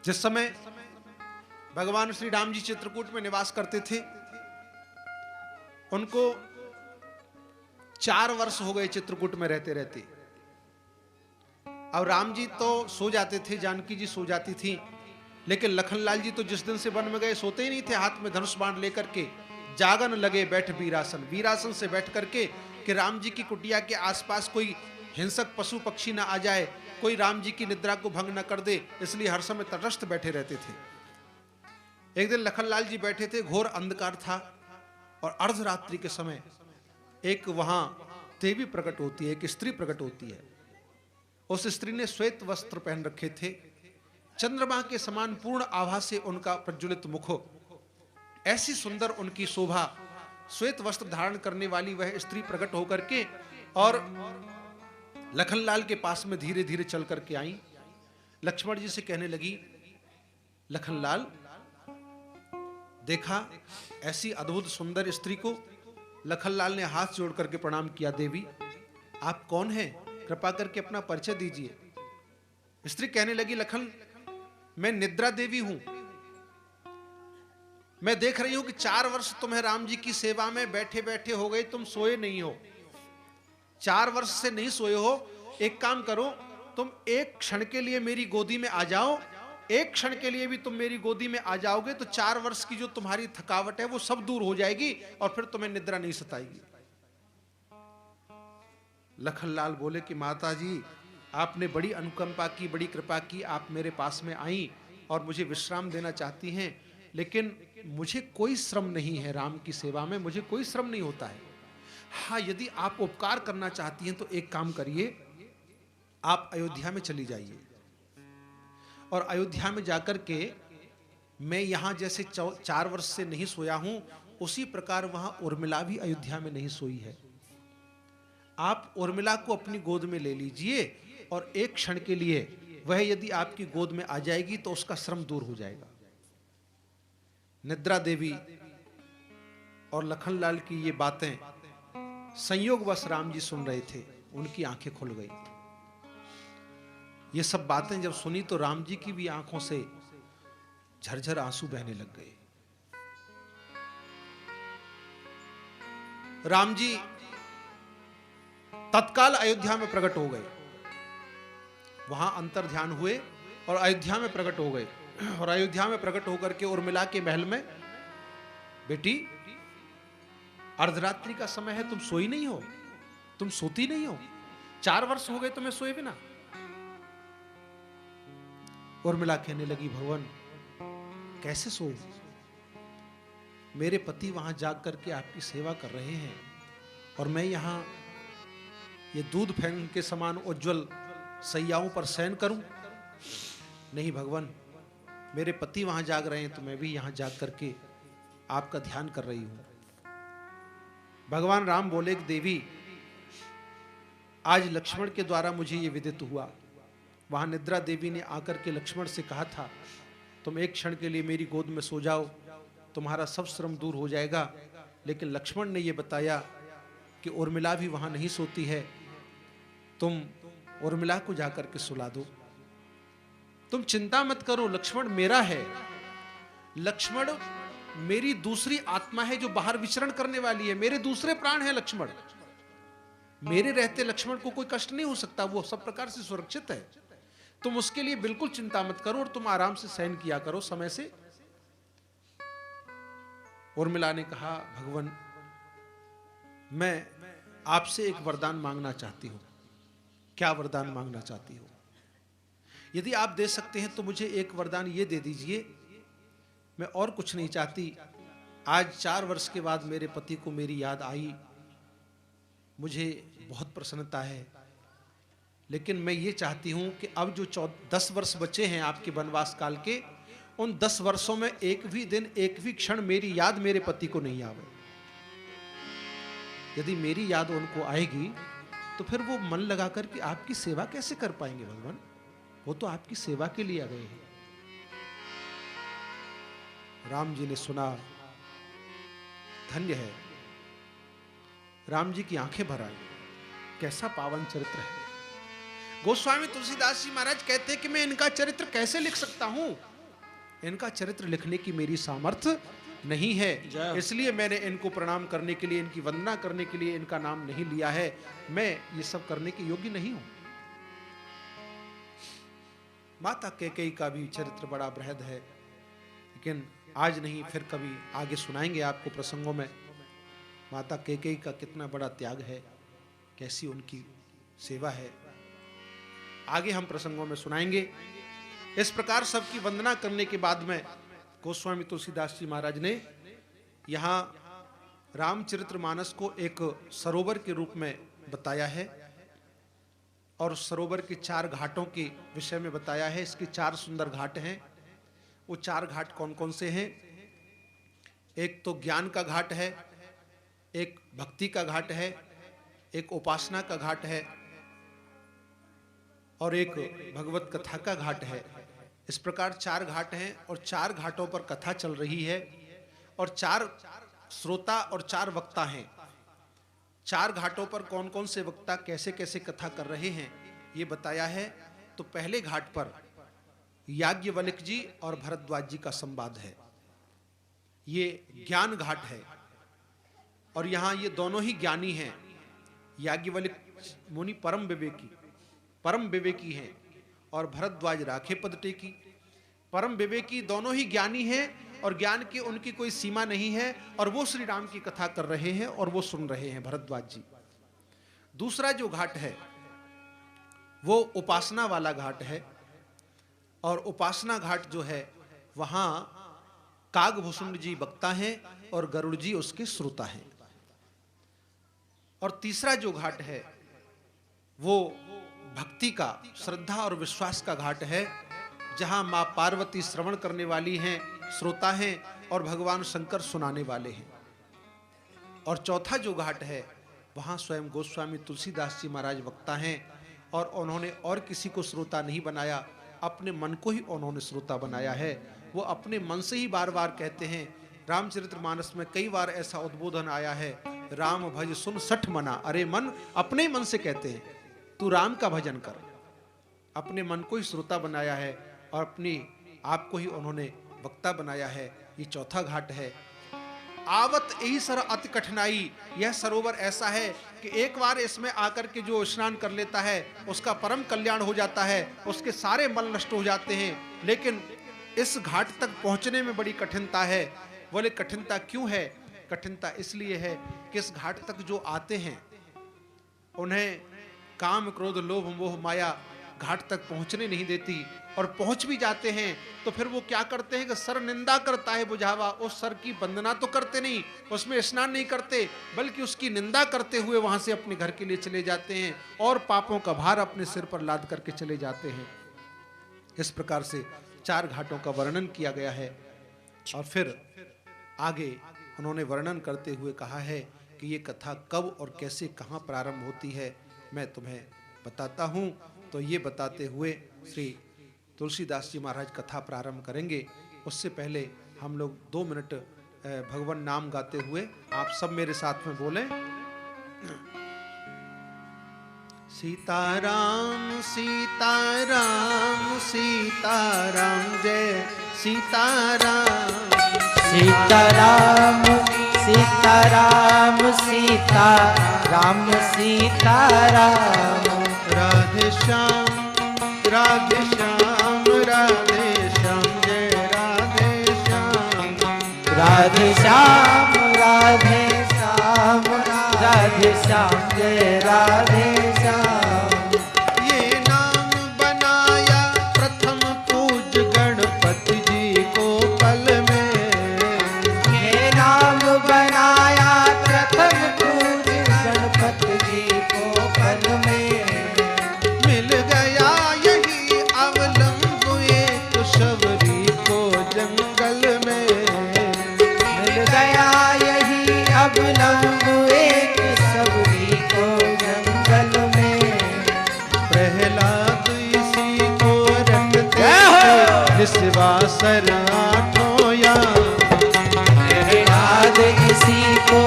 जिस समय भगवान श्री राम जी चित्रकूट में निवास करते थे, उनको 4 वर्ष हो गए चित्रकूट में रहते रहते। अब राम जी तो सो जाते थे, जानकी जी सो जाती थी, लेकिन लखनलाल जी तो जिस दिन से वन में गए सोते ही नहीं थे। हाथ में धनुष बाण लेकर के जागन लगे बैठ वीरासन, वीरासन से बैठ करके कि राम जी की कुटिया के आसपास कोई हिंसक पशु पक्षी ना आ जाए, कोई राम जी की निद्रा को भंग न कर दे, इसलिए हर समय तटस्थ बैठे रहते थे। एक दिन लखनलाल जी बैठे थे, घोर अंधकार था और अर्धरात्रि के समय एक वहां देवी प्रकट होती है, एक स्त्री प्रकट होती है। उस स्त्री ने श्वेत वस्त्र पहन रखे थे, चंद्रमा के समान पूर्ण आभा से उनका प्रज्वलित मुख, ऐसी सुंदर उनकी शोभा। श्वेत वस्त्र धारण करने वाली वह स्त्री प्रकट होकर के और लखनलाल के पास में धीरे धीरे चल करके आई। लक्ष्मण जी से कहने लगी, लखनलाल देखा ऐसी अद्भुत सुंदर स्त्री को। लखनलाल ने हाथ जोड़ करके प्रणाम किया, देवी आप कौन हैं? कृपा करके अपना परिचय दीजिए। स्त्री कहने लगी, लखन मैं निद्रा देवी हूं। मैं देख रही हूं कि 4 वर्ष तुम्हें राम जी की सेवा में बैठे बैठे हो गए, तुम सोए नहीं हो। 4 वर्ष से नहीं सोए हो। एक काम करो, तुम एक क्षण के लिए मेरी गोदी में आ जाओ एक क्षण के लिए भी तुम मेरी गोदी में आ जाओगे तो 4 वर्ष की जो तुम्हारी थकावट है वो सब दूर हो जाएगी और फिर तुम्हें निद्रा नहीं सताएगी। लखनलाल बोले कि माता जी, आपने बड़ी अनुकंपा की, बड़ी कृपा की, आप मेरे पास में आई और मुझे विश्राम देना चाहती हैं, लेकिन मुझे कोई श्रम नहीं है, राम की सेवा में मुझे कोई श्रम नहीं होता है। हाँ, यदि आप उपकार करना चाहती हैं तो एक काम करिए, आप अयोध्या में चली जाइए और अयोध्या में जाकर के मैं यहां जैसे 4 वर्ष से नहीं सोया हूं, उसी प्रकार वहां उर्मिला भी अयोध्या में नहीं सोई है। आप उर्मिला को अपनी गोद में ले लीजिए और एक क्षण के लिए वह यदि आपकी गोद में आ जाएगी तो उसका श्रम दूर हो जाएगा। निद्रा देवी और लखनलाल की ये बातें संयोगवश राम जी सुन रहे थे, उनकी आंखें खुल गई। ये सब बातें जब सुनी तो राम जी की भी आंखों से झरझर आंसू बहने लग गए। राम जी तत्काल अयोध्या में प्रकट हो गए, वहां अंतर ध्यान हुए और अयोध्या में प्रकट हो गए। और अयोध्या में प्रकट होकर के उर्मिला के महल में, बेटी अर्धरात्रि का समय है, तुम सोई नहीं हो, तुम सोती नहीं हो, 4 वर्ष हो गए तुम्हें सोए बिना। उर्मिला कहने लगी, भगवान कैसे सो, मेरे पति वहां जाग करके आपकी सेवा कर रहे हैं और मैं यहां ये दूध फैन के समान उज्जवल सैयाओं पर शयन करूं? नहीं भगवान, मेरे पति वहां जाग रहे हैं तो मैं भी यहां जाग करके आपका ध्यान कर रही हूं। भगवान राम बोले कि देवी, आज लक्ष्मण के द्वारा मुझे ये विदित हुआ। वहां निद्रा देवी ने आकर के लक्ष्मण से कहा था, तुम एक क्षण के लिए मेरी गोद में सो जाओ, तुम्हारा सब श्रम दूर हो जाएगा। लेकिन लक्ष्मण ने यह बताया कि उर्मिला भी वहां नहीं सोती है, तुम उर्मिला को जाकर के सुला दो। तुम चिंता मत करो, लक्ष्मण मेरा है, लक्ष्मण मेरी दूसरी आत्मा है जो बाहर विचरण करने वाली है, मेरे दूसरे प्राण है लक्ष्मण। मेरे रहते लक्ष्मण को कोई कष्ट नहीं हो सकता, वो सब प्रकार से सुरक्षित है। तुम उसके लिए बिल्कुल चिंता मत करो और तुम आराम से शयन किया करो समय से। उर्मिला ने कहा, भगवान मैं आपसे एक वरदान मांगना चाहती हूं। क्या वरदान मांगना चाहती हो? यदि आप दे सकते हैं तो मुझे एक वरदान ये दे दीजिए, मैं और कुछ नहीं चाहती। आज 4 वर्ष के बाद मेरे पति को मेरी याद आई, मुझे बहुत प्रसन्नता है, लेकिन मैं ये चाहती हूं कि अब जो 10 वर्ष बचे हैं आपके वनवास काल के, उन 10 वर्षों में एक भी दिन, एक भी क्षण मेरी याद मेरे पति को नहीं आवे। यदि मेरी याद उनको आएगी तो फिर वो मन लगा कर कि आपकी सेवा कैसे कर पाएंगे भगवान? वो तो आपकी सेवा के लिए आ गए हैं। राम जी ने सुना, धन्य है। राम जी की आंखें भर आई, कैसा पावन चरित्र है। गोस्वामी तुलसीदास जी महाराज कहते हैं कि मैं इनका चरित्र कैसे लिख सकता हूं, इनका चरित्र लिखने की मेरी सामर्थ्य नहीं है, इसलिए मैंने इनको प्रणाम करने के लिए, इनकी वंदना करने के लिए इनका नाम नहीं लिया है। मैं ये सब करने के योग्य नहीं हूं। माता कैकेयी का भी चरित्र बड़ा बृहद है, लेकिन आज नहीं, फिर कभी आगे सुनाएंगे आपको प्रसंगों में। माता कैकेयी का कितना बड़ा त्याग है, कैसी उनकी सेवा है, आगे हम प्रसंगों में सुनाएंगे। इस प्रकार सबकी वंदना करने के बाद में गोस्वामी तुलसीदास जी महाराज ने यहाँ रामचरितमानस को एक सरोवर के रूप में बताया है और सरोवर के 4 घाटों के विषय में बताया है। इसके 4 सुंदर घाट हैं। वो 4 घाट कौन कौन से हैं? एक तो ज्ञान का घाट है, एक भक्ति का घाट है, एक उपासना का घाट है और एक भगवत कथा का घाट है। इस प्रकार 4 घाट हैं और 4 घाटों पर कथा चल रही है और 4 श्रोता और 4 वक्ता हैं। 4 घाटों पर कौन कौन से वक्ता कैसे कैसे कथा कर रहे हैं ये बताया है। तो पहले घाट पर याज्ञवल्क्य जी और भरद्वाज जी का संवाद है, ये ज्ञान घाट है और यहाँ ये दोनों ही ज्ञानी हैं। याज्ञवल्क्य मुनि परम विवेकी हैं और भरद्वाज राखे पद टेकी। परम विवेकी दोनों ही ज्ञानी हैं और ज्ञान की उनकी कोई सीमा नहीं है, और वो श्री राम की कथा कर रहे हैं और वो सुन रहे हैं भरद्वाज जी। दूसरा जो घाट है वो उपासना वाला घाट है, और उपासना घाट जो है वहां कागभूषण जी वक्ता हैं और गरुड़ जी उसके श्रोता हैं। और तीसरा जो घाट है वो भक्ति का, श्रद्धा और विश्वास का घाट है, जहां मां पार्वती श्रवण करने वाली हैं, श्रोता हैं, और भगवान शंकर सुनाने वाले हैं। और चौथा जो घाट है वहां स्वयं गोस्वामी तुलसीदास जी महाराज वक्ता हैं, और उन्होंने और किसी को श्रोता नहीं बनाया, अपने मन को ही उन्होंने श्रोता बनाया है। वो अपने मन से ही बार बार कहते हैं। रामचरितमानस में कई बार ऐसा उद्बोधन आया है, राम भज सुन सठ मना। अरे मन, अपने मन से कहते हैं तू राम का भजन कर। अपने मन को ही श्रोता बनाया है और अपनी आप को ही उन्होंने वक्ता बनाया है। ये चौथा घाट है। आवत यही सर अति कठिनाई। यह सरोवर ऐसा है कि एक बार इसमें आकर के जो स्नान कर लेता है उसका परम कल्याण हो जाता है, उसके सारे मल नष्ट हो जाते हैं। लेकिन इस घाट तक पहुंचने में बड़ी कठिनता है। बोले कठिनता क्यों है? कठिनता इसलिए है कि इस घाट तक जो आते हैं उन्हें काम, क्रोध, लोभ, मोह, माया घाट तक पहुंचने नहीं देती, और पहुंच भी जाते हैं तो फिर वो क्या करते हैं कि सर निंदा करता है बुझावा। उस सर की वंदना तो करते नहीं, उसमें स्नान नहीं करते, बल्कि उसकी निंदा करते हुए वहां से अपने घर के लिए चले जाते हैं और पापों का भार अपने सिर पर लाद करके चले जाते हैं। इस प्रकार से 4 घाटों का वर्णन किया गया है। और फिर आगे उन्होंने वर्णन करते हुए कहा है कि ये कथा कब और कैसे कहाँ प्रारंभ होती है मैं तुम्हें बताता हूँ। तो ये बताते हुए श्री तुलसीदास जी महाराज कथा प्रारंभ करेंगे। उससे पहले हम लोग 2 मिनट भगवान नाम गाते हुए आप सब मेरे साथ में बोलें। सीताराम सीताराम सीताराम जय सीताराम। सीताराम सीताराम सीताराम सीताराम। राधे श्याम राधे श्याम राधे श्याम जय राधे श्याम। राधे श्याम राधे श्याम राधे श्याम जय राधे श्याम। ये नाम बनाया प्रथम पूज गणपति जी को पल में। ये नाम बनाया प्रथम पूज गणपति जी को पल में। मिल गया यही अवलंब एक शबरी को जंगल में। मिल गया यही अवलंब एक शबरी को जंगल में। प्रहलाद इसी को रखते थे निस्वासर आठों याम। प्रहलाद इसी को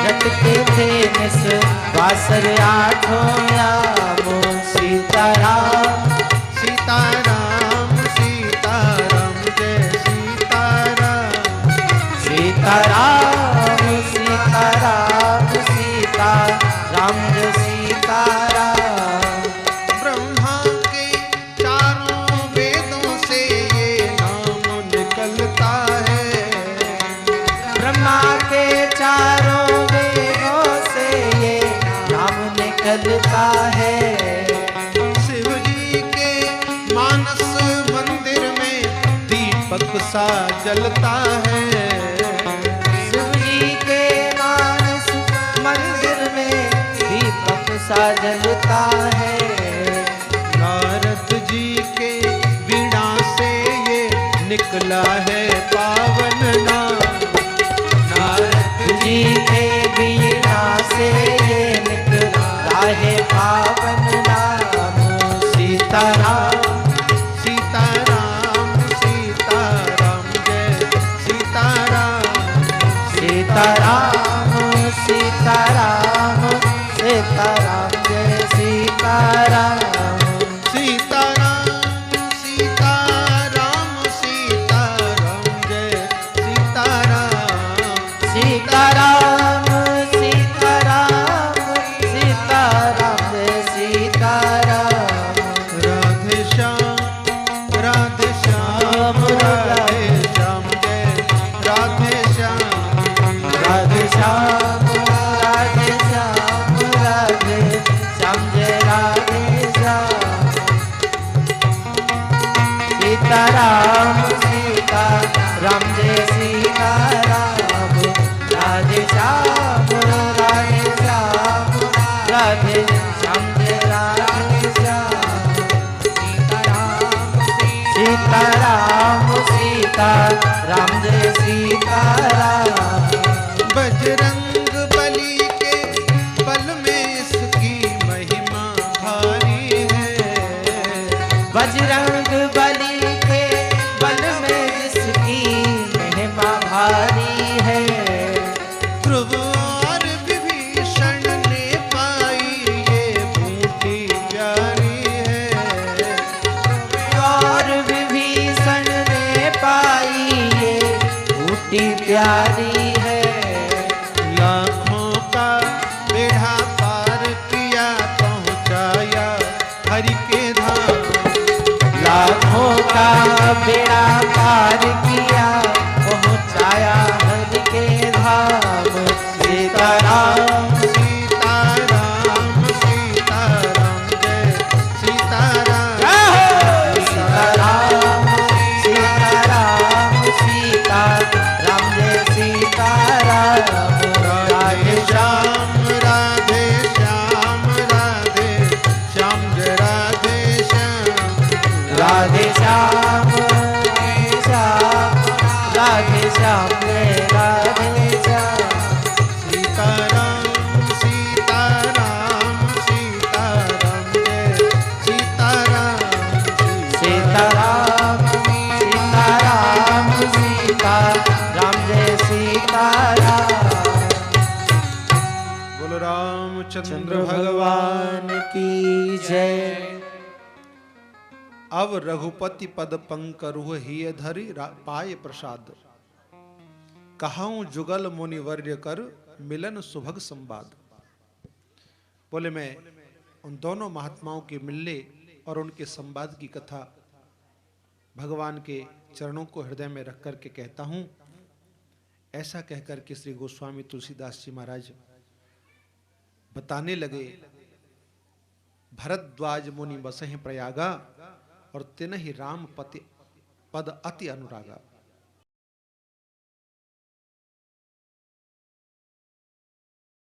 रटते थे निस्वासर आठों याम। सीताराम सीताराम सीताराम जय सीताराम। सीताराम सीताराम सीताराम जय सीताराम। ब्रह्मा के चारों वेदों से ये नाम निकलता है। ब्रह्मा के चारों वेदों से ये नाम निकलता है। शिव जी के मानस मंदिर में दीपक सा जलता है। शिव जी के मानस मंदिर में दीपक सा जलता है। नारद जी के वीणा से ये निकला है पावन नाम। नारद जी के वीणा से ये निकला है पावन नाम। सीताराम सीताराम सीताराम जय सीताराम। सीताराम सीताराम सीताराम जय सीताराम। सीताराम सीताराम सीताराम जय सीताराम। सीताराम सीताराम सीताराम जय सीताराम। राधे श्याम राधे श्याम श्याम राधे श्याम जय राधे श्याम राधे श्याम राधे श्याम राधे श्याम जय राधे श्याम सीताराम सीताराम जय सीताराम राधे श्याम राधे श्याम जय राधे श्याम सीताराम सीताराम जय सीताराम बजरंग बली के बल में इसकी महिमा भारी है बजरंग बली के बल में जिसकी महिमा भारी है ध्रुव और विभीषण ने पाई ये बूटी प्यारी है और विभीषण ने पाई ये बूटी प्यारी है लाखों का बेड़ा पार किया पहुंचाया हरि के धाम लाखों का बेड़ा पार किया पहुंचाया हरि के धाम सीताराम सीताराम सीताराम जय सीताराम सीताराम सीताराम सीताराम जय सीताराम राधे श्याम राधे श्याम राधे श्याम जय राधे श्याम राधे श्याम राधे श्याम जय राधे श्याम सीताराम सीताराम सीताराम जय सीताराम सीताराम सीताराम सीताराम जय सीताराम बोलो रामचंद्र चंद्र भगवान भगवान की जय अब रघुपति पद पंकरुह हिय धरि पाय प्रसाद कहाऊं जुगल मुनिवर्य कर मिलन सुभग संवाद। बोले मैं उन दोनों महात्माओं के मिलने और उनके संवाद की कथा भगवान के चरणों को हृदय में रख करके कहता हूं। ऐसा कहकर के श्री गोस्वामी तुलसीदास जी महाराज बताने लगे भरद्वाज मुनि बसहि प्रयागा और तिनहि राम पति पद अति अनुरागा।